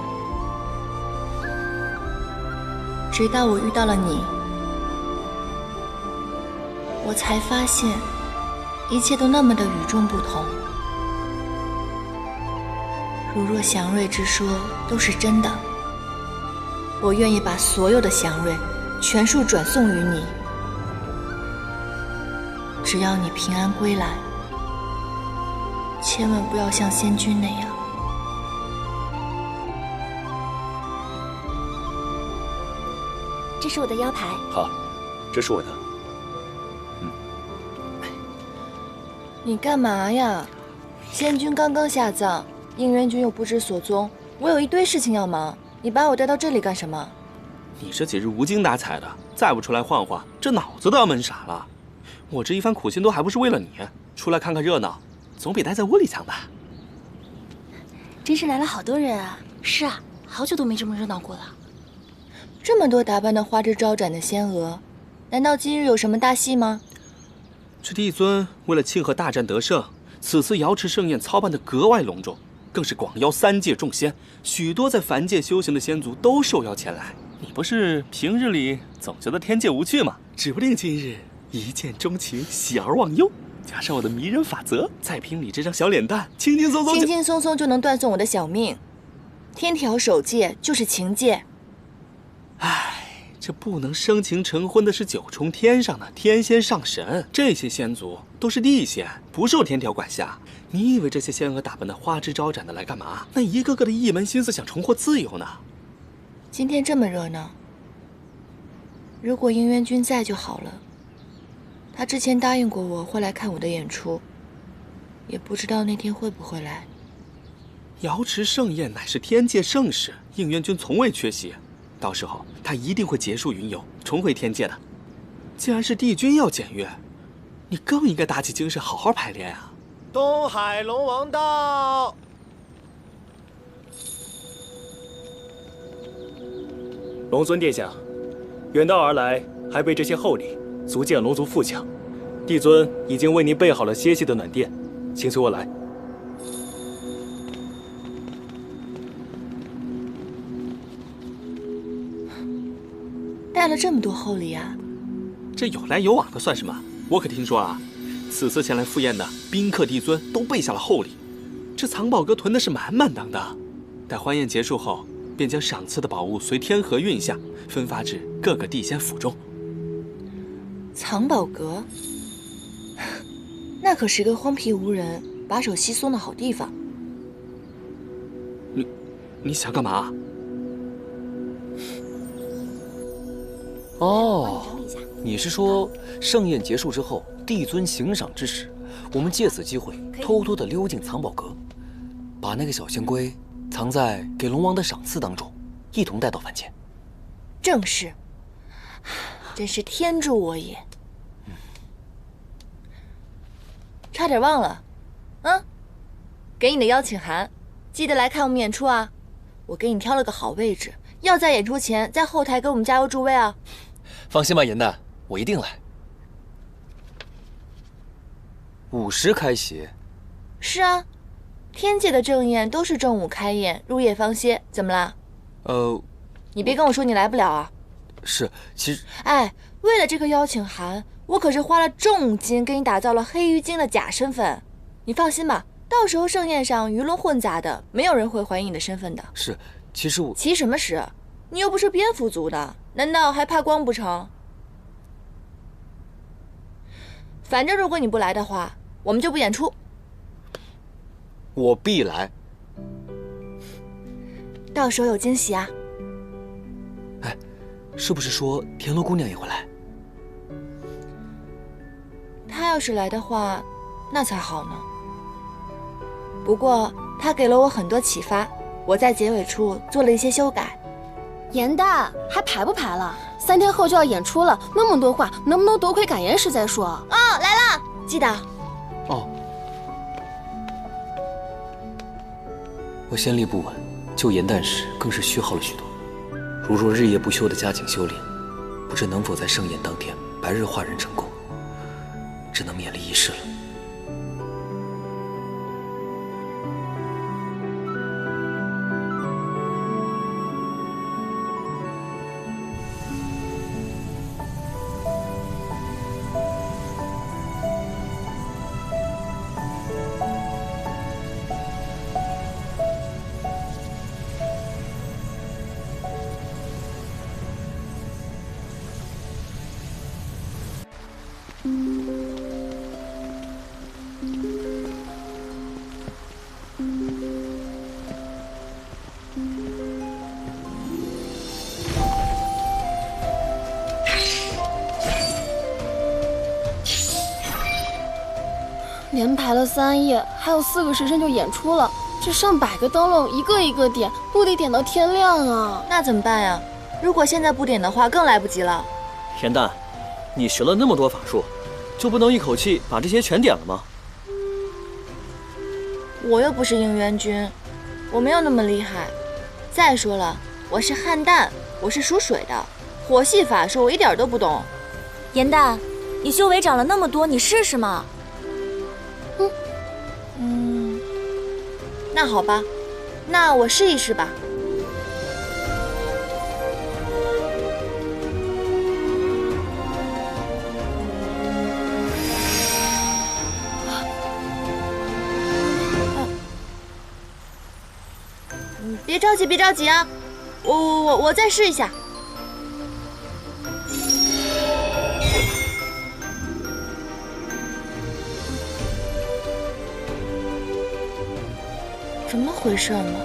直到我遇到了你，我才发现一切都那么的与众不同。如若祥瑞之说都是真的，我愿意把所有的祥瑞全数转送于你，只要你平安归来，千万不要像仙君那样。这是我的腰牌。好，这是我的。你干嘛呀？仙君刚刚下葬，应元君又不知所踪，我有一堆事情要忙。你把我带到这里干什么？你这几日无精打采的，再不出来晃晃，这脑子都要闷傻了。我这一番苦心都还不是为了你，出来看看热闹，总比待在屋里强吧。真是来了好多人啊！是啊，好久都没这么热闹过了。这么多打扮的花枝招展的仙娥，难道今日有什么大戏吗？这帝尊为了庆贺大战得胜，此次瑶池盛宴操办得格外隆重，更是广邀3界众仙，许多在凡界修行的仙族都受邀前来。你不是平日里总觉得天界无趣吗？指不定今日一见钟情，喜而忘忧，加上我的迷人法则，再凭你这张小脸蛋，轻轻松松就能断送我的小命。天条守戒就是情戒。唉，这不能生情成婚的是9重天上的天仙上神，这些仙族都是地仙，不受天条管辖。你以为这些仙娥打扮的花枝招展的来干嘛？那一个个的一门心思想重获自由呢。今天这么热闹，如果应元君在就好了。他之前答应过我会来看我的演出，也不知道那天会不会来。瑶池盛宴乃是天界盛事，应元君从未缺席。到时候他一定会结束云游，重回天界的。既然是帝君要检阅，你更应该打起精神，好好排练啊！东海龙王到。龙尊殿下，远道而来，还备这些厚礼，足见龙族富强。帝尊已经为您备好了歇息的暖殿，请随我来。带了这么多厚礼啊！这有来有往的算什么？我可听说啊，此次前来赴宴的宾客帝尊都备下了厚礼，这藏宝阁囤的是满满当当。待欢宴结束后，便将赏赐的宝物随天河运下，分发至各个地仙府中。藏宝阁，那可是个荒僻无人、把守稀松的好地方。你想干嘛？哦，你是说盛宴结束之后，帝尊行赏之时，我们借此机会偷偷地溜进藏宝阁，把那个小仙龟藏在给龙王的赏赐当中，一同带到凡间。正是，真是天助我也。差点忘了，给你的邀请函，记得来看我们演出啊！我给你挑了个好位置，要在演出前在后台给我们加油助威啊！放心吧，严旦，我一定来。午时开席。是啊，天界的正宴都是正午开宴，入夜方歇，怎么啦？你别跟我说你来不了啊！是，其实……哎，为了这个邀请函，我可是花了重金给你打造了黑鱼精的假身份。你放心吧，到时候盛宴上鱼龙混杂的，没有人会怀疑你的身份的。是，其实我……其什么实？你又不是蝙蝠族的，难道还怕光不成？反正如果你不来的话，我们就不演出。我必来。到时候有惊喜啊！哎，是不是说田螺姑娘也会来？她要是来的话，那才好呢。不过她给了我很多启发，我在结尾处做了一些修改。严旦，还排不排了？3天后就要演出了，那么多话，能不能多亏感言时再说？哦，来了，记得。哦。我先力不稳，救严旦时更是虚耗了许多。如若日夜不休的加紧修炼，不知能否在盛宴当天白日化人成功，只能勉力一试了。连排了3夜，还有4个时辰就演出了，这上百个灯笼一个一个点，不得点到天亮啊！那怎么办呀？如果现在不点的话，更来不及了。严旦，你学了那么多法术，就不能一口气把这些全点了吗？我又不是应元君，我没有那么厉害。再说了，我是汉旦，我是属水的，火系法术我一点都不懂。颜淡，你修为长了那么多，你试试嘛。那好吧，那我试一试吧。别着急，别着急啊，我再试一下。怎么回事呢？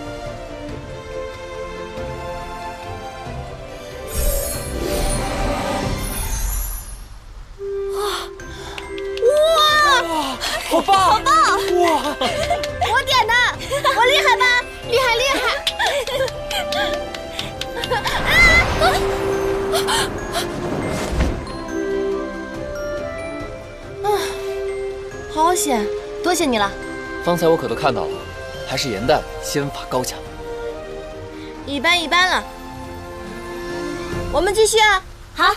哇！好棒！好棒！哇！我点的，我厉害吧？厉害厉害！好险，多谢你了。方才我可都看到了，还是颜淡仙法高强。一般一般了，我们继续啊。好。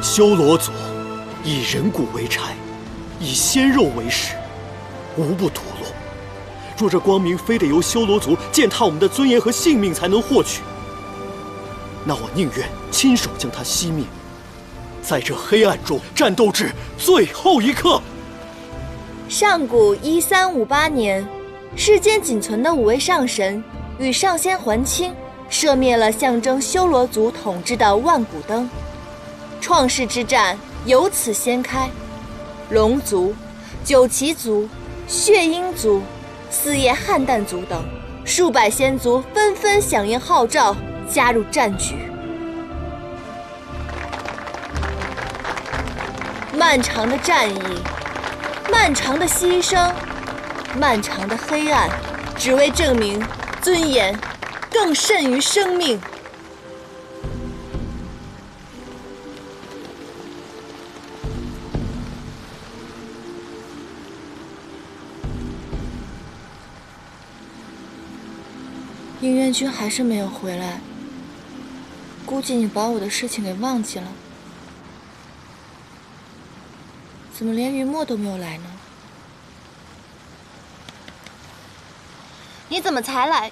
修罗族以人骨为柴，以鲜肉为食，无不屠戮。若这光明非得由修罗族践踏我们的尊严和性命才能获取，那我宁愿亲手将它熄灭，在这黑暗中战斗至最后一刻。上古1358年，世间仅存的5位上神与上仙还清，射灭了象征修罗族统治的万古灯。创世之战由此掀开，龙族、九旗族、血鹰族、四叶汉旦族等数百仙族纷纷响应号召，加入战局。漫长的战役，漫长的牺牲，漫长的黑暗，只为证明尊严更甚于生命。应元君还是没有回来，估计你把我的事情给忘记了。怎么连云墨都没有来呢？你怎么才来？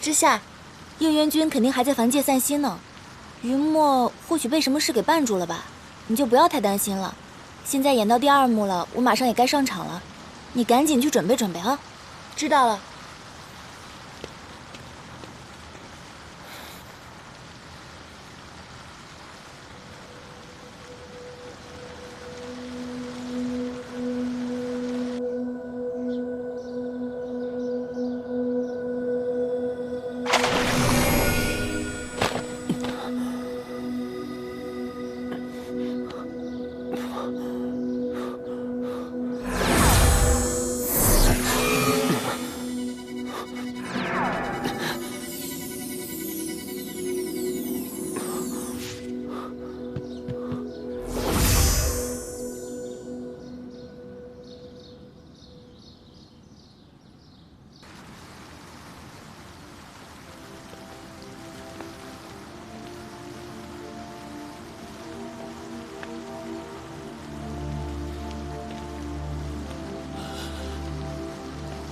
之夏，应元君肯定还在凡界散心呢，云墨或许被什么事给绊住了吧？你就不要太担心了。现在演到第2幕了，我马上也该上场了，你赶紧去准备准备啊！知道了。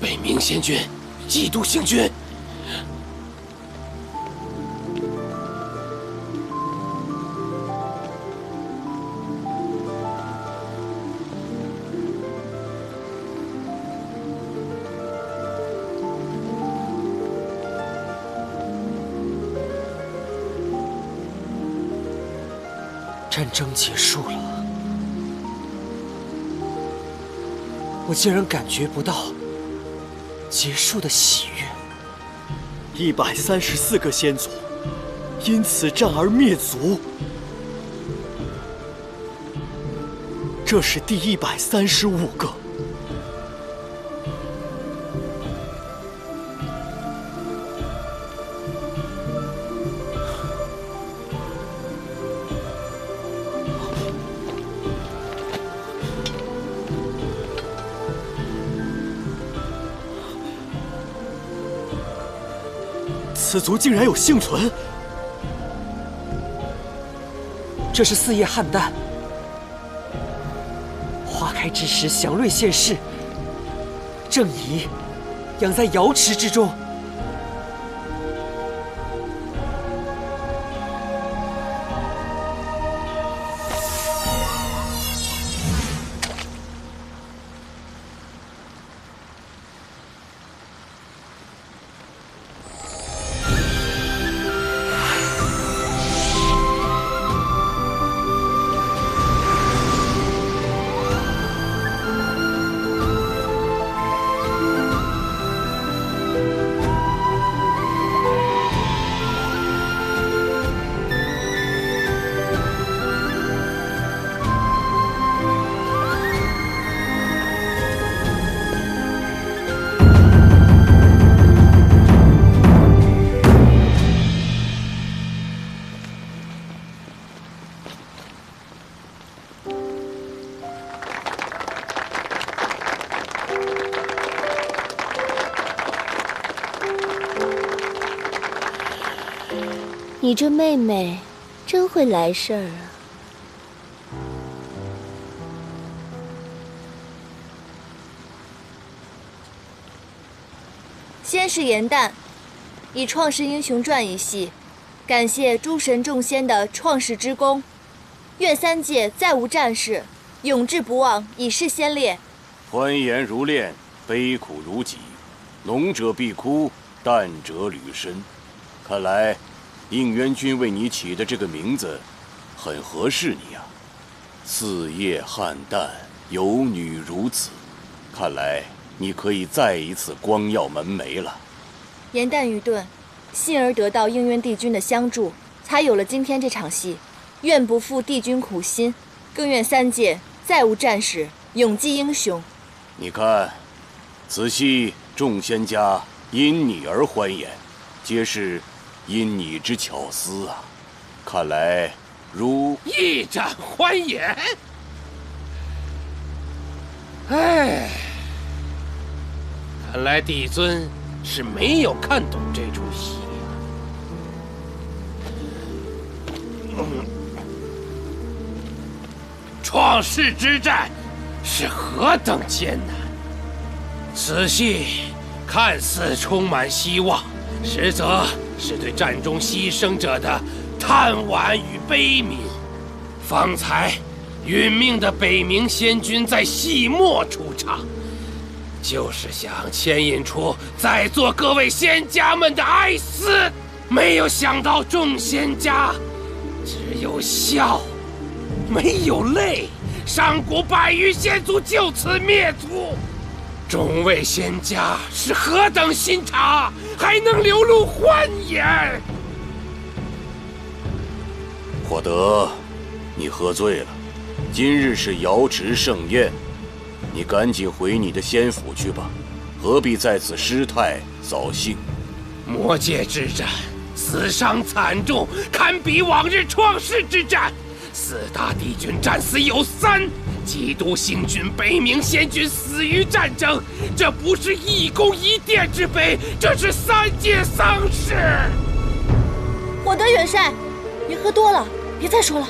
北冥仙君嫉妒星君，战争结束了，我竟然感觉不到结束的喜悦。134个先祖因此战而灭族，这是第135个。此族竟然有幸存，这是4叶汉丹，花开之时祥瑞现世，正宜养在瑶池之中。你这妹妹真会来事儿啊！先是严旦以《创世英雄传》一戏，感谢诸神众仙的创世之功，愿3界再无战事，永志不忘以示先烈。欢颜如练，悲苦如己，浓者必哭，淡者履身。看来应元君为你起的这个名字很合适你啊。4叶汉旦，有女如此，看来你可以再一次光耀门楣了。严旦愚钝，幸而得到应元帝君的相助，才有了今天这场戏。愿不负帝君苦心，更愿3界再无战事，永继英雄。你看，此戏众仙家因你而欢颜，皆是因你之巧思啊！看来如一展欢颜。哎，看来帝尊是没有看懂这出戏。创世之战是何等艰难，此戏看似充满希望，实则是对战中牺牲者的叹惋与悲悯。方才殒命的北冥仙君在戏末出场，就是想牵引出在座各位仙家们的哀思。没有想到众仙家只有笑，没有泪。上古100余仙族就此灭族，众位仙家是何等心肠，还能流露欢颜？火德，你喝醉了。今日是瑶池盛宴，你赶紧回你的仙府去吧，何必在此失态扫兴？魔界之战死伤惨重，堪比往日创世之战。4大帝君战死有3，基督星君、北冥仙君死于战争，这不是一宫一殿之悲，这是3界丧事。火德元帅，你喝多了，别再说了。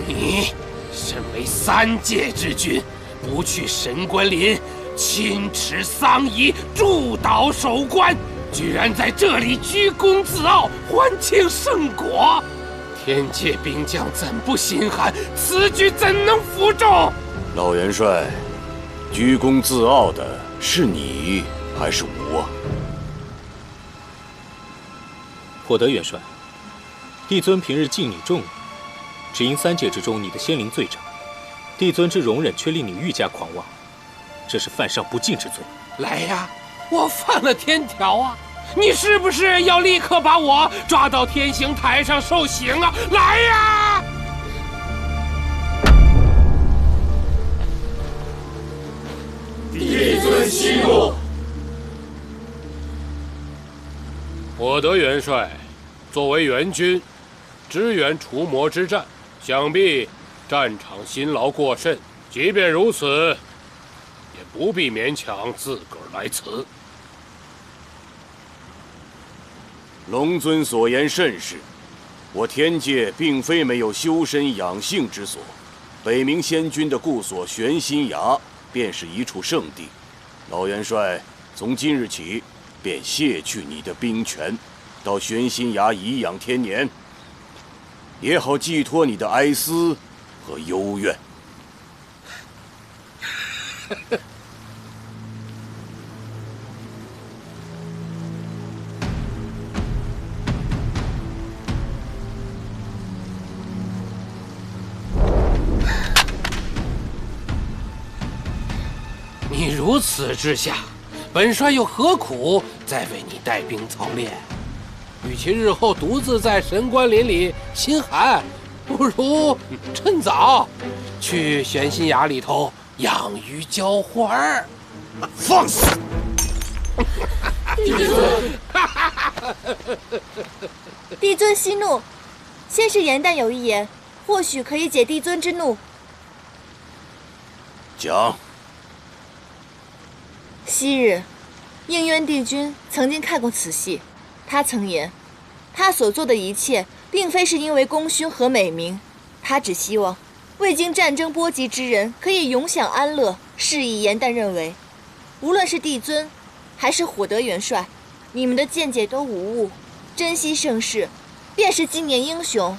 你身为3界之君，不去神官林亲持丧仪，祝祷守关，居然在这里居功自傲，还清圣果。天界兵将怎不心寒？此举怎能服众？老元帅，居功自傲的是你还是我？火德元帅，帝尊平日敬你重礼，只因3界之中你的仙灵最长，帝尊之容忍却令你愈加狂妄，这是犯上不敬之罪。来呀，我犯了天条啊！你是不是要立刻把我抓到天刑台上受刑啊？来呀！帝尊息怒。我德元帅作为援军，支援除魔之战，想必战场辛劳过甚。即便如此，也不必勉强自个儿来辞。龙尊所言甚是，我天界并非没有修身养性之所，北冥仙君的故所玄心崖便是一处圣地。老元帅，从今日起便卸去你的兵权，到玄心崖颐养天年，也好寄托你的哀思和幽怨。你如此之下，本帅又何苦再为你带兵操练？与其日后独自在神关林里心寒，不如趁早去玄心崖里头养鱼浇花儿。放肆！帝尊，帝尊息怒。先是颜旦有一言，或许可以解帝尊之怒。讲。昔日，应渊帝君曾经看过此戏，他曾言，他所做的一切，并非是因为功勋和美名，他只希望未经战争波及之人可以永享安乐。是以颜旦认为，无论是帝尊，还是火德元帅，你们的见解都无误，珍惜盛世，便是今年英雄。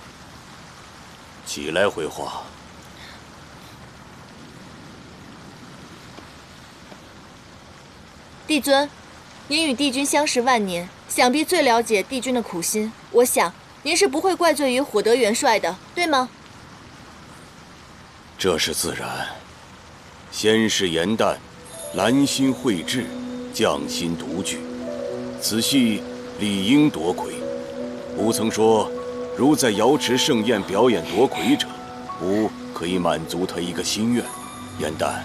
起来回话。帝尊，您与帝君相识万年，想必最了解帝君的苦心。我想您是不会怪罪于火德元帅的，对吗？这是自然。先是颜旦，兰心蕙质，匠心独具，此戏理应夺魁。吾曾说，如在瑶池盛宴表演夺魁者，吾可以满足他一个心愿。颜旦，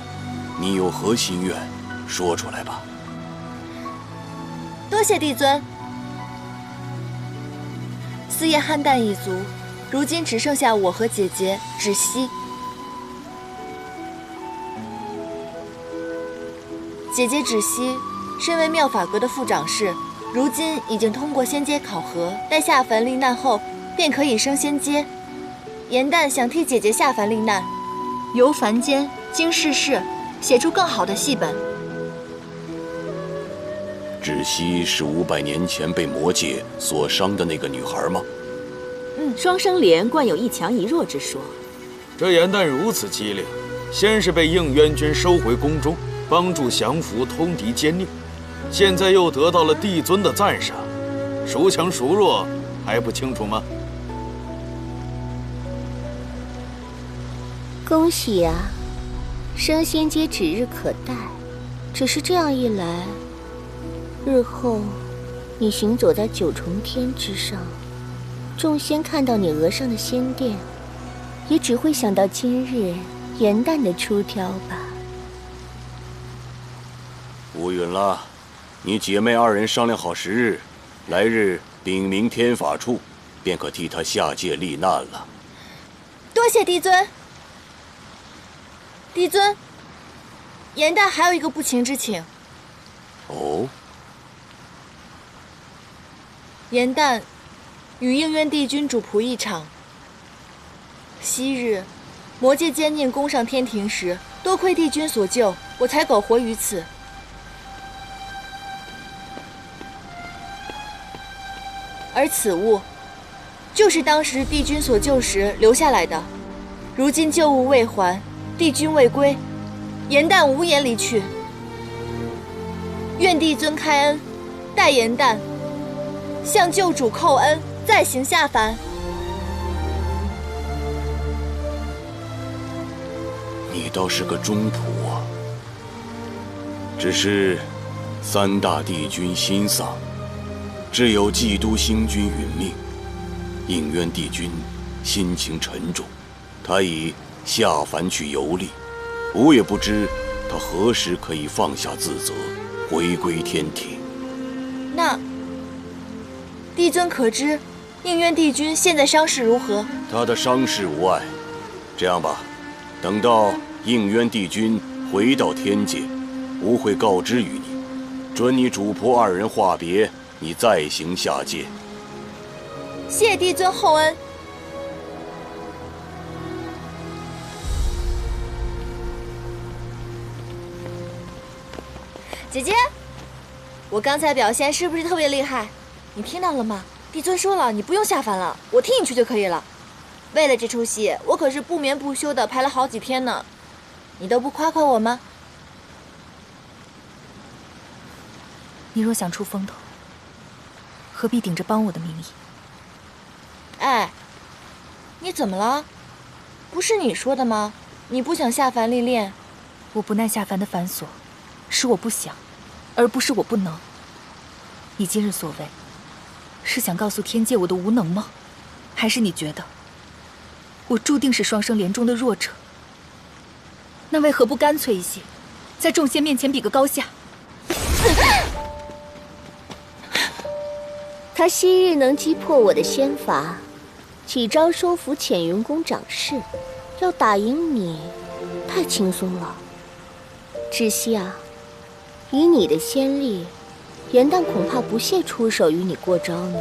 你有何心愿？说出来吧。多谢帝尊。四叶汉旦一族，如今只剩下我和姐姐芷溪。姐姐芷溪身为妙法阁的副掌事，如今已经通过仙阶考核，待下凡历难后，便可以升仙阶。颜旦想替姐姐下凡历难，游凡间，经世事，写出更好的戏本。芷溪是500年前被魔界所伤的那个女孩吗？双生莲惯有一强一弱之说。这颜旦如此机灵，先是被应渊君收回宫中，帮助降服通敌奸佞，现在又得到了帝尊的赞赏，孰强孰弱还不清楚吗？恭喜呀，升仙阶指日可待。只是这样一来，日后你行走在9重天之上，众仙看到你额上的仙殿，也只会想到今日颜旦的出挑吧。无允了，你姐妹2人商量好时日，来日禀明天法处，便可替她下界历难了。多谢帝尊。帝尊，颜旦还有一个不情之请。哦。颜旦与应渊帝君主仆一场。昔日魔界奸佞攻上天庭时，多亏帝君所救，我才苟活于此。而此物，就是当时帝君所救时留下来的。如今旧物未还，帝君未归，颜旦无颜离去。愿帝尊开恩，待颜旦向救主叩恩，再行下凡。倒是个忠仆啊。只是3大帝君心丧，只有冀都星君殒命，应渊帝君心情沉重，他已下凡去游历，我也不知他何时可以放下自责，回归天庭。那帝尊可知应渊帝君现在伤势如何？他的伤势无碍。这样吧，等到应渊帝君回到天界，吾会告知于你，准你主仆2人话别，你再行下界。谢帝尊厚恩。姐姐，我刚才表现是不是特别厉害？你听到了吗？帝尊说了，你不用下凡了，我替你去就可以了。为了这出戏，我可是不眠不休的排了好几天呢。你都不夸夸我吗？你若想出风头，何必顶着帮我的名义？哎，你怎么了？不是你说的吗？你不想下凡历练？我不耐下凡的繁琐，是我不想，而不是我不能。你今日所为，是想告诉天界我的无能吗？还是你觉得我注定是双生连中的弱者？那为何不干脆一些，在众仙面前比个高下？他昔日能击破我的仙法，几招收服浅云宫掌事，要打赢你，太轻松了。只惜啊，以你的仙力，颜淡恐怕不屑出手与你过招呢。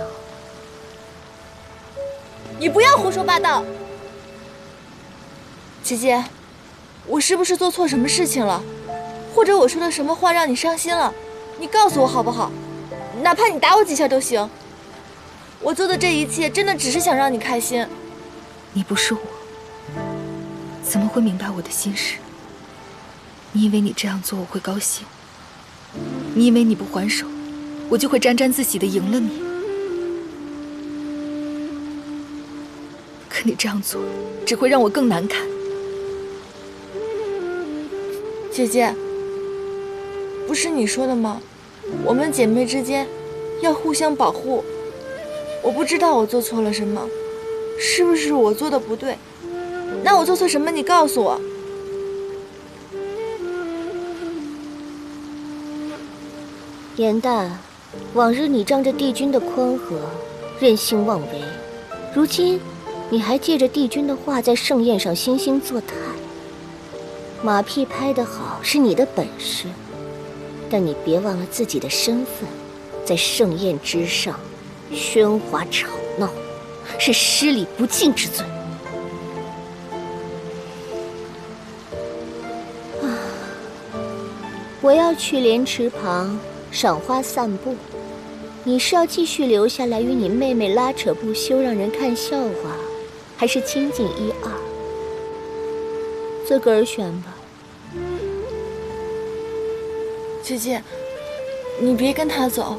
你不要胡说八道！姐姐，我是不是做错什么事情了？或者我说的什么话让你伤心了？你告诉我好不好？哪怕你打我几下都行。我做的这一切真的只是想让你开心。你不是我，怎么会明白我的心事？你以为你这样做我会高兴？你以为你不还手，我就会沾沾自喜地赢了你？可你这样做，只会让我更难堪。姐姐，不是你说的吗？我们姐妹之间要互相保护。我不知道我做错了什么，是不是我做的不对？那我做错什么？你告诉我。颜淡，往日你仗着帝君的宽和，任性妄为，如今你还借着帝君的话在盛宴上惺惺作态。马屁拍得好是你的本事，但你别忘了自己的身份，在盛宴之上喧哗吵闹，是失礼不敬之罪。我要去莲池旁赏花散步，你是要继续留下来与你妹妹拉扯不休，让人看笑话，还是清静一二？自个儿选吧。姐姐，你别跟他走。